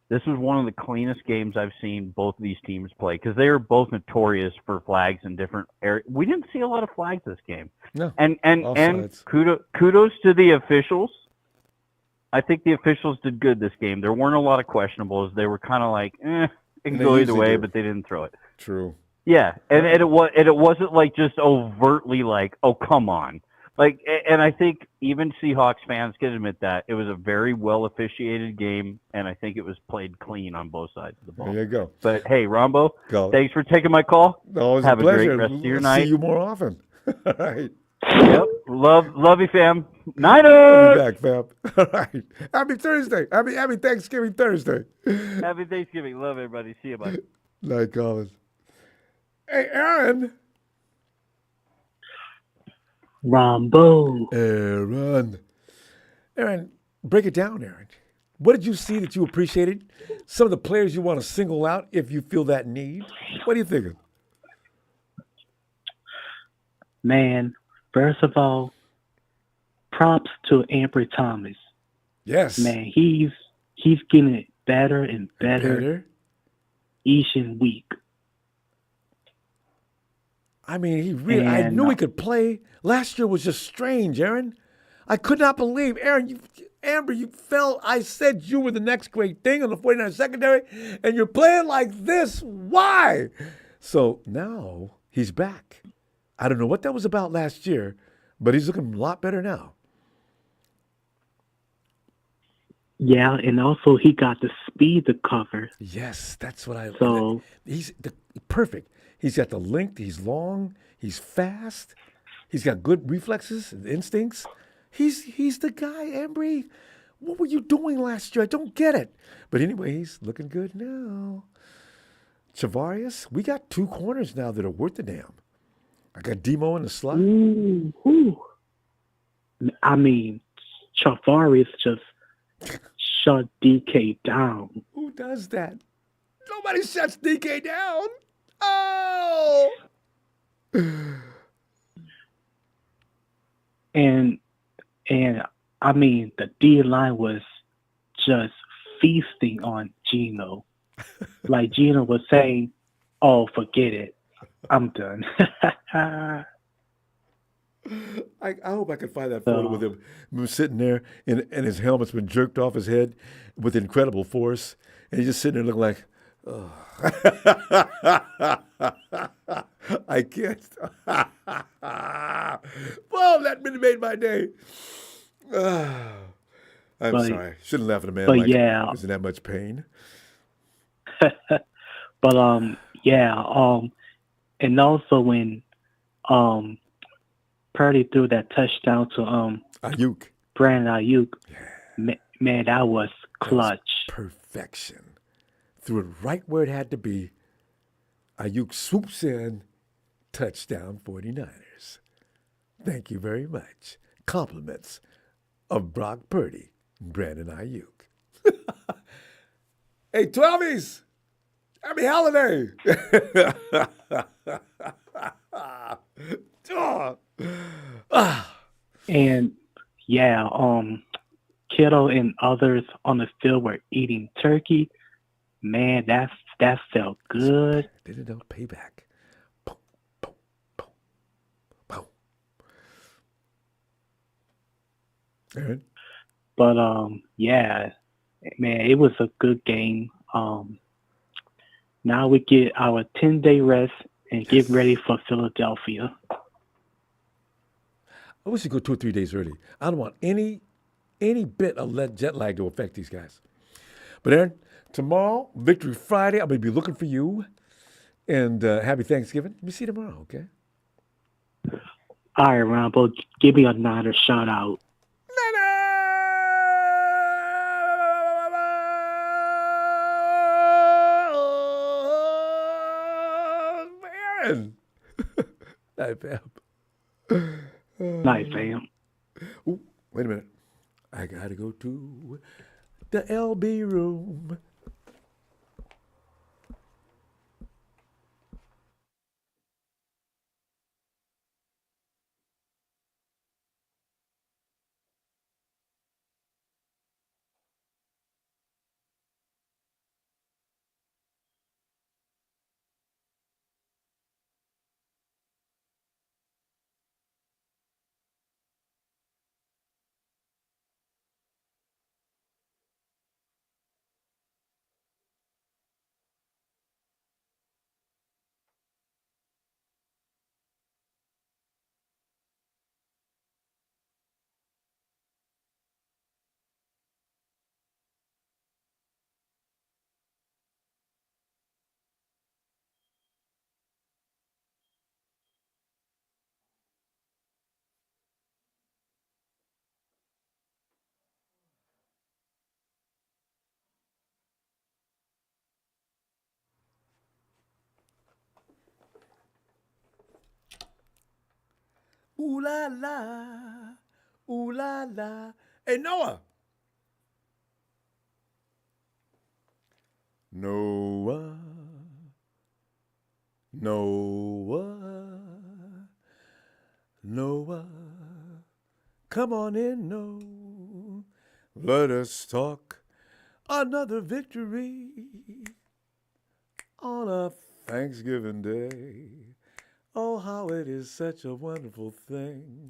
This was one of the cleanest games I've seen both of these teams play because they are both notorious for flags in different areas. We didn't see a lot of flags this game. No. And kudos to the officials. I think the officials did good this game. There weren't a lot of questionables. They were kind of like, it can go either way, but they didn't throw it. True. Yeah, and it wasn't like just overtly like, oh, come on. Like, and I think even Seahawks fans can admit that it was a very well officiated game, and I think it was played clean on both sides of the ball. There you go. But hey, Rombo, Go. Thanks for taking my call. Always Have a pleasure. great rest of your We'll night. See you more often. All right. Yep. Love you, fam. Niners. I'll be back, fam. All right. Happy Thursday. Happy Thanksgiving Thursday. Happy Thanksgiving. Love everybody. See you, bud. Night, Collins. Hey, Aaron. Ronbo. Aaron, break it down, Aaron. What did you see that you appreciated? Some of the players you want to single out if you feel that need. What are you thinking? Man, first of all, props to Ambry Thomas. Yes. Man, he's getting it better and better each and week. I mean, I knew he could play. Last year was just strange, Aaron. I could not believe, Amber, you fell. I said you were the next great thing on the 49ers secondary, and you're playing like this. Why? So now he's back. I don't know what that was about last year, but he's looking a lot better now. Yeah, and also he got the speed to cover. Yes, that's what I. So he's perfect. He's got the length. He's long. He's fast. He's got good reflexes and instincts. He's the guy, Embry. What were you doing last year? I don't get it. But anyway, he's looking good now. Chavarius, we got two corners now that are worth the damn. I got Demo in the slot. Ooh. I mean, Chavarius just shut DK down. Who does that? Nobody shuts DK down. Oh! And I mean, the D line was just feasting on Geno. Like Geno was saying, "Oh, forget it, I'm done." I hope I can find that photo with him sitting there, and his helmet's been jerked off his head with incredible force, and he's just sitting there looking like, I can't. Well, that really made my day. I'm sorry. Shouldn't laugh at a man like is in that much pain. But and also when Purdy threw that touchdown to Ayuk. Brandon Ayuk, man, that was clutch. Perfection. Threw it right where it had to be. Ayuk swoops in, touchdown 49ers. Thank you very much. Compliments of Brock Purdy, Brandon Ayuk. Hey, 12s! Happy holiday! And Kittle and others on the field were eating turkey. Man, that felt good. Did it know payback? Boom, boom, boom, boom. Aaron? But man, it was a good game. Now we get our 10-day rest and get ready for Philadelphia. I wish you go 2 or 3 days early. I don't want any bit of jet lag to affect these guys. But Aaron, tomorrow, Victory Friday, I'm going to be looking for you. And happy Thanksgiving. Let me see you tomorrow, okay? All right, Ronbo, give me a Niner shout out. Aaron. Night, fam. Night, fam. Ooh, wait a minute. I got to go to the LB room. Ooh la la, ooh la la. Hey, Noah. Noah, Noah, Noah. Come on in, Noah. Let us talk another victory on a Thanksgiving Day. Oh, how it is such a wonderful thing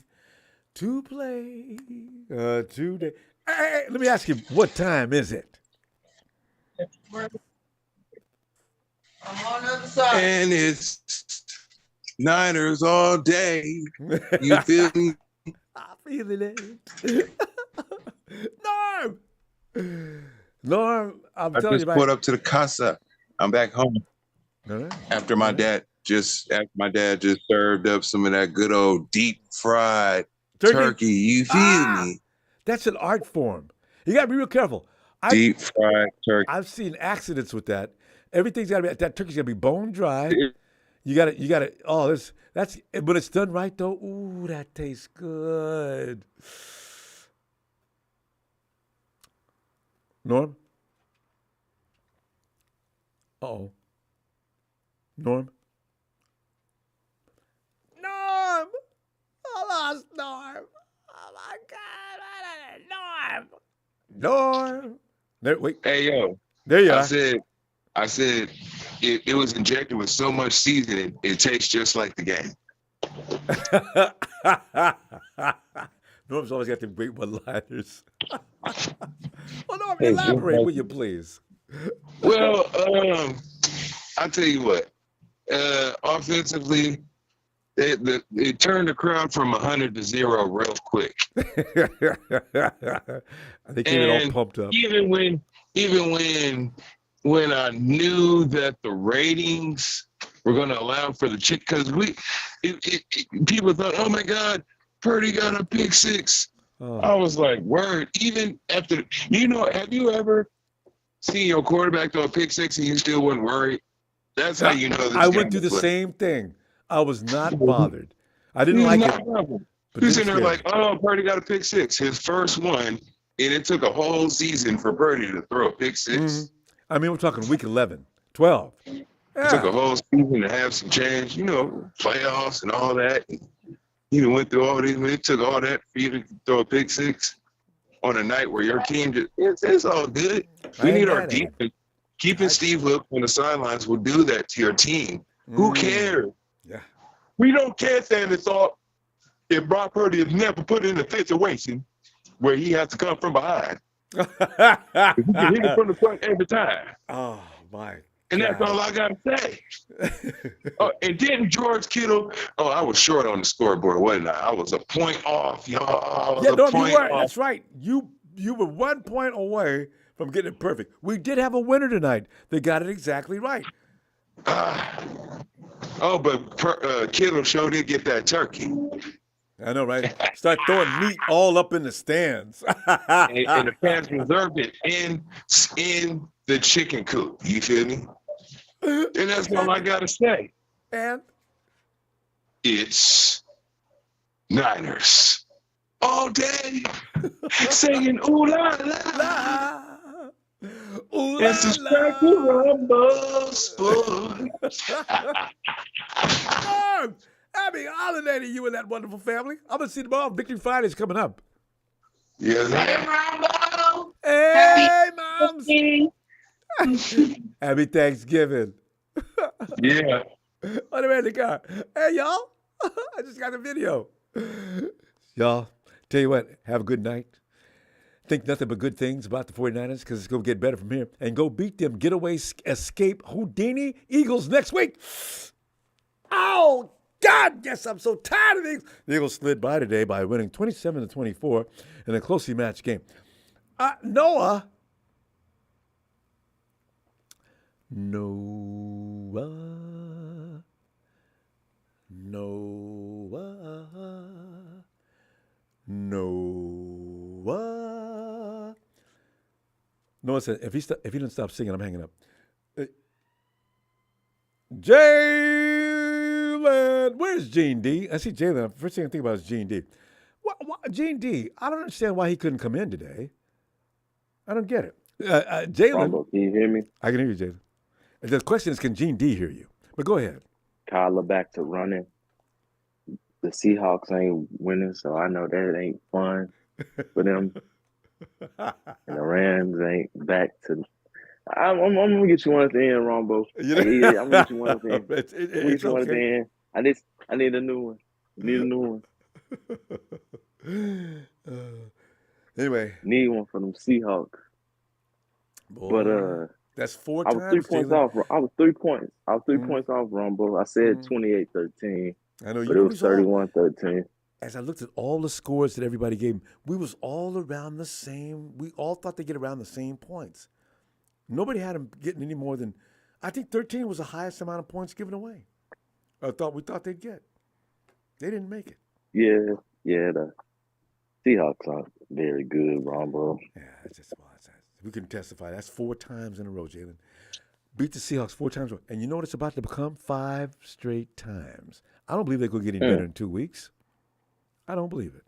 to play today. Hey, let me ask you, what time is it? And it's Niners all day. You feel me? I'm feeling it. Norm, I'm telling you, I just pulled up to the casa. I'm back home. Right. After my dad just served up some of that good old deep fried turkey. You feel me? That's an art form. You got to be real careful. Deep fried turkey. I've seen accidents with that. Everything's got to be, that turkey's got to be bone dry. You got to, that's, but it's done right though. Ooh, that tastes good. Norm? Uh-oh. Norm? Norm! I lost Norm. Oh my God. Norm! There, wait. Hey, yo. There you are. I said it was injected with so much seasoning, it tastes just like the game. Norm's always got the great one-liners. Well, Norm, elaborate, will you please? Well, I tell you what, offensively, it turned the crowd from 100 to 0 real quick. They came in all pumped up. Even when I knew that the ratings were going to allow for the chick, because people thought, oh my God, Purdy got a pick six. Oh. I was like, word. Even after, have you ever seen your quarterback throw a pick six and you still wasn't worried? That's how you know this I went through the same thing. I was not bothered. I didn't like it. He's in there like, oh, Purdy got a pick six. His first one, and it took a whole season for Purdy to throw a pick six. Mm-hmm. I mean, we're talking week 11, 12. It took a whole season to have some change, playoffs and all that. Went through all these. It took all that for you to throw a pick six on a night where your team it's all good. We need our defense. Keeping Steve Wilkes on the sidelines will do that to your team. Who cares? Yeah. We don't care if they thought if Brock Purdy is never put in a situation where he has to come from behind. He can hit it from the front every time. Oh, my And that's all I got to say. And then George Kittle, I was short on the scoreboard, wasn't I? I was a point off, y'all. Yeah, no, you were. That's right. You were 1 point away from getting it perfect. We did have a winner tonight. They got it exactly right. But Kittle sure did get that turkey. I know, right? Start throwing meat all up in the stands. and the fans reserved it in the chicken coop. You feel me? And that's all I got to say. And? It's Niners all day singing ooh la la. Ooh, and subscribe to Ronbo Sports. Happy holiday to you and that wonderful family. I'm going to see tomorrow. Victory Friday's coming up. Yes. Hey, Moms. Happy Thanksgiving. Yeah. On the way in the car. Hey, y'all. I just got a video. Y'all, tell you what, have a good night. Think nothing but good things about the 49ers because it's going to get better from here. And go beat them getaway escape Houdini Eagles next week. Oh, God, yes, I'm so tired of these. The Eagles slid by today by winning 27-24 in a closely matched game. Noah. Noah said, if he didn't stop singing, I'm hanging up. Jalen, where's Gene D? I see Jalen. First thing I think about is Gene D. Gene D, I don't understand why he couldn't come in today. I don't get it. Jalen. Can you hear me? I can hear you, Jalen. The question is, can Gene D hear you? But go ahead. Kyler back to running. The Seahawks ain't winning, so I know that ain't fun for them. And the Rams ain't back to. I'm gonna get you one at the end, Ronbo. I'm gonna get you one at the end. It's okay. I need a new one. Anyway, need one for them Seahawks. Boy, but that's 4 times. I was 3 points off. I was 3 points. I was 3 points off, Ronbo. I said 28-13. I know, but it was 31-13. As I looked at all the scores that everybody gave, we was all around the same. We all thought they'd get around the same points. Nobody had them getting any more than, I think 13 was the highest amount of points given away. We thought they'd get. They didn't make it. Yeah, the Seahawks aren't very good, Ronbo. Yeah, we can testify. That's 4 times in a row, Jalen. Beat the Seahawks 4 times in a row. And you know what it's about to become? 5 straight times. I don't believe they're going to get any better in 2 weeks. I don't believe it.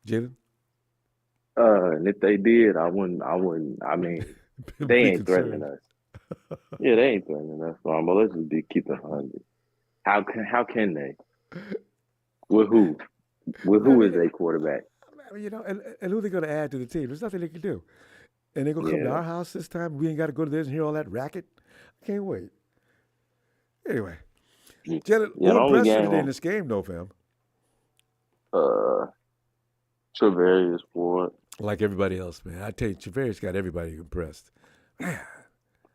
Jalen? And if they did, I wouldn't. I mean, they ain't threatening us. Yeah, they ain't threatening us, Ronbo. Let's just keep it 100. How can they? With who? With who is a quarterback? You know, and who they going to add to the team? There's nothing they can do. And they're going to come to our house this time. We ain't got to go to theirs and hear all that racket. I can't wait. Anyway. Jalen, what impressed you today in this game, though, fam? Travarius Ford. A like everybody else, man. I tell you, Travarius got everybody impressed. Man,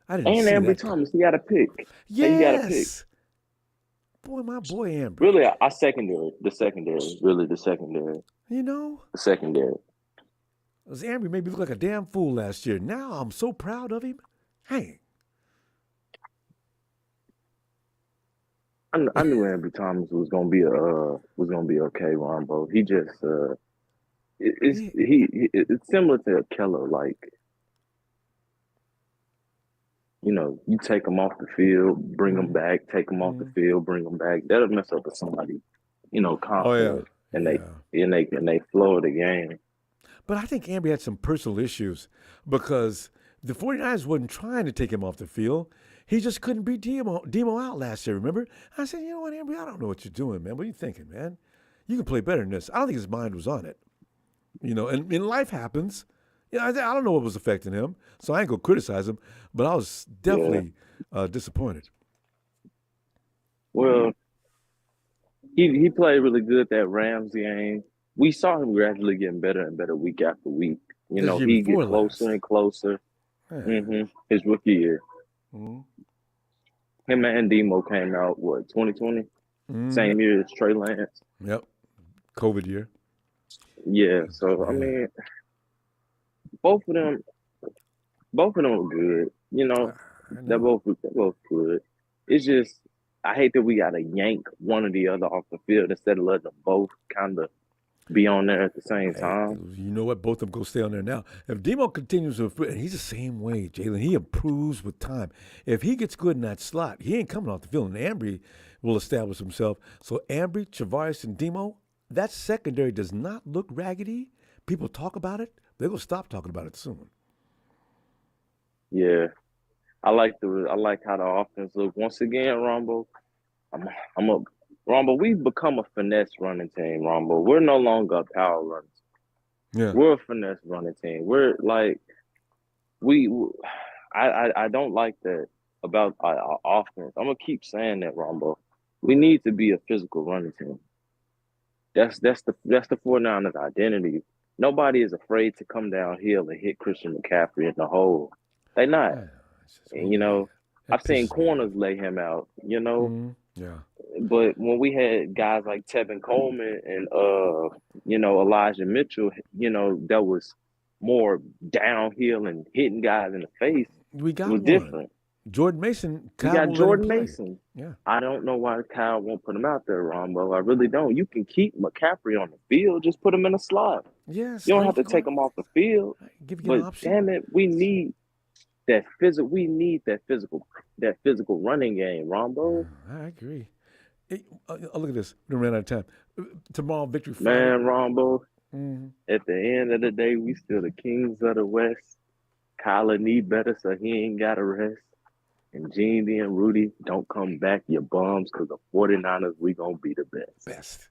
I didn't And see Ambry that. Thomas, he got a pick. Yes. He got a pick. Boy, my boy Ambry. Really, our secondary. The secondary. Really, the secondary. You know? The secondary. Because Ambry made me look like a damn fool last year. Now I'm so proud of him. Hey. I knew Ambry Thomas was gonna be okay, Ronbo. He just it's similar to Keller, like, you know, you take them off the field, bring them back, take them off the field, bring them back. That'll mess up with somebody, you know, confident, and they flow the game. But I think Ambry had some personal issues because the 49ers wasn't trying to take him off the field. He just couldn't beat Demo out last year, remember? I said, you know what, Ambry, I don't know what you're doing, man. What are you thinking, man? You can play better than this. I don't think his mind was on it. You know, and life happens. You know, I don't know what was affecting him, so I ain't going to criticize him, but I was definitely disappointed. Well, he played really good that Rams game. We saw him gradually getting better and better week after week. You know, he get closer and closer. Yeah. His rookie year. Him and Demo came out, 2020? Same year as Trey Lance. Yep. COVID year. Yeah, so, I mean, both of them are good. You know, they're both good. It's just, I hate that we got to yank one or the other off the field instead of letting them both kind of be on there at the same time. You know what? Both of them go stay on there now. If Demo continues to improve, and he's the same way, Jalen, he improves with time. If he gets good in that slot, he ain't coming off the field, and Ambry will establish himself. So Ambry, Travarius, and Demo, that secondary does not look raggedy. People talk about it. They're going to stop talking about it soon. Yeah. I like how the offense looks. Once again, Ronbo, Ronbo, we've become a finesse running team, Ronbo. We're no longer a power runners. Yeah. We're a finesse running team. We're like, I don't like that about our offense. I'm going to keep saying that, Ronbo. We need to be a physical running team. That's the 49ers identity. Nobody is afraid to come downhill and hit Christian McCaffrey in the hole. They're not. And, you know, I've seen corners lay him out, you know. Yeah. But when we had guys like Tevin Coleman and you know, Elijah Mitchell, you know, that was more downhill and hitting guys in the face. We got it was one. Different. Jordan Mason. We got Jordan Mason. Yeah. I don't know why Kyle won't put him out there, Ronbo. I really don't. You can keep McCaffrey on the field. Just put him in a slot. Yes. You don't have to take him off the field. Give you but an option. Damn it, we need that physical. We need that physical running game, Ronbo. I agree. Hey, look at this. We ran out of time. Tomorrow, Victory Friday. Man, Ronbo. At the end of the day, we still the kings of the West. Kyler need better, so he ain't got to rest. And Gene and Rudy, don't come back, you bums, because the 49ers, we going to be the best. Best.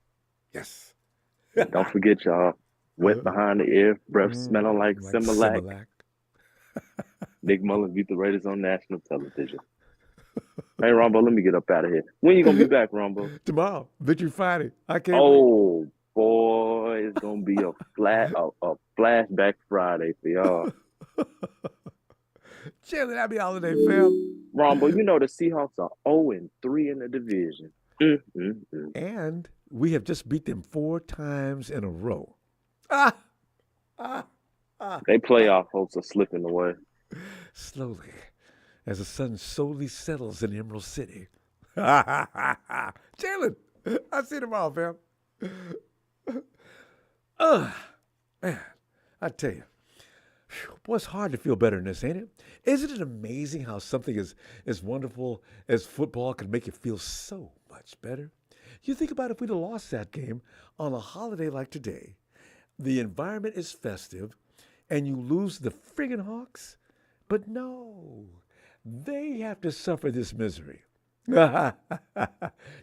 Yes. Don't forget, y'all, wet behind the ear, breath smelling like Similac. Nick Mullins beat the Raiders on national television. Hey, Ronbo, let me get up out of here. When you going to be back, Ronbo? Tomorrow, Victory Friday. I can't wait. Boy, it's going to be a flashback Friday for y'all. Jalen, happy holiday, fam. Ronbo, you know the Seahawks are 0-3 in the division. And we have just beat them 4 times in a row. They playoff hopes are slipping away. Slowly, as the sun slowly settles in Emerald City. Jalen, I'll see you tomorrow, fam. Man, I tell you. Boy, it's hard to feel better than this, ain't it? Isn't it amazing how something as wonderful as football can make you feel so much better? You think about if we'd have lost that game on a holiday like today, the environment is festive, and you lose the friggin' Hawks? But no, they have to suffer this misery. You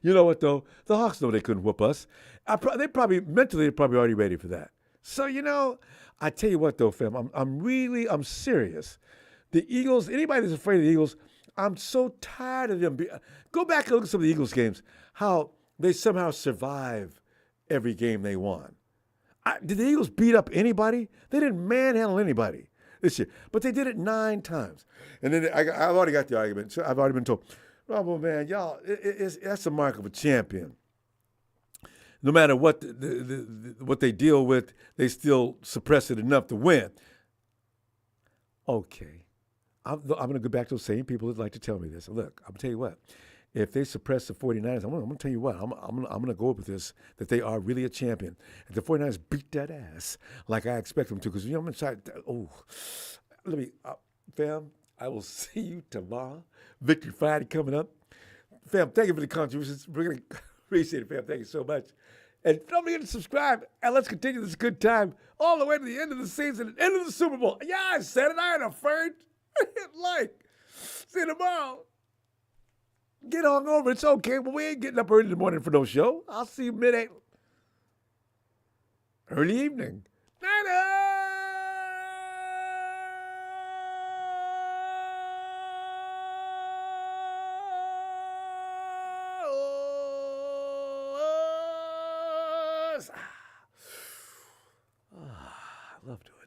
know what, though? The Hawks know they couldn't whoop us. They probably already ready for that. So, you know, I tell you what, though, fam, I'm serious. The Eagles, anybody that's afraid of the Eagles, I'm so tired of them. Go back and look at some of the Eagles games, how they somehow survive every game they won. Did the Eagles beat up anybody? They didn't manhandle anybody this year, but they did it 9 times. And then I've already got the argument. So I've already been told, Ronbo, man, y'all, that's the mark of a champion. No matter what what they deal with, they still suppress it enough to win. Okay. I'm going to go back to those same people that like to tell me this. Look, I'm going to tell you what. If they suppress the 49ers, I'm going to tell you what. I'm going to go up with this, that they are really a champion. If the 49ers beat that ass like I expect them to, because, I'm inside. Fam, I will see you tomorrow. Victory Friday coming up. Fam, thank you for the contributions. We really appreciate it, fam. Thank you so much. And don't forget to subscribe, and let's continue this good time all the way to the end of the season and end of the Super Bowl. Yeah, I said it. I ain't afraid. See you tomorrow. Get on over. It's okay, but we ain't getting up early in the morning for no show. I'll see you early evening. I love doing